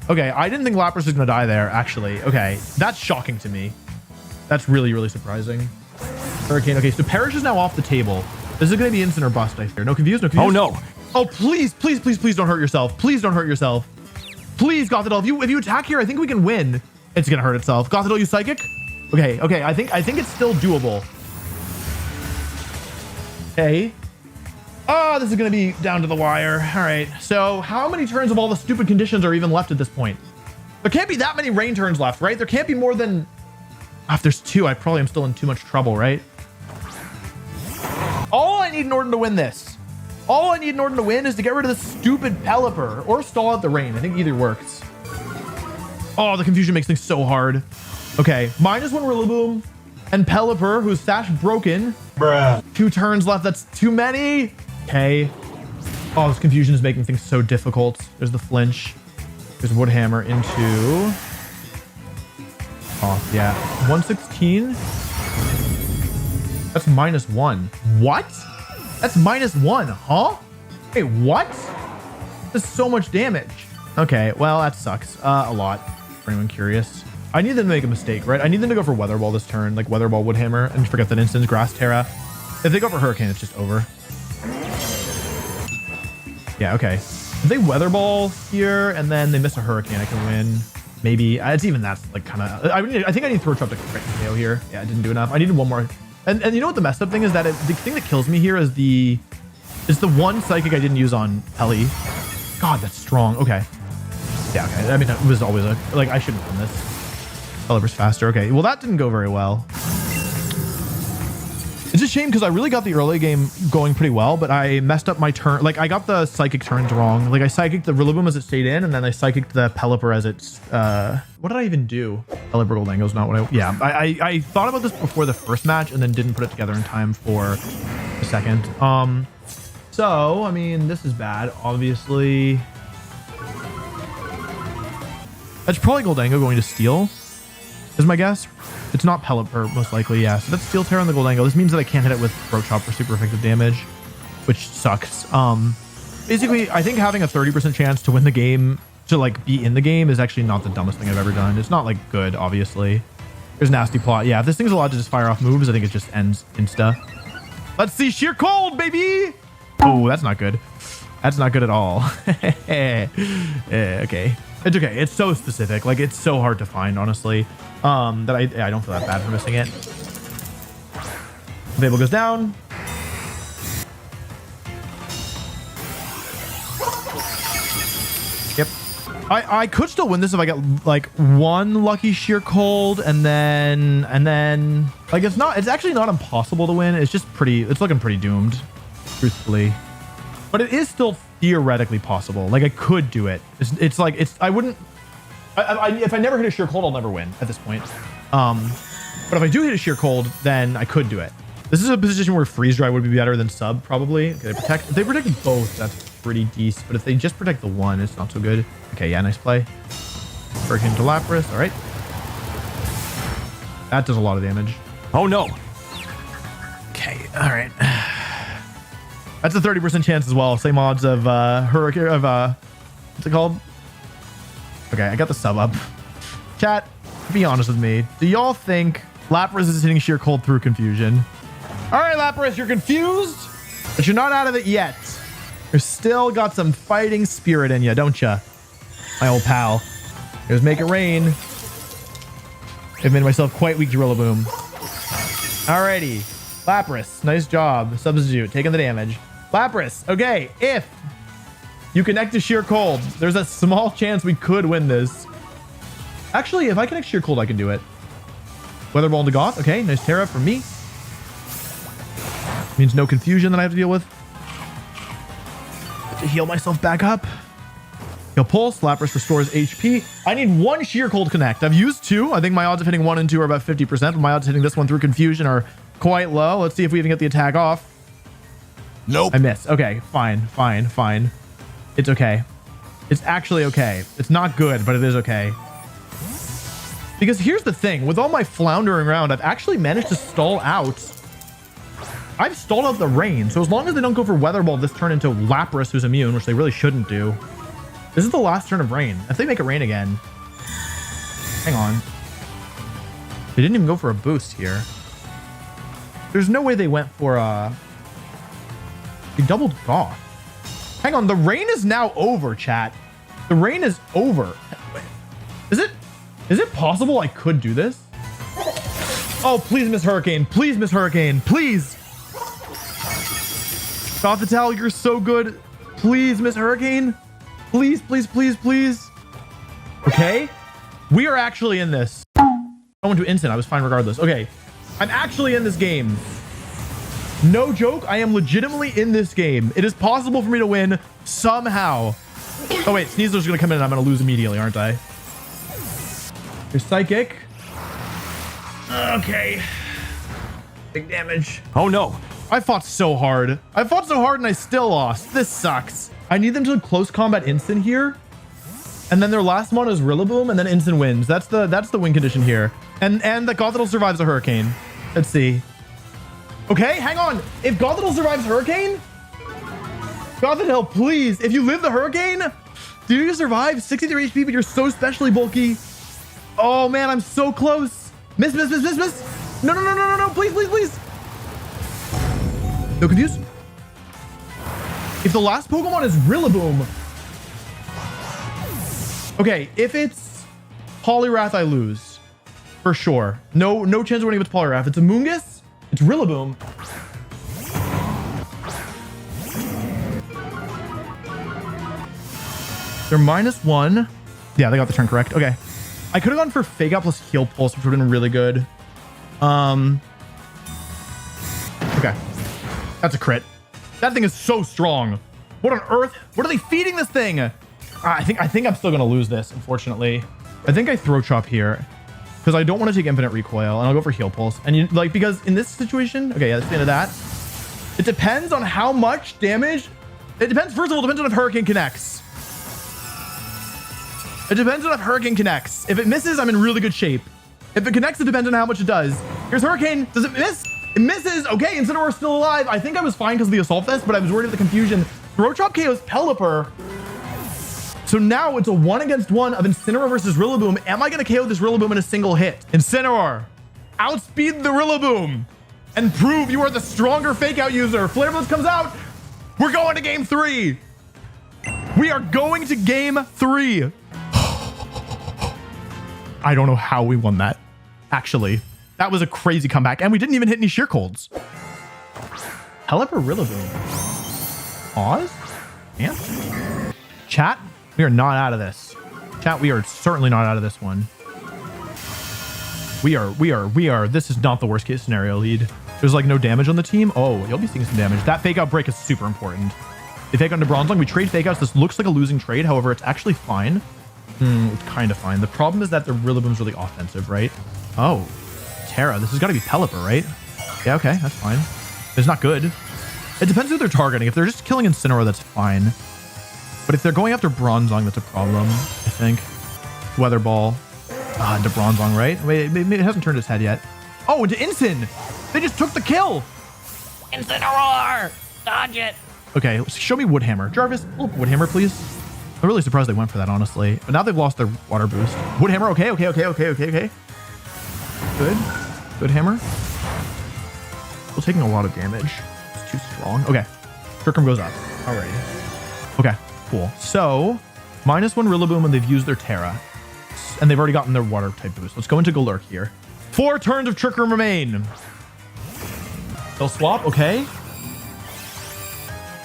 Okay, I didn't think Lapras was going to die there, actually. Okay, that's shocking to me. That's really, really surprising. Hurricane. Okay, so Perish is now off the table. This is going to be instant or bust, I fear. No confused, no confused. Oh, no. Oh, please, please, please, please don't hurt yourself. Please don't hurt yourself. Please, Gothitelle. If you attack here, I think we can win. It's going to hurt itself. Gothitelle, use Psychic? Okay, okay. I think it's still doable. Okay. Oh, this is going to be down to the wire. All right. So how many turns of all the stupid conditions are even left at this point? There can't be that many rain turns left, right? There can't be more than... If there's two, I probably am still in too much trouble, right? All I need in order to win this, all I need in order to win is to get rid of this stupid Pelipper or stall out the rain. I think either works. Oh, the confusion makes things so hard. Okay. -1 Rillaboom and Pelipper, who's Sash broken. Bruh. 2 turns left. That's too many. Okay. Oh, this confusion is making things so difficult. There's the flinch. There's Woodhammer into... Oh, yeah. 116. That's -1. What? That's -1, huh? Hey, what? That's so much damage. Okay, well, that sucks a lot for anyone curious. I need them to make a mistake, right? I need them to go for Weather Ball this turn, like Weather Ball, Woodhammer, and forget that instance, Grass Terra. If they go for Hurricane, it's just over. Yeah, okay. If they Weather Ball here and then they miss a Hurricane, I can win. Maybe. It's even that's like kind of... I think I need Throat Chop to crit KO here. Yeah, I didn't do enough. I needed one more. And you know what the messed up thing is? That the thing that kills me here is the one Psychic I didn't use on Pelly. God, that's strong. Okay. Yeah, okay. I mean, it was always a... Like, I shouldn't have done this. Pelipper's faster. Okay. Well, that didn't go very well. It's a shame because I really got the early game going pretty well, but I messed up my turn. Like, I got the Psychic turns wrong. Like, I Psychicked the Rillaboom as it stayed in, and then I Psychicked the Pelipper as it's... What did I even do? Pelipper Goldango's not what I... Yeah, I thought about this before the first match and then didn't put it together in time for the second. So, I mean, this is bad, obviously. That's probably Goldango going to steal, is my guess. It's not Pelipper, most likely, yeah. So that's Steel Terror on the Goldango. This means that I can't hit it with Throat Chop for super effective damage, which sucks. Basically, I think having a 30% chance to win the game, to like be in the game, is actually not the dumbest thing I've ever done. It's not like good, obviously. There's nasty plot. Yeah, if this thing's allowed to just fire off moves, I think it just ends insta. Let's see sheer cold, baby. Oh, that's not good. That's not good at all. Okay. It's okay. It's so specific. Like, it's so hard to find, honestly, that I don't feel that bad for missing it. Fable goes down. Yep. I could still win this if I get like one lucky sheer cold and then like it's actually not impossible to win. It's just it's looking pretty doomed, truthfully. But it is still theoretically possible. Like I could do it. It's like I wouldn't. If I never hit a sheer cold, I'll never win at this point. But if I do hit a sheer cold, then I could do it. This is a position where freeze dry would be better than sub probably. Okay, if they protect both, that's pretty decent. But if they just protect the one, it's not so good. Okay, yeah, nice play. Hurricane to Lapras. All right. That does a lot of damage. Oh no. Okay, all right. That's a 30% chance as well. Same odds of hurricane of what's it called? Okay, I got the sub up. Chat, be honest with me. Do y'all think Lapras is hitting sheer cold through confusion? All right, Lapras, you're confused, but you're not out of it yet. You're still got some fighting spirit in you, don't you? My old pal. Here's make it rain. I've made myself quite weak to Rillaboom. Alrighty. Lapras, nice job. Substitute, taking the damage. Lapras, okay, if you connect to sheer cold, there's a small chance we could win this. Actually, if I connect sheer cold, I can do it. Weather Ball into Goth. Okay, nice Terra from me. Means no confusion that I have to deal with. To heal myself back up. Heal Pulse. Lapras restores HP. I need one sheer cold connect. I've used two. I think my odds of hitting 1 and 2 are about 50%. My odds of hitting this one through confusion are quite low. Let's see if we even get the attack off. Nope. I miss. Okay, fine. It's okay. It's actually okay. It's not good, but it is okay. Because here's the thing. With all my floundering around, I've actually managed to stall out. I've stalled out the rain. So as long as they don't go for Weather Ball this turn into Lapras, who's immune, which they really shouldn't do. This is the last turn of rain. If they make it rain again. Hang on. They didn't even go for a boost here. There's no way they went for They doubled Goth. Hang on. The rain is now over, chat. The rain is over. Is it possible I could do this? Oh, please miss Hurricane. Please miss Hurricane. Please. Gothitelle, you're so good. Please miss Hurricane. Please, please, please, please. Okay. We are actually in this. I went to instant. I was fine regardless. Okay. I'm actually in this game. No joke. I am legitimately in this game. It is possible for me to win somehow. Oh, wait. Sneasler's going to come in and I'm going to lose immediately, aren't I? Your Psychic. Okay. Big damage. Oh no. I fought so hard. I fought so hard and I still lost. This sucks. I need them to close combat instant here. And then their last one is Rillaboom and then instant wins. That's the win condition here. And the Gothitelle survives a Hurricane. Let's see. Okay, hang on. If Gothitelle survives Hurricane, Gothitelle, please. If you live the Hurricane, do you survive 63 HP, but you're so specially bulky? Oh man, I'm so close. Miss. No. Please. No confused. If the last Pokemon is Rillaboom. Okay, if it's Poliwrath, I lose. For sure. No chance of winning if it's Poliwrath. It's a Moongus. It's Rillaboom. They're -1. Yeah, they got the turn correct. Okay. I could have gone for Fake Out plus Heal Pulse, which would have been really good. Okay. That's a crit. That thing is so strong. What on earth? What are they feeding this thing? I think I'm still going to lose this, unfortunately. I think I Throat Chop here because I don't want to take Infinite Recoil, and I'll go for Heal Pulse. And because in this situation, okay, yeah, that's the end of that. It depends on how much damage. It depends, first of all, it depends on if Hurricane connects. It depends on if Hurricane connects. If it misses, I'm in really good shape. If it connects, it depends on how much it does. Here's Hurricane. Does it miss? It misses. Okay, Incineroar's still alive. I think I was fine because of the Assault Vest, but I was worried about the confusion. Throat Chop KO's Pelipper. So now it's a 1-against-1 of Incineroar versus Rillaboom. Am I going to KO this Rillaboom in a single hit? Incineroar, outspeed the Rillaboom and prove you are the stronger fake out user. Flare Blitz comes out. We're going to game 3. We are going to game 3. I don't know how we won that. Actually, that was a crazy comeback. And we didn't even hit any sheer colds. Pelipper Rillaboom. Pause? Yeah. Chat, we are not out of this. Chat, we are certainly not out of this one. We are. This is not the worst case scenario lead. There's like no damage on the team. Oh, you'll be seeing some damage. That fake out break is super important. They fake out into Bronzong. We trade fake outs. This looks like a losing trade. However, it's actually fine. It's kind of fine. The problem is that the Rillaboom's really offensive, right? Oh, Terra. This has got to be Pelipper, right? Yeah, okay. That's fine. It's not good. It depends who they're targeting. If they're just killing Incineroar, that's fine. But if they're going after Bronzong, that's a problem, I think. Weather Ball. Into Bronzong, right? Wait, it hasn't turned its head yet. Oh, into Incin! They just took the kill! Incineroar! Dodge it! Okay, show me Woodhammer. Jarvis, Woodhammer, please. I'm really surprised they went for that, honestly. But now they've lost their water boost. Woodhammer, okay. Good hammer. Still taking a lot of damage. It's too strong. Okay. Trick Room goes up. Alrighty. Okay, cool. So, -1 Rillaboom and they've used their Terra. And they've already gotten their water type boost. Let's go into Golurk here. 4 turns of Trick Room remain. They'll swap, okay.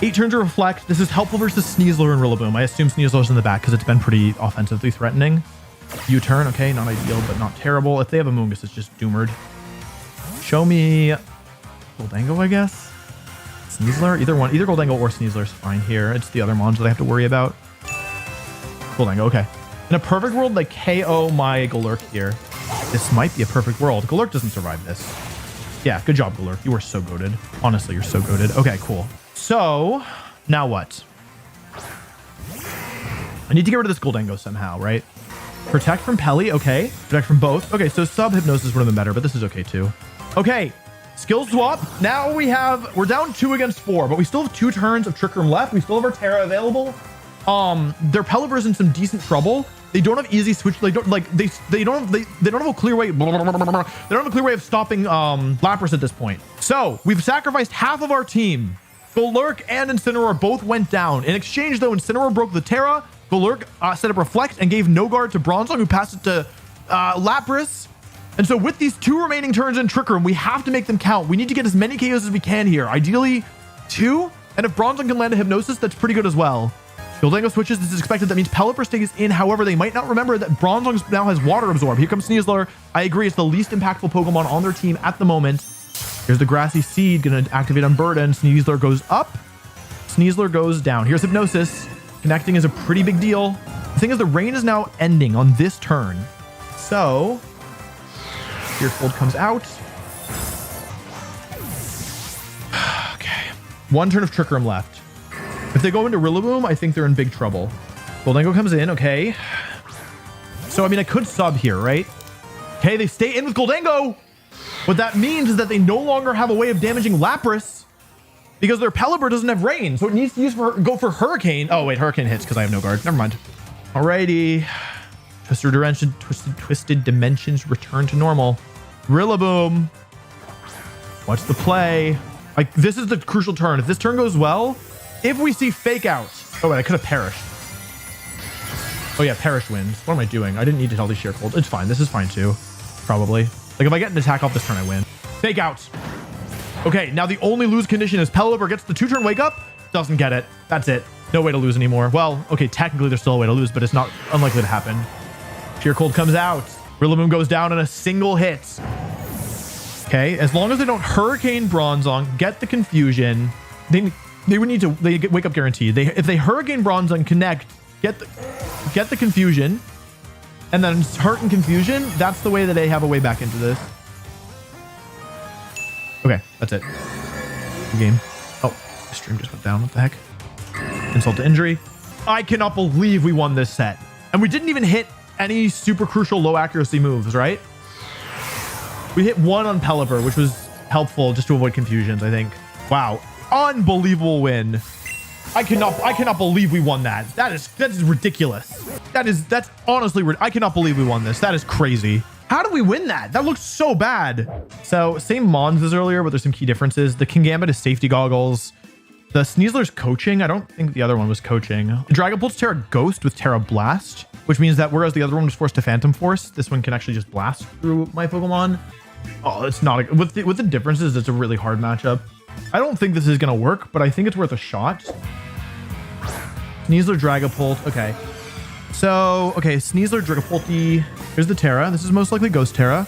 8 turns to Reflect. This is helpful versus Sneasler and Rillaboom. I assume Sneasler's in the back because it's been pretty offensively threatening. U-turn, okay, not ideal, but not terrible. If they have a Moongus, it's just doomered. Show me Goldango, I guess. Sneasler, either one. Either Goldango or Sneasler's fine here. It's the other mons that I have to worry about. Goldango, okay. In a perfect world, like KO my Golurk here. This might be a perfect world. Golurk doesn't survive this. Yeah, good job, Golurk. You are so goated. Honestly, you're so goated. Okay, cool. So, now what? I need to get rid of this Goldango somehow, right? Protect from Pelly, okay. Protect from both. Okay, so sub Hypnosis would have been better, but this is okay too. Okay, skill swap. Now we're down 2 against 4, but we still have 2 turns of Trick Room left. We still have our Terra available. Their Pelipper's in some decent trouble. They don't have easy switch. They don't have a clear way. They don't have a clear way of stopping Lapras at this point. So we've sacrificed half of our team. Golurk and Incineroar both went down. In exchange, though, Incineroar broke the Terra. Golurk set up Reflect and gave no guard to Bronzong, who passed it to Lapras. And so with these 2 remaining turns in Trick Room, we have to make them count. We need to get as many KOs as we can here. Ideally 2. And if Bronzong can land a Hypnosis, that's pretty good as well. Goldango switches. This is expected. That means Pelipper stays in. However, they might not remember that Bronzong now has Water Absorb. Here comes Sneasler. I agree. It's the least impactful Pokemon on their team at the moment. Here's the Grassy Seed. Going to activate Unburden. Sneasler goes up. Sneasler goes down. Here's Hypnosis. Connecting is a pretty big deal. The thing is, the rain is now ending on this turn. So, Fear Fold comes out. Okay. 1 turn of Trick Room left. If they go into Rillaboom, I think they're in big trouble. Goldango comes in, okay. So, I mean, I could sub here, right? Okay, they stay in with Goldango. What that means is that they no longer have a way of damaging Lapras because their Pelipper doesn't have rain. So it needs to go for Hurricane. Oh, wait, Hurricane hits because I have no guard. Never mind. Alrighty. Twisted Dimensions return to normal. Rillaboom. What's the play? Like, this is the crucial turn. If this turn goes well, if we see fake out. Oh, wait, I could have perished. Oh, yeah, perish wins. What am I doing? I didn't need to tell these sheer cold. It's fine. This is fine, too. Probably. Like, if I get an attack off this turn, I win. Fake out. Okay, now the only lose condition is Pelipper gets the 2-turn wake up. Doesn't get it. That's it. No way to lose anymore. Well, okay, technically there's still a way to lose, but it's not unlikely to happen. Sheer Cold comes out. Rillaboom goes down in a single hit. Okay, as long as they don't Hurricane Bronzong, get the confusion, they would need to get wake up guaranteed. If they Hurricane Bronzong, connect, get the confusion, and then hurt and confusion, that's the way that they have a way back into this. Okay, that's it. Good game. Oh, the stream just went down. What the heck? Insult to injury. I cannot believe we won this set. And we didn't even hit any super crucial low accuracy moves, right? We hit 1 on Pelipper, which was helpful just to avoid confusions, I think. Wow. Unbelievable win. I cannot believe we won that. That is ridiculous. That's honestly, I cannot believe we won this. That is crazy. How did we win that? That looks so bad. So same mons as earlier, but there's some key differences. The King Gambit is safety goggles. The Sneasler's coaching. I don't think the other one was coaching. The Dragapult's Terra Ghost with Terra Blast, which means that whereas the other one was forced to Phantom Force, this one can actually just blast through my Pokemon. Oh, it's not with the differences. It's a really hard matchup. I don't think this is gonna work, but I think it's worth a shot. Sneasler, Dragapult. Okay. So, okay, Sneasler, Dragapulti. Here's the Terra. This is most likely Ghost Terra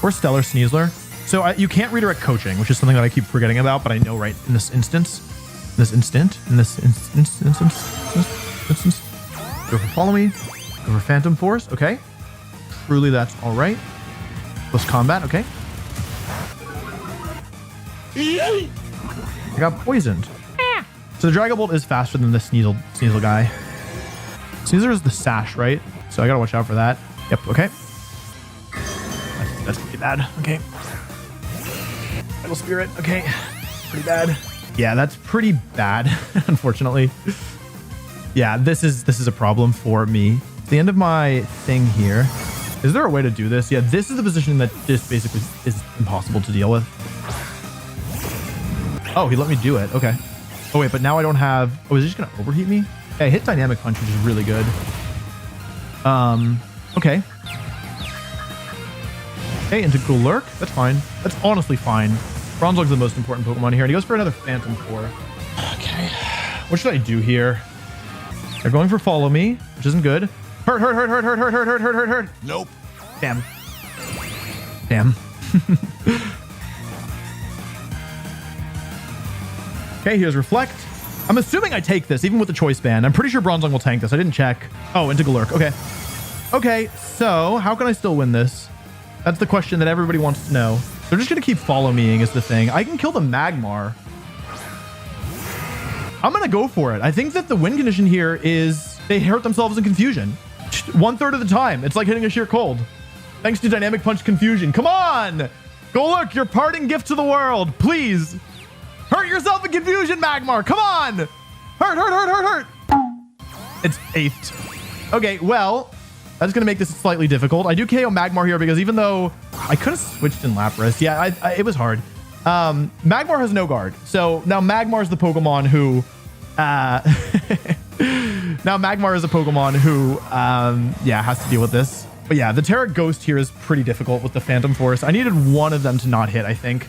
or Stellar Sneasler. So you can't redirect coaching, which is something that I keep forgetting about, but I know right in this instance. Go for Follow Me. Go for Phantom Force. Okay. Truly, that's all right. Close combat. Okay. I got poisoned. So the Dragapult is faster than the Sneasel guy. Sneasler is the Sash, right? So I gotta watch out for that. Yep, okay. That's pretty bad. Okay. Metal Spirit, okay. Pretty bad. Yeah, that's pretty bad, unfortunately. Yeah, this is a problem for me. At the end of my thing here. Is there a way to do this? Yeah, this is the position that just basically is impossible to deal with. Oh, he let me do it. Okay. Oh, wait, but now I don't have... Oh, is he just going to overheat me? Yeah, I hit Dynamic Punch, which is really good. Okay. Okay, into Golurk. That's fine. That's honestly fine. Bronzong's the most important Pokemon here, and he goes for another Phantom Force. Okay. What should I do here? They're going for Follow Me, which isn't good. Hurt. Nope. Damn. Okay, here's Reflect. I'm assuming I take this, even with the Choice Band. I'm pretty sure Bronzong will tank this. I didn't check. Oh, into Golurk. Okay. Okay, so how can I still win this? That's the question that everybody wants to know. They're just going to keep Follow Me-ing is the thing. I can kill the Magmar. I'm going to go for it. I think that the win condition here is they hurt themselves in confusion. 1/3 of the time. It's like hitting a sheer cold. Thanks to Dynamic Punch Confusion. Come on! Golurk, your parting gift to the world. Please. Hurt yourself in confusion, Magmar. Come on! Hurt. It's 8th. Okay, well, that's going to make this slightly difficult. I do KO Magmar here because even though I could have switched in Lapras. Yeah, it was hard. Magmar has no guard. So now Magmar is the Pokemon who... now Magmar is a Pokemon who, yeah, has to deal with this. But yeah, the Terra Ghost here is pretty difficult with the Phantom Force. I needed one of them to not hit, I think.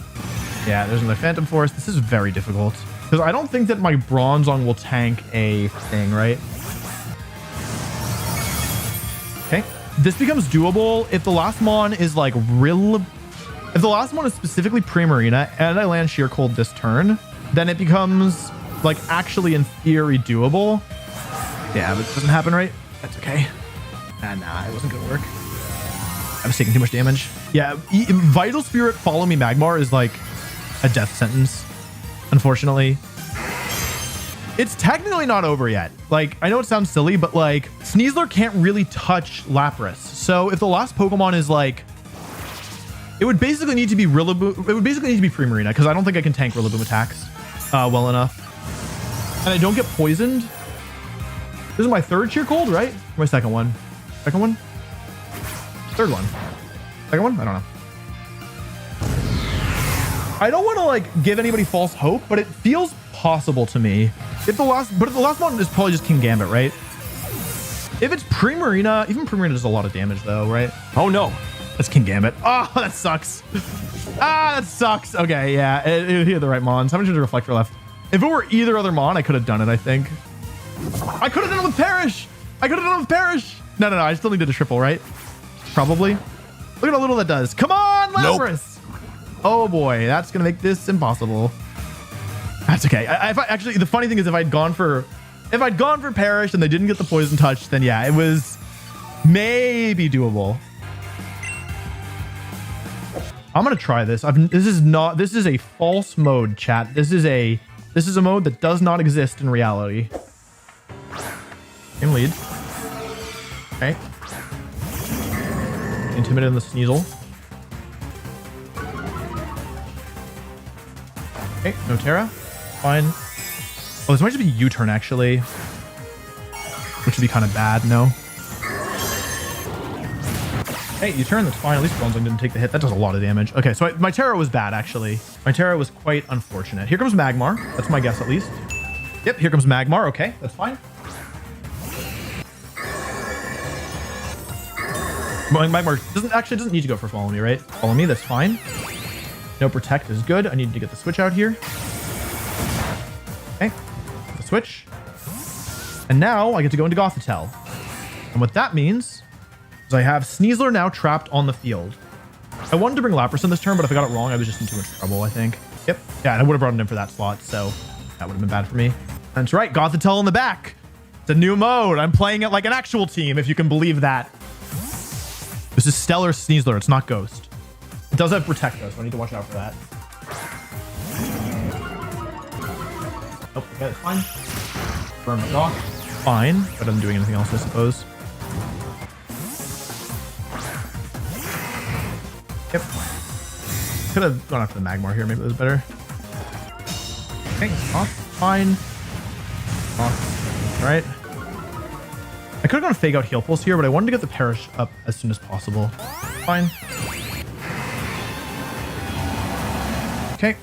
Yeah, there's another Phantom Force. This is very difficult. Because I don't think that my Bronzong will tank a thing, right? Okay. This becomes doable if the last mon is like real... If the last one is specifically Primarina and I land Sheer Cold this turn, then it becomes like actually in theory doable. Yeah, but it doesn't happen, right? That's okay. Nah, it wasn't gonna work. I was taking too much damage. Yeah, Vital Spirit Follow Me Magmar is like a death sentence, unfortunately. It's technically not over yet. Like, I know it sounds silly, but like Sneasler can't really touch Lapras. So if the last Pokemon is like, it would basically need to be Rillaboom. It would basically need to be Primarina because I don't think I can tank Rillaboom attacks well enough. And I don't get poisoned. This is my 3rd Sheer Cold, right? Or my 2nd one? 2nd one? 3rd one? 2nd one? I don't know. I don't want to like give anybody false hope, but it feels possible to me. If the last one is probably just King Gambit, right? If it's Primarina, even Primarina does a lot of damage though, right? Oh no, that's King Gambit. Oh, that sucks. That sucks. Okay, yeah, it hit the right mons. How much did Reflector left? If it were either other mon, I could have done it, I think. I could have done it with Perish. No, I still needed a triple, right? Probably. Look at how little that does. Come on, Lapras. Nope. Oh boy, that's gonna make this impossible. That's okay. Actually, the funny thing is if I'd gone for Perish and they didn't get the poison touch, then yeah, it was maybe doable. I'm gonna try this. This is a false mode, chat. This is a mode that does not exist in reality. Game lead. Okay. Intimidating the Sneasel. Okay, no Terra. Fine. Oh, this might just be U-turn actually, which would be kind of bad. No. Hey, U-turn. That's fine. At least Bronzong didn't take the hit. That does a lot of damage. Okay, so my Terra was bad actually. My Terra was quite unfortunate. Here comes Magmar. That's my guess at least. Yep, here comes Magmar. Okay, that's fine. Magmar doesn't need to go for follow me, right? Follow me, that's fine. No protect is good. I need to get the switch out here. Okay, the switch. And now I get to go into Gothitelle. And what that means is I have Sneasler now trapped on the field. I wanted to bring Lapras in this turn, but if I got it wrong, I was just in too much trouble, I think. Yep. Yeah, and I would have brought it in for that slot, so that would have been bad for me. That's right, Gothitelle in the back. It's a new mode. I'm playing it like an actual team, if you can believe that. This is Stellar Sneasler. It's not Ghost. It does have Protect, though, so I need to watch out for that. Oh, okay, that's fine. Burn my off. Fine, but I'm doing anything else, I suppose. Yep. Could have gone after the Magmar here. Maybe that was better. Okay, off. Fine. Off. All right. I could have gone Fake Out Heal Pulse here, but I wanted to get the Perish up as soon as possible. Fine. Okay.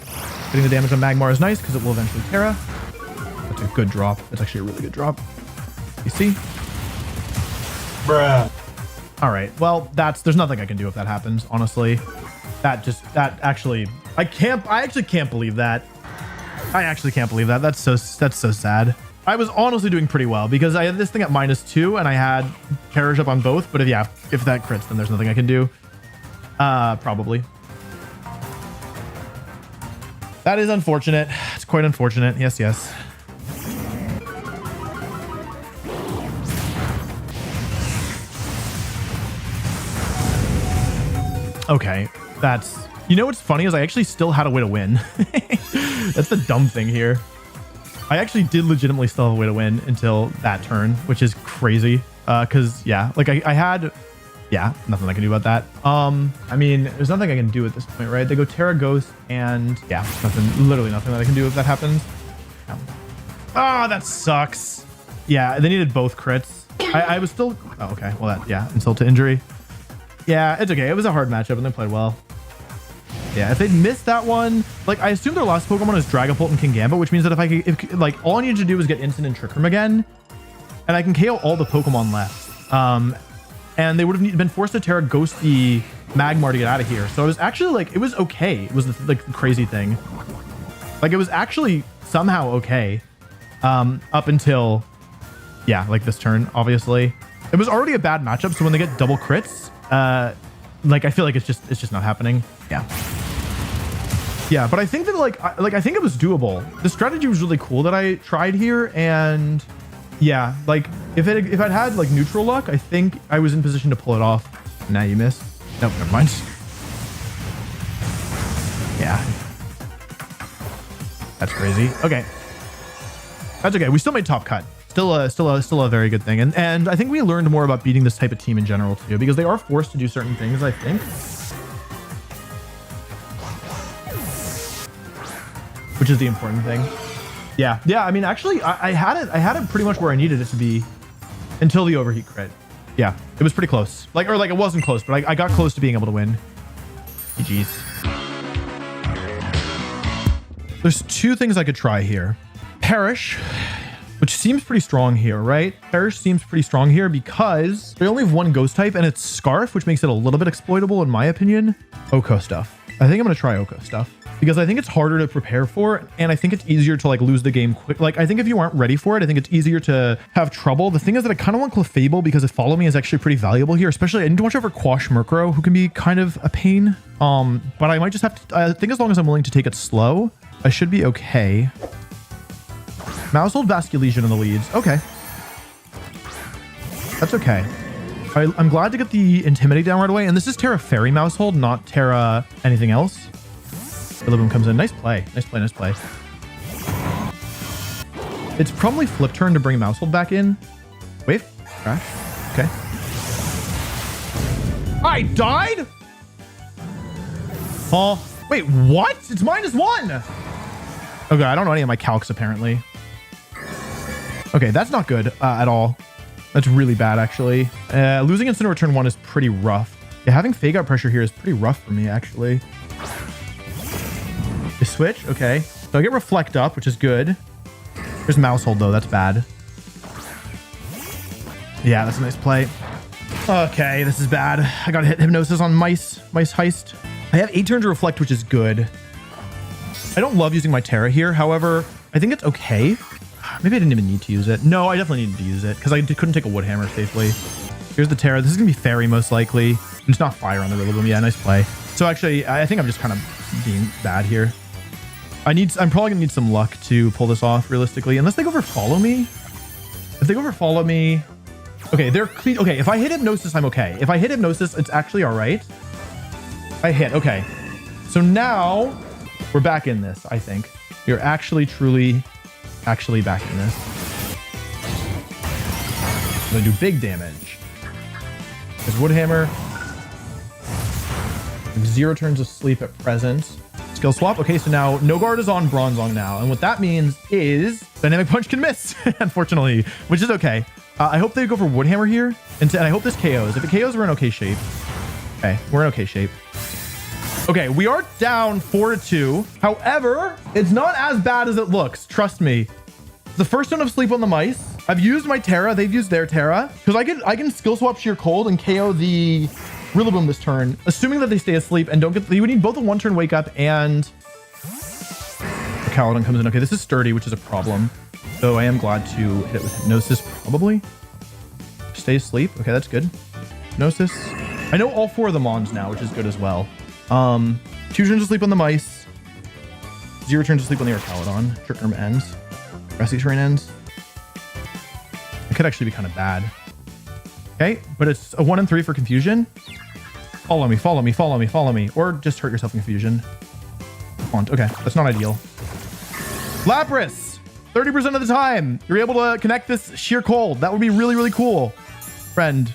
Getting the damage on Magmar is nice because it will eventually Terra. That's a good drop. It's actually a really good drop. You see? Bruh. All right. Well, there's nothing I can do if that happens, honestly. I actually can't believe that. I actually can't believe that. That's so sad. I was honestly doing pretty well because I had this thing at -2 and I had carriage up on both. But if that crits, then there's nothing I can do. Probably. That is unfortunate. It's quite unfortunate. Yes, yes. Okay, you know what's funny is I actually still had a way to win. That's the dumb thing here. I actually did legitimately still have a way to win until that turn, which is crazy. Because yeah, like I had, yeah, nothing I can do about that. I mean, there's nothing I can do at this point, right? They go Terra Ghost and yeah, literally nothing that I can do if that happens. Yeah. Oh, that sucks. Yeah, they needed both crits. I was still, oh, okay. Well, insult to injury. Yeah, it's okay. It was a hard matchup and they played well. Yeah, if they'd missed that one, like I assume their last Pokemon is Dragapult and Kingambit, which means that if all I needed to do was get Instant and Trick Room again, and I can KO all the Pokemon left. And they would have been forced to Terra Ghost the Magmar to get out of here. So it was actually like, it was okay. It was the crazy thing. Like it was actually somehow okay. Up until, yeah, like this turn, obviously. It was already a bad matchup. So when they get double crits, like I feel like it's just not happening. Yeah, but I think that I think it was doable. The strategy was really cool that I tried here, and yeah, like if I'd had like neutral luck, I think I was in position to pull it off. Now you missed. Nope, never mind. Yeah, that's crazy. Okay, that's okay. We still made top cut. Still a very good thing. And I think we learned more about beating this type of team in general too, because they are forced to do certain things, I think. Which is the important thing. Yeah. I mean, actually, I had it pretty much where I needed it to be until the overheat crit. Yeah, it was pretty close. It wasn't close, but I got close to being able to win. GG's. There's two things I could try here. Perish, which seems pretty strong here, right? Perish seems pretty strong here because they only have one ghost type and it's Scarf, which makes it a little bit exploitable in my opinion. OHKO stuff. I think I'm going to try OHKO stuff because I think it's harder to prepare for and I think it's easier to like lose the game quick. Like I think if you aren't ready for it, I think it's easier to have trouble. The thing is that I kind of want Clefable because Follow Me is actually pretty valuable here, especially I need to watch out for Quash Murkrow, who can be kind of a pain. But I might just have to, I think as long as I'm willing to take it slow, I should be okay. Mousehold, Vasculesion in the leads. Okay. That's okay. I'm glad to get the Intimidate down right away. And this is Terra Fairy Mousehold, not Terra anything else. Rillaboom comes in. Nice play. Nice play. Nice play. It's probably flip turn to bring Mousehold back in. Wave. Crash. Okay. I died? Oh, wait, what? It's -1. Okay, I don't know any of my calcs apparently. Okay, that's not good at all. That's really bad, actually. Losing Incineroar turn 1 is pretty rough. Yeah, having Fake Out pressure here is pretty rough for me, actually. You switch? Okay. So I get Reflect up, which is good. There's Mouse Hold, though. That's bad. Yeah, that's a nice play. Okay, this is bad. I got hit Hypnosis on Mice Heist. I have 8 turns to Reflect, which is good. I don't love using my Terra here. However, I think it's okay. Maybe I didn't even need to use it. No, I definitely needed to use it because I couldn't take a Wood Hammer safely. Here's the Terra. This is going to be Fairy most likely. It's not Fire on the Rillaboom. Yeah, nice play. So actually, I think I'm just kind of being bad here. I'm probably going to need some luck to pull this off realistically. Unless they go for Follow Me. If they go for Follow Me... Okay, they're clean. Okay, if I hit Hypnosis, I'm okay. If I hit Hypnosis, it's actually all right. I hit. Okay. So now we're back in this, I think. You're actually, truly, actually back in this. I'm going to do big damage. There's Wood Hammer. 0 turns of sleep at present. Skill swap. Okay, so now No Guard is on Bronzong now. And what that means is Dynamic Punch can miss, unfortunately, which is okay. I hope they go for Wood Hammer here. And I hope this KOs. If it KOs, we're in okay shape. Okay, we're in okay shape. Okay, we are down 4-2. However, it's not as bad as it looks. Trust me. The first one of Sleep on the Mice. I've used my Terra. They've used their Terra. Because I can skill swap Sheer Cold and KO the Rillaboom this turn, assuming that they stay asleep and don't get... You would need both a 1-turn Wake Up and... The Caledon comes in. Okay, this is sturdy, which is a problem. So I am glad to hit it with Hypnosis, probably. Stay asleep. Okay, that's good. Hypnosis. I know all 4 of the Mons now, which is good as well. 2 turns of Sleep on the Mice. 0 turns of Sleep on the Arcaladon. Trick Room ends. Grassy Terrain ends. It could actually be kind of bad. Okay, but it's a 1 and 3 for Confusion. Follow me, follow me, follow me, follow me. Or just hurt yourself in Confusion. Okay, that's not ideal. Lapras! 30% of the time, you're able to connect this Sheer Cold. That would be really, really cool. Friend.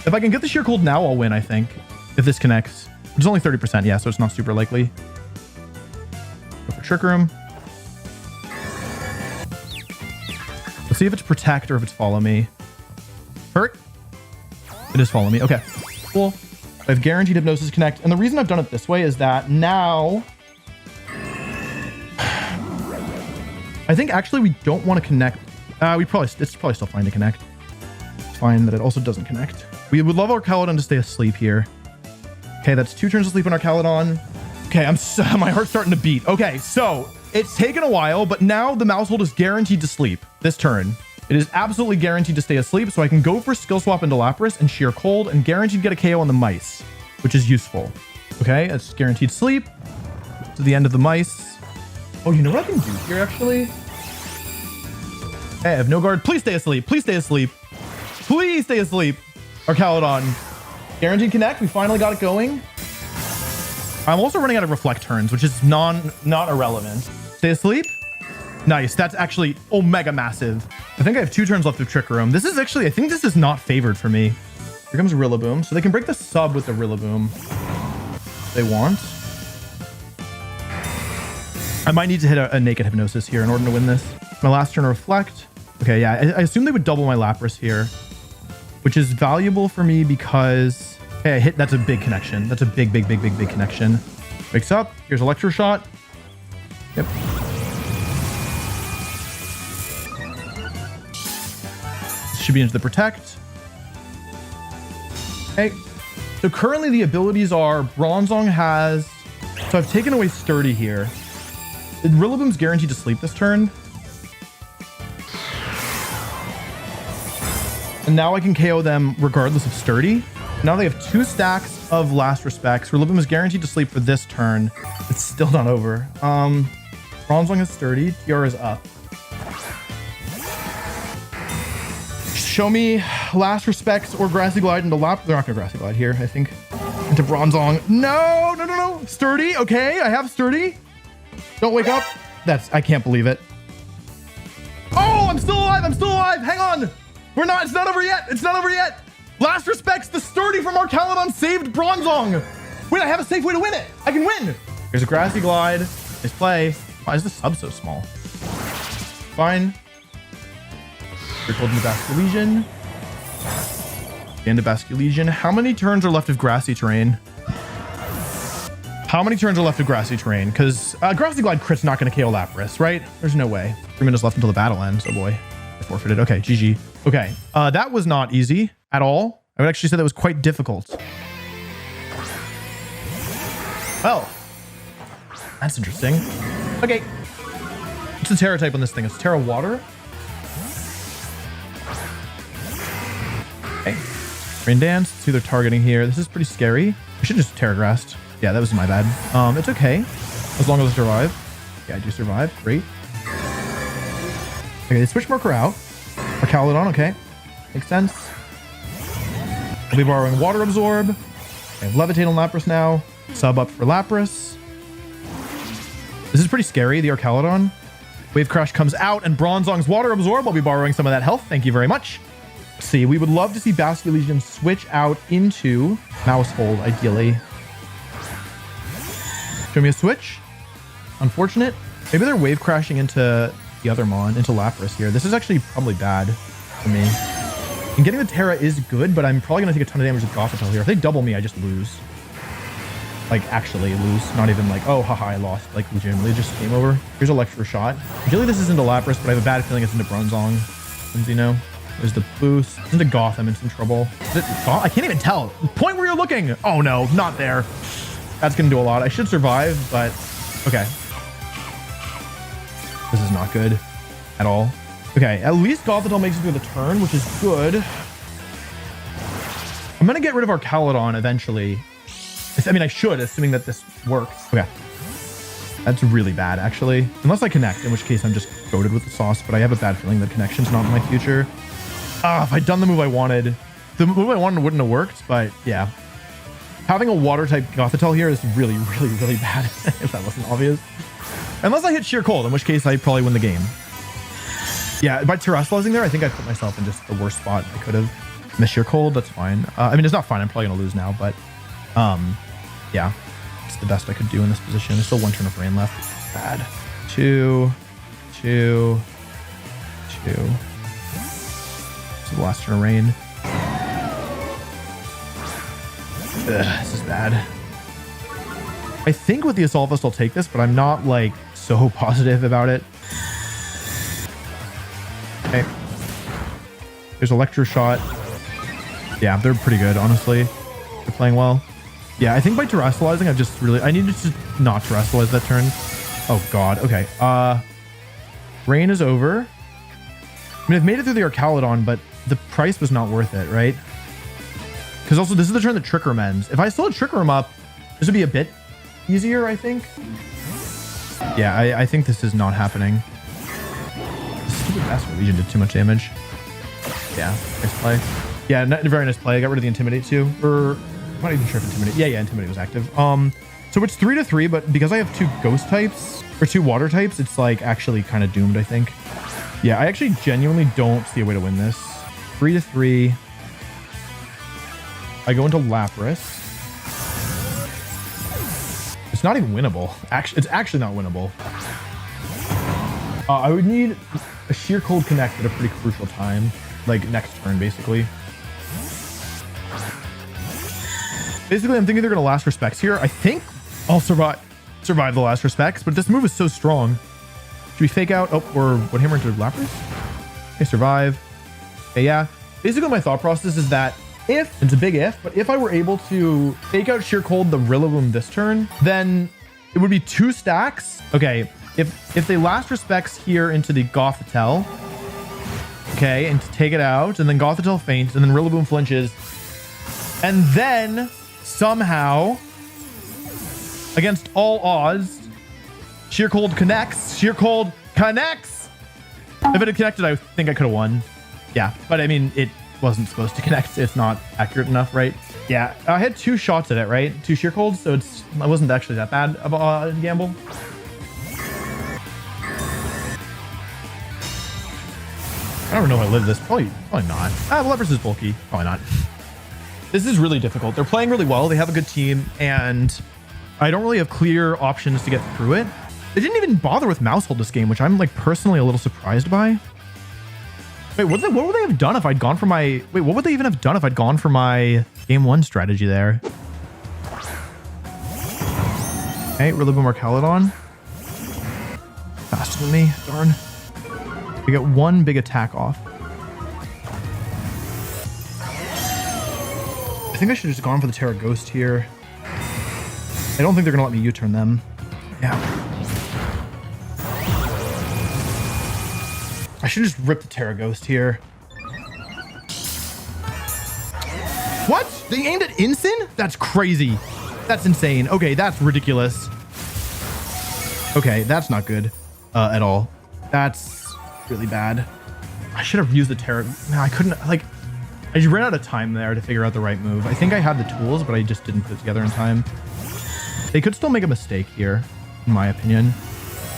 If I can get the Sheer Cold now, I'll win, I think. If this connects. It's only 30%, yeah, so it's not super likely. Go for Trick Room. Let's see if it's Protect or if it's Follow Me. Hurt? It is Follow Me. Okay, cool. I've guaranteed Hypnosis Connect. And the reason I've done it this way is that now... I think actually we don't want to connect. It's probably still fine to connect. It's fine that it also doesn't connect. We would love our Caledon to stay asleep here. Okay, that's 2 turns of sleep on our Caledon. Okay, my heart's starting to beat. Okay, so it's taken a while, but now the Mouse Hold is guaranteed to sleep this turn. It is absolutely guaranteed to stay asleep, so I can go for Skill Swap into Lapras and Sheer Cold and guaranteed to get a KO on the Mice, which is useful. Okay, it's guaranteed sleep. To the end of the Mice. Oh, you know what I can do here, actually? Hey, I have No Guard. Please stay asleep. Please stay asleep. Please stay asleep. Our Caledon. Guaranteed Connect. We finally got it going. I'm also running out of Reflect turns, which is not irrelevant. Stay asleep. Nice. That's actually omega massive. I think I have 2 turns left of Trick Room. This is actually, I think this is not favored for me. Here comes Rillaboom. So they can break the sub with the Rillaboom if they want. I might need to hit a Naked Hypnosis here in order to win this. My last turn, Reflect. Okay, yeah, I assume they would double my Lapras here, which is valuable for me because, hey, I hit, that's a big connection. That's a big connection. Wakes up, here's Electro Shot. Yep. Should be into the Protect. Okay, so currently the abilities are Bronzong has, so I've taken away Sturdy here. The Rillaboom's guaranteed to sleep this turn. And now I can KO them regardless of Sturdy. Now they have 2 stacks of Last Respects. Rillaboom is guaranteed to sleep for this turn. It's still not over. Bronzong is Sturdy. TR is up. Show me Last Respects or Grassy Glide into Lap. They're not going to Grassy Glide here, I think. Into Bronzong. No. Sturdy. Okay, I have Sturdy. Don't wake up. I can't believe it. Oh, I'm still alive. Hang on. It's not over yet. Last Respects, the Sturdy from our Caledon saved Bronzong. Wait, I have a safe way to win it. I can win. Here's a Grassy Glide. Nice play. Why is the sub so small? Fine. You're holding the Basculesian. And a Basculesian. How many turns are left of grassy terrain? How many turns are left of grassy terrain? Because Grassy Glide crit's not going to KO Lapras, right? There's no way. 3 minutes left until the battle ends. Oh boy. I forfeited. Okay, GG. Okay, that was not easy at all. I would actually say that was quite difficult. Well, that's interesting. Okay. What's the Terra type on this thing? It's Terra Water. Okay. Rain Dance. Let's see they're targeting here. This is pretty scary. I should just Terra Grassed. Yeah, that was my bad. It's okay. As long as I survive. Yeah, I do survive. Great. Okay, they switch marker out. Arcalodon, okay. Makes sense. I'll be borrowing Water Absorb. Okay, Levitate on Lapras now. Sub up for Lapras. This is pretty scary, the Arcalodon. Wave Crash comes out and Bronzong's Water Absorb. I'll be borrowing some of that health. Thank you very much. Let's see, we would love to see Basculesian switch out into Mouse Hold, ideally. Show me a switch. Unfortunate. Maybe they're wave crashing into the other Mon, into Lapras here. This is actually probably bad for me. And getting the Terra is good, but I'm probably going to take a ton of damage with Gothitelle here. If they double me, I just lose. Like, actually lose. Not even like, oh, haha, I lost. Like, legitimately just game over. Here's Electro Shot. Usually this is into Lapras, but I have a bad feeling it's into Bronzong. Since, you know, there's the boost. It's into Goth, I'm in some trouble. Is it Goth? I can't even tell. Point where you're looking. Oh, no, not there. That's going to do a lot. I should survive, but okay. This is not good at all. Okay, at least Gothitelle makes it through the turn, which is good. I'm going to get rid of Arcalodon eventually. I mean, I should, assuming that this works. Okay. That's really bad, actually. Unless I connect, in which case I'm just goated with the sauce, but I have a bad feeling that connection's not in my future. If I'd done the move I wanted, the move I wanted wouldn't have worked, but yeah. Having a water-type Gothitelle here is really, really, really bad, if that wasn't obvious. Unless I hit Sheer Cold, in which case I probably win the game. Yeah, by terrestrializing there, I think I put myself in just the worst spot I could have. Miss Sheer Cold, that's fine. I mean, it's not fine. I'm probably going to lose now, but yeah, it's the best I could do in this position. There's still 1 turn of rain left. Bad. 2, 2, 2. This is the last turn of rain. This is bad. I think with the Assault Vest I'll take this, but I'm not like so positive about it. Okay. There's Electro Shot. Yeah, they're pretty good, honestly. They're playing well. Yeah, I think by terrestrializing, I needed to not terrestrialize that turn. Oh god, okay. Rain is over. I mean, I've made it through the Arcalodon, but the price was not worth it, right? Because also, this is the turn that Trick Room ends. If I still had Trick Room up, this would be a bit easier, I think. Yeah, I think this is not happening. Stupid Basculesian did too much damage. Yeah, nice play. Yeah, very nice play. I got rid of the Intimidate too. Or, I'm not even sure if Intimidate. Yeah, Intimidate was active. So it's 3-3, but because I have 2 ghost types, or 2 water types, it's like actually kind of doomed, I think. Yeah, I actually genuinely don't see a way to win this. 3-3. I go into Lapras. It's not even winnable. Actually, it's actually not winnable. I would need a Sheer Cold Connect at a pretty crucial time, like next turn, basically. Basically, I'm thinking they're going to last respects here. I think I'll survive the last respects, but this move is so strong. Should we fake out? Oh, or what hammer into Lapras? Okay, survive. Okay, yeah. Basically, my thought process is that if, it's a big if, but if I were able to fake out Sheer Cold the Rillaboom this turn, then it would be 2 stacks. Okay, if they last respects here into the Gothitelle, okay, and to take it out, and then Gothitelle faints, and then Rillaboom flinches, and then somehow, against all odds, Sheer Cold connects. Sheer Cold connects. If it had connected, I think I could have won. Yeah, but I mean, it wasn't supposed to connect. It's not accurate enough, right? Yeah, I had 2 shots at it, right? 2 Sheer Colds, so it wasn't actually that bad of a gamble. I don't know if I live this. Probably not. Lapras is bulky. Probably not. This is really difficult. They're playing really well. They have a good team, and I don't really have clear options to get through it. They didn't even bother with Mouse Hold this game, which I'm like personally a little surprised by. Wait, what would they have done if I'd gone for my... Wait, what would they even have done if I'd gone for my game 1 strategy there? Okay, we're a little bit more Calidon. Faster than me, darn. We get one big attack off. I think I should have just gone for the Terra Ghost here. I don't think they're gonna let me U-turn them. Yeah. I should just rip the Terra Ghost here. What? They aimed at Ensign? That's crazy. That's insane. Okay, that's ridiculous. Okay, that's not good at all. That's really bad. I should have used the Terra. No, I couldn't. Like, I just ran out of time there to figure out the right move. I think I had the tools, but I just didn't put it together in time. They could still make a mistake here, in my opinion.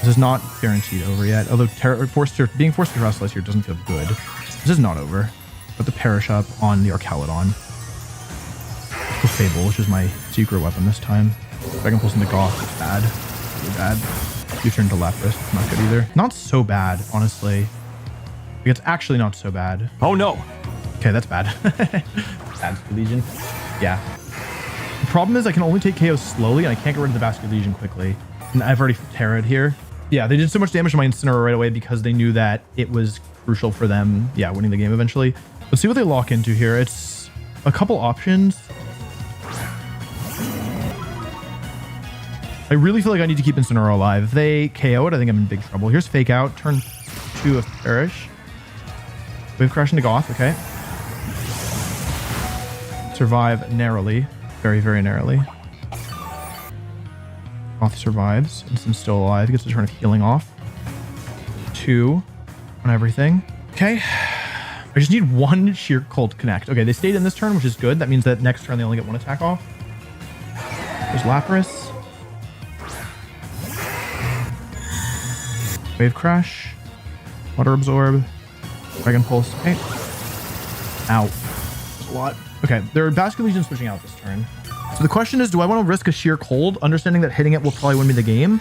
This is not guaranteed over yet. Although being forced to Restless here doesn't feel good. This is not over. Put the Perish up on the Archaludon. The Fable, which is my secret weapon this time. If I can pull some to Goth, it's bad. Really bad. You turn to Lapras, it's not good either. Not so bad, honestly. Like, it's actually not so bad. Oh no. Okay, that's bad. Bad Legion. Yeah. The problem is I can only take KOs slowly and I can't get rid of the Basket Legion quickly. And I've already Terra'd here. Yeah, they did so much damage to my Incineroar right away because they knew that it was crucial for them, yeah, winning the game eventually. Let's see what they lock into here. It's a couple options. I really feel like I need to keep Incineroar alive. If they KO it, I think I'm in big trouble. Here's Fake Out, turn 2 of Perish. Wave Crash into Goth, okay. Survive narrowly. Very, very narrowly. Goth survives. Instin's still alive. Gets a turn of healing off. 2 on everything. Okay. I just need one Sheer Cold Connect. Okay, they stayed in this turn, which is good. That means that next turn they only get 1 attack off. There's Lapras. Wave Crash. Water Absorb. Dragon Pulse. Okay. Ow. That's a lot. Okay, there are Basket Legion switching out this turn. So the question is, do I want to risk a Sheer Cold, understanding that hitting it will probably win me the game?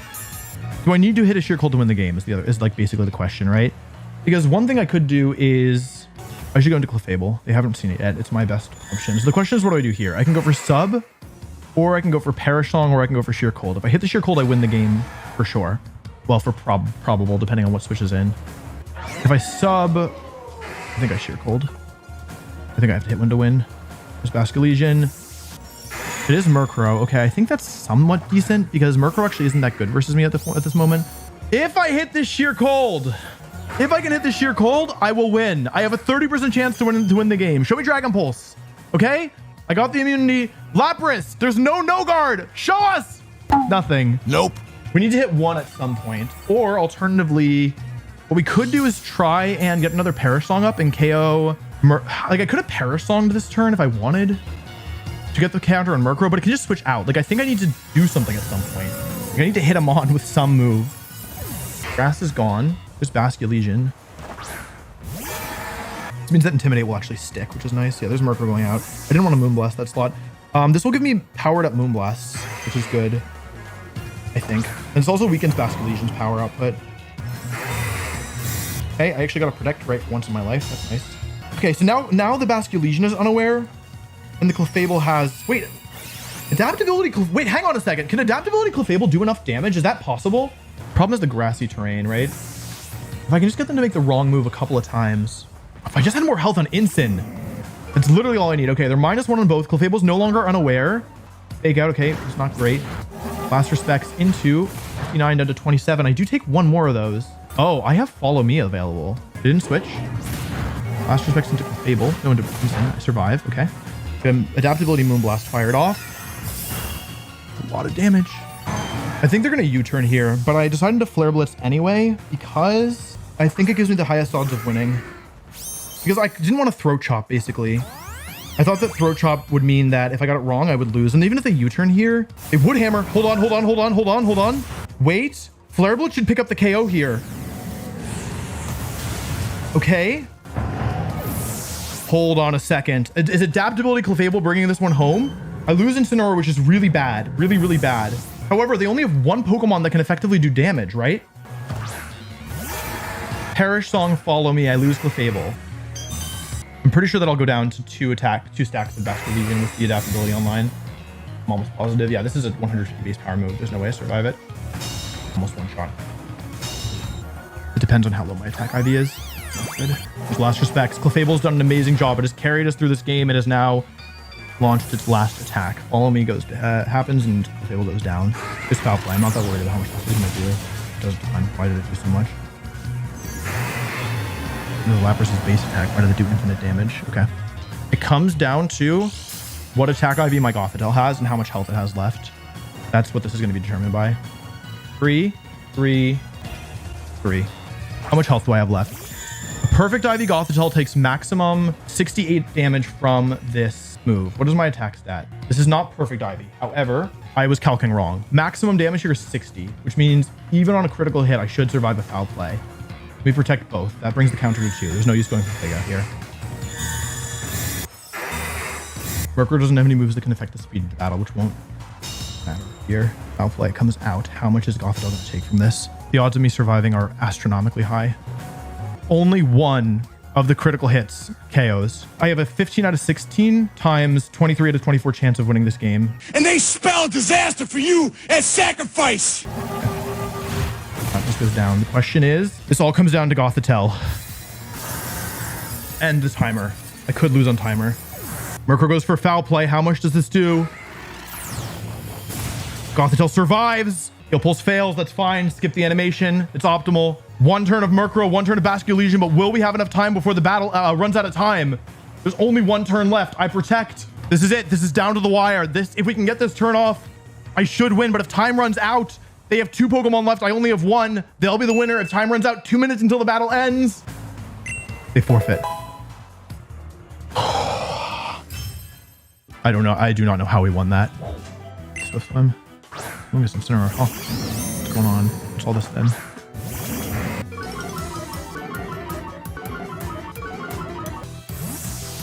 Do I need to hit a Sheer Cold to win the game is like basically the question, right? Because one thing I could do is I should go into Clefable. They haven't seen it yet. It's my best option. So the question is, what do I do here? I can go for sub, or I can go for Perish Song, or I can go for Sheer Cold. If I hit the Sheer Cold, I win the game for sure. Well, for probable, depending on what switches in. If I sub, I think I Sheer Cold. I think I have to hit one to win. There's Basket Legion. It is Murkrow. Okay, I think that's somewhat decent because Murkrow actually isn't that good versus me at this moment. If I hit this Sheer Cold, if I can hit this Sheer Cold, I will win. I have a 30% chance to win the game. Show me Dragon Pulse. Okay? I got the immunity. Lapras, there's no guard. Show us. Nothing. Nope. We need to hit 1 at some point. Or alternatively, what we could do is try and get another Perish Song up and KO. Like I could have Perish Songed this turn if I wanted to get the counter on Murkrow, but it can just switch out. Like I think I need to do something at some point. Like, I need to hit him on with some move. Grass is gone. There's Basket Legion. This means that Intimidate will actually stick, which is nice. Yeah, there's Murkrow going out. I didn't want to Moonblast that slot. This will give me powered up Moonblasts, which is good, I think. And this also weakens Basket Legion's power output. Okay, I actually got a Protect right for once in my life. That's nice. Okay, so now the Basket Legion is unaware, and the Clefable has... Wait, Adaptability... Wait, hang on a second. Can Adaptability Clefable do enough damage? Is that possible? Problem is the grassy terrain, right? If I can just get them to make the wrong move a couple of times. If I just had more health on Incin, that's literally all I need. Okay, they're -1 on both. Clefable's no longer unaware. Fake Out, okay, it's not great. Last Respects into 59 down to 27. I do take one more of those. Oh, I have Follow Me available. Didn't switch. Last Respects into Clefable. No, into Incin. I survive, okay. Adaptability Moonblast fired off. A lot of damage. I think they're going to U-turn here, but I decided to Flare Blitz anyway because I think it gives me the highest odds of winning. Because I didn't want to Throat Chop, basically. I thought that Throat Chop would mean that if I got it wrong, I would lose. And even if they U-turn here, they would hammer. Hold on. Wait. Flare Blitz should pick up the KO here. Okay. Hold on a second. Is Adaptability Clefable bringing this one home? I lose Incineroar, which is really bad. Really, really bad. However, they only have one Pokemon that can effectively do damage, right? Perish Song, Follow Me. I lose Clefable. I'm pretty sure that I'll go down to two stacks of Bastard Legion with the adaptability online. I'm almost positive. Yeah, this is a 150 base power move. There's no way I survive it. Almost one shot. It depends on how low my attack IV is. Good. Last respects. Clefable's done an amazing job. It has carried us through this game. It has now launched its last attack. Follow me goes happens and Clefable goes down. Just foul play. I'm not that worried about how much this is going to do. It does a ton. Why did it do so much? No, Lapras' base attack. Why did it do infinite damage? Okay. It comes down to what attack IV my Gothitelle has and how much health it has left. That's what this is going to be determined by. 3, 3, 3. How much health do I have left? A perfect IV Gothitelle takes maximum 68 damage from this move. What is my attack stat? This is not perfect IV. However, I was calculating wrong. Maximum damage here is 60, which means even on a critical hit, I should survive a foul play. We protect both. That brings the counter to 2. There's no use going for Big out here. Merkur doesn't have any moves that can affect the speed of the battle, which won't matter here. Foul play comes out. How much is Gothitelle going to take from this? The odds of me surviving are astronomically high. Only one of the critical hits KOs. I have a 15 out of 16 times 23 out of 24 chance of winning this game. And they spell disaster for you as sacrifice. This goes down. The question is, this all comes down to Gothitelle. And the timer. I could lose on timer. Merkur goes for foul play. How much does this do? Gothitelle survives. Heal Pulse fails. That's fine. Skip the animation. It's optimal. One turn of Merkur, one turn of Vascular Legion, but will we have enough time before the battle runs out of time? There's only one turn left. I protect. This is it. This is down to the wire. If we can get this turn off, I should win. But if time runs out, they have 2 Pokemon left. I only have 1. They'll be the winner. If time runs out, 2 minutes until the battle ends. They forfeit. I don't know. I do not know how we won that. Swift Swim. Let me get some Cineroar. Oh, what's going on? What's all this then?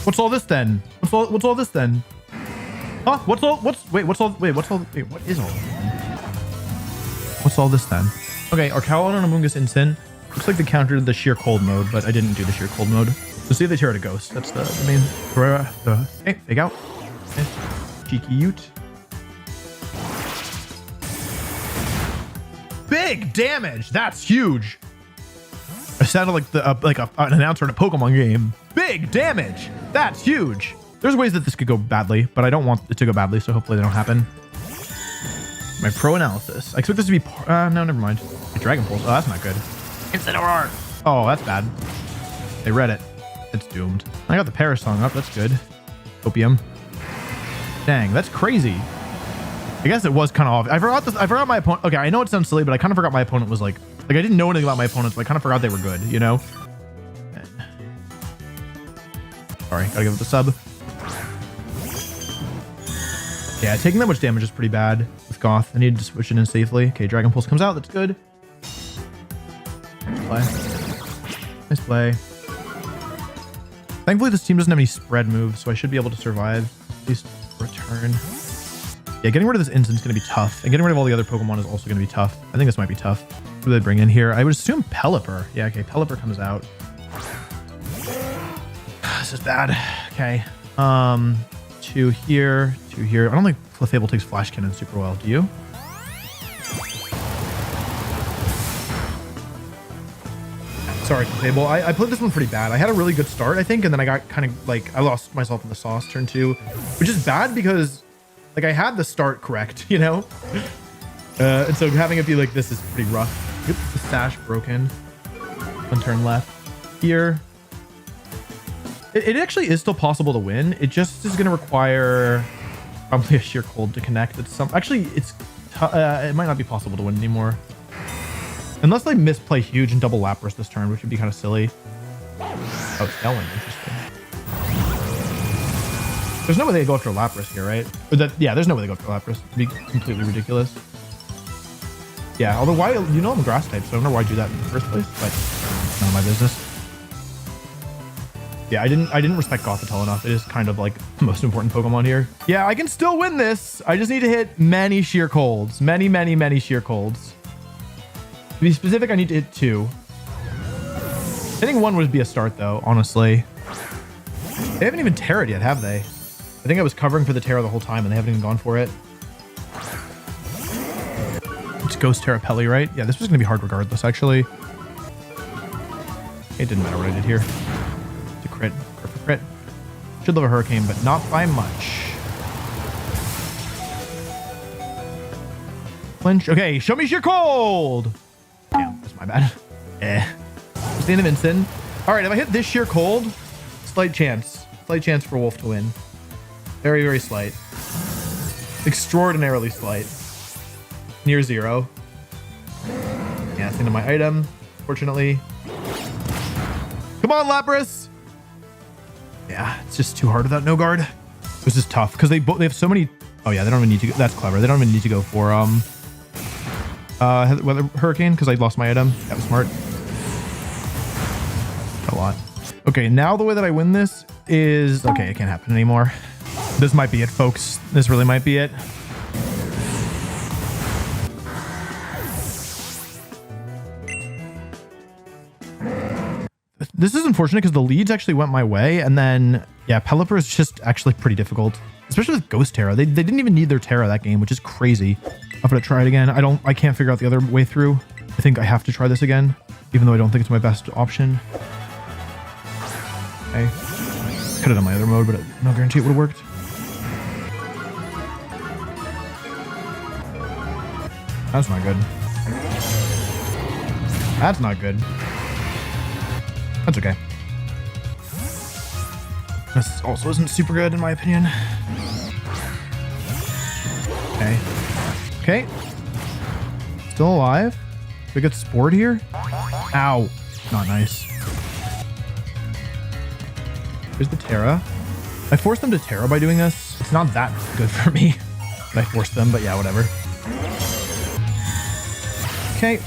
What's all this then? What's all this then? Huh? What is all this then? What's all this then? Okay, Arcalon on Amoonguss Instant. Looks like they countered the sheer cold mode, but I didn't do the sheer cold mode. So see if they tear it a ghost. That's the main. Hey, fake out. Okay. Cheeky Ute. Big damage. That's huge. I sounded like an announcer in a Pokemon game. Big damage. That's huge. There's ways that this could go badly, but I don't want it to go badly, so hopefully they don't happen. My pro analysis. I expect this to be... no, never mind. A Dragon Pulse. Oh, that's not good. Incineroar. Oh, that's bad. They read it. It's doomed. I got the Parasong up. That's good. Opium. Dang, that's crazy. I guess it was kind of off. I forgot my opponent. Okay, I know it sounds silly, but I kind of forgot my opponent was like I didn't know anything about my opponents, but I kind of forgot they were good, you know? Sorry, gotta give it the sub. Yeah, taking that much damage is pretty bad with Goth. I needed to switch it in safely. Okay, Dragon Pulse comes out. That's good. Nice play. Nice play. Thankfully, this team doesn't have any spread moves, so I should be able to survive. At least return. Yeah, getting rid of this instant's going to be tough. And getting rid of all the other Pokemon is also going to be tough. I think this might be tough. What do they bring in here? I would assume Pelipper. Yeah, okay. Pelipper comes out. This is bad. Okay. 2 here. 2 here. I don't think Clefable takes Flash Cannon super well. Do you? Sorry, Clefable. I played this one pretty bad. I had a really good start, I think, and then I got kind of like I lost myself in the sauce turn 2, which is bad because like I had the start correct, you know? And so having it be like this is pretty rough. Get the sash broken. 1 turn left. Here. It actually is still possible to win. It just is going to require probably a sheer cold to connect. Actually, it might not be possible to win anymore. Unless they misplay huge and double Lapras this turn, which would be kind of silly. Oh, Stellan, interesting. There's no way they go after Lapras here, right? Yeah, there's no way they go after Lapras. It'd be completely ridiculous. Yeah, although why, you know I'm a grass type, so I don't know why I do that in the first place, but none of my business. Yeah, I didn't respect Gothitelle enough. It is kind of like the most important Pokemon here. Yeah, I can still win this. I just need to hit many sheer colds. Many, many, many sheer colds. To be specific, I need to hit 2. Hitting 1 would be a start though, honestly. They haven't even Terra'd yet, have they? I think I was covering for the Terra the whole time and they haven't even gone for it. It's Ghost Terra Pelly, right? Yeah, this was going to be hard regardless, actually. It didn't matter what I did here. It's a crit. Perfect crit. Should love a Hurricane, but not by much. Flinch. Okay, show me sheer cold. Damn, that's my bad. It's the end of instant. All right, if I hit this sheer cold, slight chance. Slight chance for Wolf to win. Very, very slight. Extraordinarily slight. Near zero. Yeah, it's into my item, fortunately. Come on, Lapras. Yeah, it's just too hard without no guard. This is tough because they have so many. Oh yeah, they don't even need to. That's clever. They don't even need to go for weather hurricane because I lost my item. That was smart. A lot. Okay, now the way that I win this is okay. It can't happen anymore. This might be it, folks. This really might be it. This is unfortunate because the leads actually went my way, and then yeah, Pelipper is just actually pretty difficult, especially with Ghost Terra. They didn't even need their Terra that game, which is crazy. I'm gonna try it again. I can't figure out the other way through. I think I have to try this again, even though I don't think it's my best option. Okay, could have done my other mode, but no guarantee it would have worked. That's not good. That's not good. That's okay. This also isn't super good in my opinion. Okay. Okay. Still alive. We get spored here. Ow. Not nice. Here's the Terra. I forced them to Terra by doing this. It's not that good for me. I forced them, but yeah, whatever. Okay.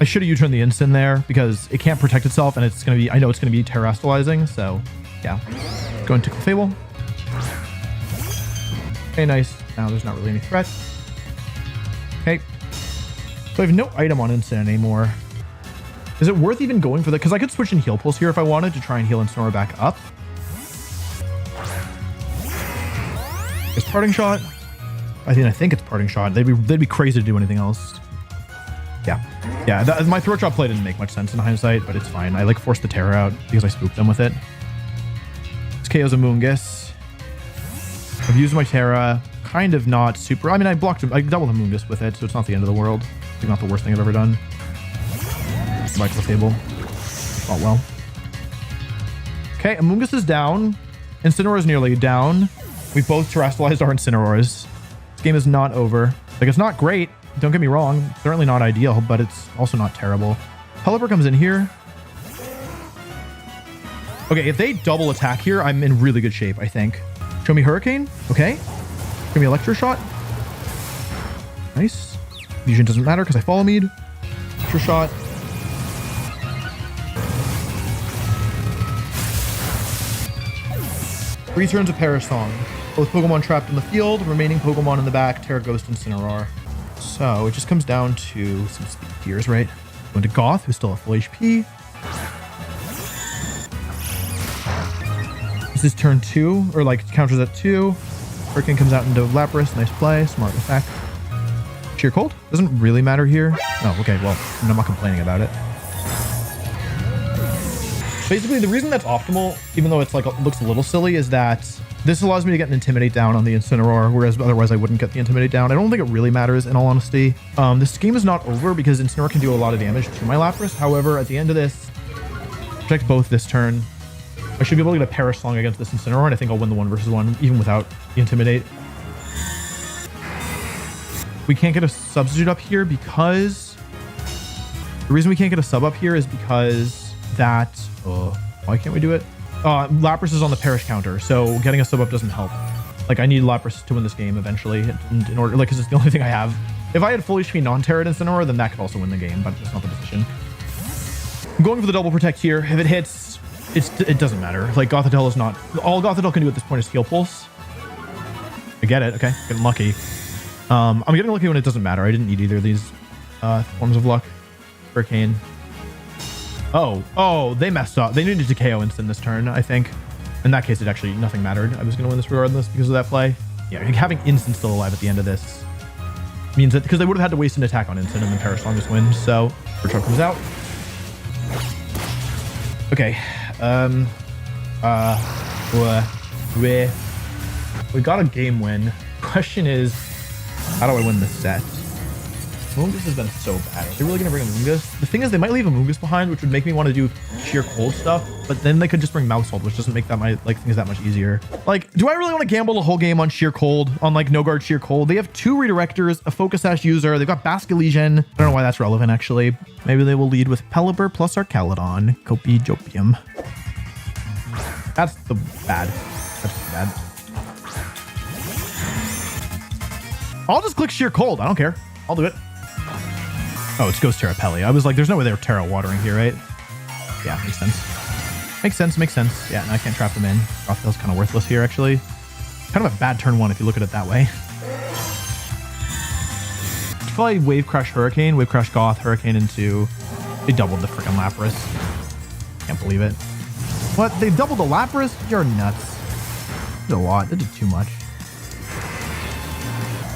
I should have U-turned the instant there because it can't protect itself and it's going to be, I know it's going to be terrestrializing. So yeah, go and Tickle Fable. Okay, nice. Now there's not really any threat. Okay. So I have no item on instant anymore. Is it worth even going for that? Because I could switch in Heal Pulse here if I wanted to try and heal Incineroar back up. Is Parting Shot? I think it's Parting Shot. They'd be crazy to do anything else. Yeah, my throat drop play didn't make much sense in hindsight, but it's fine. I like forced the Terror out because I spooked them with it. This KO's a Moongus. I've used my Terra, kind of not super. I mean, I blocked him. I doubled a Moongus with it, so it's not the end of the world. It's not the worst thing I've ever done. Michael Fable. Oh well. Okay, Amoongus is down. Incineroar is nearly down. We both terrestrialized our Incineroars. This game is not over. Like, it's not great. Don't get me wrong. Certainly not ideal, but it's also not terrible. Pelipper comes in here. Okay, if they double attack here, I'm in really good shape, I think. Show me Hurricane. Okay. Show me Electro Shot. Nice. Fusion doesn't matter because I Follow Mead. Electro Shot. 3 turns of Perish Song. Both Pokemon trapped in the field, remaining Pokemon in the back, Terra Ghost and Incineroar. So it just comes down to some speed tiers, right? Going to Goth, who's still at full HP. This is turn 2, or like counters at 2. Hurricane comes out into Lapras. Nice play. Smart attack. Sheer Cold? Doesn't really matter here. Oh, okay. Well, I'm not complaining about it. Basically, the reason that's optimal, even though it's like looks a little silly, is that this allows me to get an Intimidate down on the Incineroar, whereas otherwise I wouldn't get the Intimidate down. I don't think it really matters, in all honesty. This game is not over because Incineroar can do a lot of damage to my Lapras. However, at the end of this, protect both this turn. I should be able to get a Perish Song against this Incineroar, and I think I'll win the 1v1 even without the Intimidate. We can't get a substitute up here because... The reason we can't get a sub up here is because that... why can't we do it? Lapras is on the Perish counter, so getting a sub up doesn't help. Like, I need Lapras to win this game eventually in order, like, because it's the only thing I have. If I had full HP non-Terra Incineroar, then that could also win the game, but it's not the position. I'm going for the double protect here. If it hits, it doesn't matter. Like, Gothitelle is not... All Gothitelle can do at this point is Heal Pulse. I get it. Okay, getting lucky. I'm getting lucky when it doesn't matter. I didn't need either of these forms of luck. Hurricane. Oh, they messed up. They needed to KO instant this turn, I think. In that case, it actually, nothing mattered. I was going to win this regardless because of that play. Yeah, having Instant still alive at the end of this means that, because they would have had to waste an attack on Instant and then Perish Song just wins. So, Truck comes out. Okay. We got a game win. Question is, how do I win this set? Moongus has been so bad. Are they really going to bring a Moongus? The thing is, they might leave a Moongus behind, which would make me want to do sheer cold stuff, but then they could just bring Mouse Hold, which doesn't make that things that much easier. Like, do I really want to gamble the whole game on sheer cold, on like no guard sheer cold? They have 2 redirectors, a Focus Sash user. They've got Basculesian. I don't know why that's relevant, actually. Maybe they will lead with Pelipper plus Archaludon. Kopi Jopium. That's the bad. That's bad. I'll just click sheer cold. I don't care. I'll do it. Oh, it's Ghost Terra Pelly. I was like, there's no way they're Terra watering here, right? Yeah, makes sense. Makes sense, makes sense. Yeah, and I can't trap them in. Rothfel's kind of worthless here, actually. Kind of a bad turn 1 if you look at it that way. Probably Wave Crash Hurricane, Wave Crash Goth, Hurricane into... They doubled the freaking Lapras. Can't believe it. What? They doubled the Lapras? You're nuts. Did a lot. They did too much.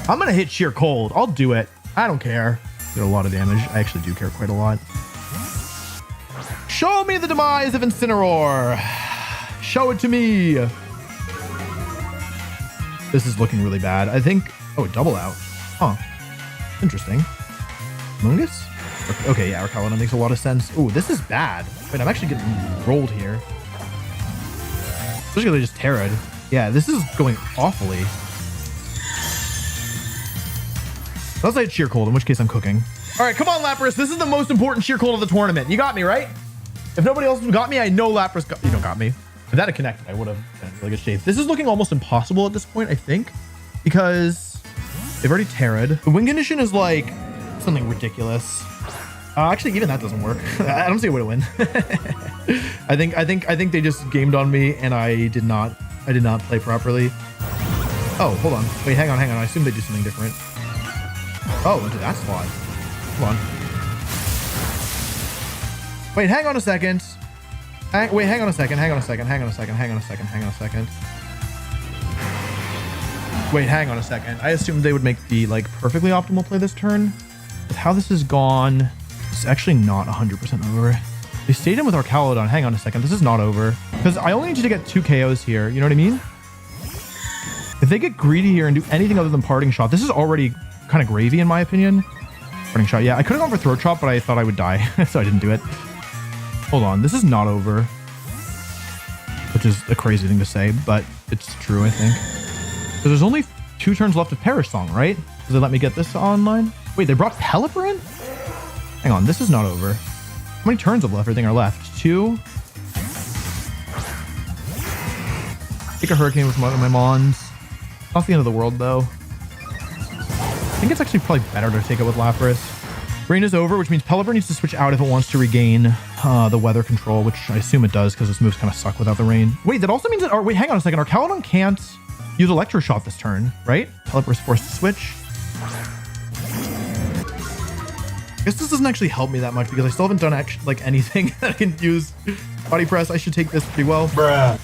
I'm going to hit sheer cold. I'll do it. I don't care. Did a lot of damage. I actually do care quite a lot. Show me the demise of Incineroar. Show it to me. This is looking really bad. I think... Oh, double out. Huh. Interesting. Moongus? Okay, yeah, Archaludon makes a lot of sense. Ooh, this is bad. Wait, I'm actually getting rolled here. Especially because I just Terra'd. Yeah, this is going awfully. Unless I had sheer cold, in which case I'm cooking. All right, come on, Lapras. This is the most important sheer cold of the tournament. You got me, right? If nobody else got me, I know Lapras got... You don't got me. If that had connected, I would have been in really good shape. This is looking almost impossible at this point, I think, because they've already Terra'd. The win condition is like something ridiculous. Actually, even that doesn't work. I don't see a way to win. I think they just gamed on me, and I did not play properly. Oh, hold on. Wait, hang on. I assume they do something different. Oh, into that slot. Come on. Wait, hang on a second. Wait, hang on a second. Wait, hang on a second. I assumed they would make the like perfectly optimal play this turn. With how this has gone, it's actually not 100% over. They stayed in with Archaludon. Hang on a second. This is not over. Because I only need you to get 2 KOs here. You know what I mean? If they get greedy here and do anything other than Parting Shot, this is already kind of gravy in my opinion. Parting Shot. Yeah, I could have gone for Throat Chop, but I thought I would die. So I didn't do it. Hold on. This is not over. Which is a crazy thing to say, but it's true, I think. So there's only 2 turns left of Perish Song, right? Does they let me get this online? Wait, they brought Pelipper in? Hang on, this is not over. How many turns of everything are left? 2. Take a Hurricane with one of my Mons. Not the end of the world, though. I think it's actually probably better to take it with Lapras. Rain is over, which means Pelipper needs to switch out if it wants to regain the weather control, which I assume it does because this moves kind of suck without the rain. Wait, that also means that... wait, hang on a second. Archaludon can't use Electro Shot this turn, right? Pelipper's forced to switch. I guess this doesn't actually help me that much because I still haven't done anything that I can use Body Press. I should take this pretty well. Bruh.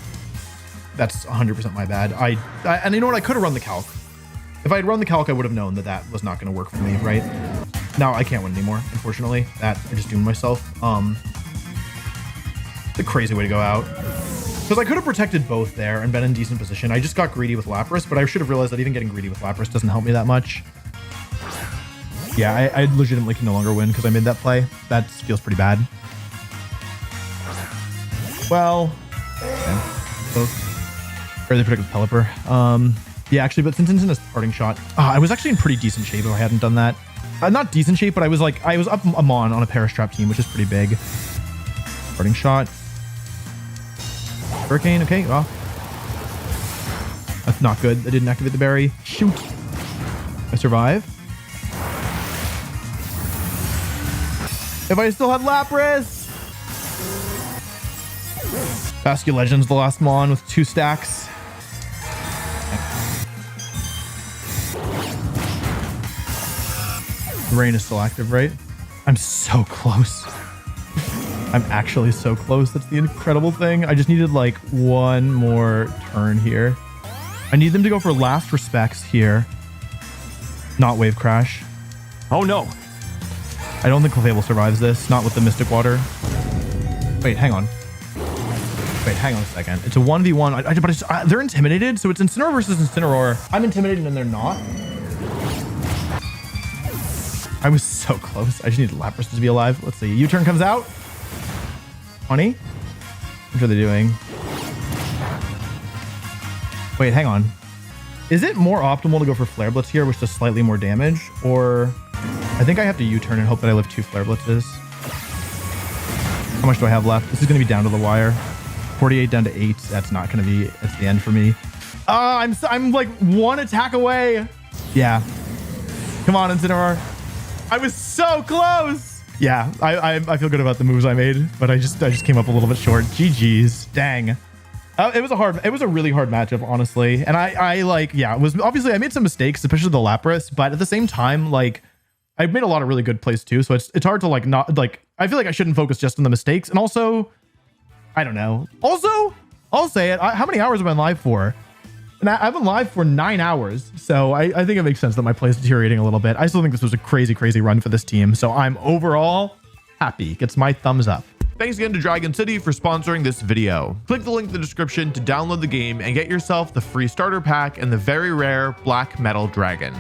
That's 100% my bad. And you know what? I could have run the calc. If I had run the calc, I would have known that that was not going to work for me, right? Now I can't win anymore, unfortunately. I just doomed myself. It's a crazy way to go out. Because I could have protected both there and been in decent position. I just got greedy with Lapras, but I should have realized that even getting greedy with Lapras doesn't help me that much. Yeah, I legitimately can no longer win because I made that play. That feels pretty bad. Well, okay. Or they predict with Pelipper. Yeah, actually, but since Instant is Parting Shot, I was actually in pretty decent shape if I hadn't done that. Not decent shape, but I was up a Mon on a Perish Trap team, which is pretty big. Parting Shot. Hurricane, okay, well. That's not good. I didn't activate the berry. Shoot. I survive. If I still had Lapras. Basculegend's the last Mon with 2 stacks. Rain is still active, right? I'm so close. I'm actually so close. That's the incredible thing. I just needed like one more turn here. I need them to go for last respects here. Not wave crash. Oh no. I don't think Clefable survives this. Not with the Mystic Water. Wait, hang on. Wait, hang on a second. It's a 1v1. But they're intimidated. So it's Incineroar versus Incineroar. I'm intimidated and they're not. I was so close. I just needed Lapras to be alive. Let's see. U-turn comes out. 20. What are they doing? Wait, hang on. Is it more optimal to go for Flare Blitz here, which does slightly more damage? Or I think I have to U-turn and hope that I live 2 Flare Blitzes. How much do I have left? This is going to be down to the wire. 48 down to 8. That's not going to be, that's the end for me. I'm like 1 attack away. Yeah. Come on, Incineroar. I was so close. Yeah, I feel good about the moves I made, but I just came up a little bit short. GG's. Dang. It was a really hard matchup, honestly. And I like, yeah, it was obviously I made some mistakes, especially the Lapras, but at the same time, like I've made a lot of really good plays too. So it's hard to like not like, I feel like I shouldn't focus just on the mistakes. And also, I don't know. Also, I'll say it. How many hours have I been live for? And I've been live for 9 hours. So I think it makes sense that my play is deteriorating a little bit. I still think this was a crazy, crazy run for this team. So I'm overall happy. Gets my thumbs up. Thanks again to Dragon City for sponsoring this video. Click the link in the description to download the game and get yourself the free starter pack and the very rare Black Metal Dragon.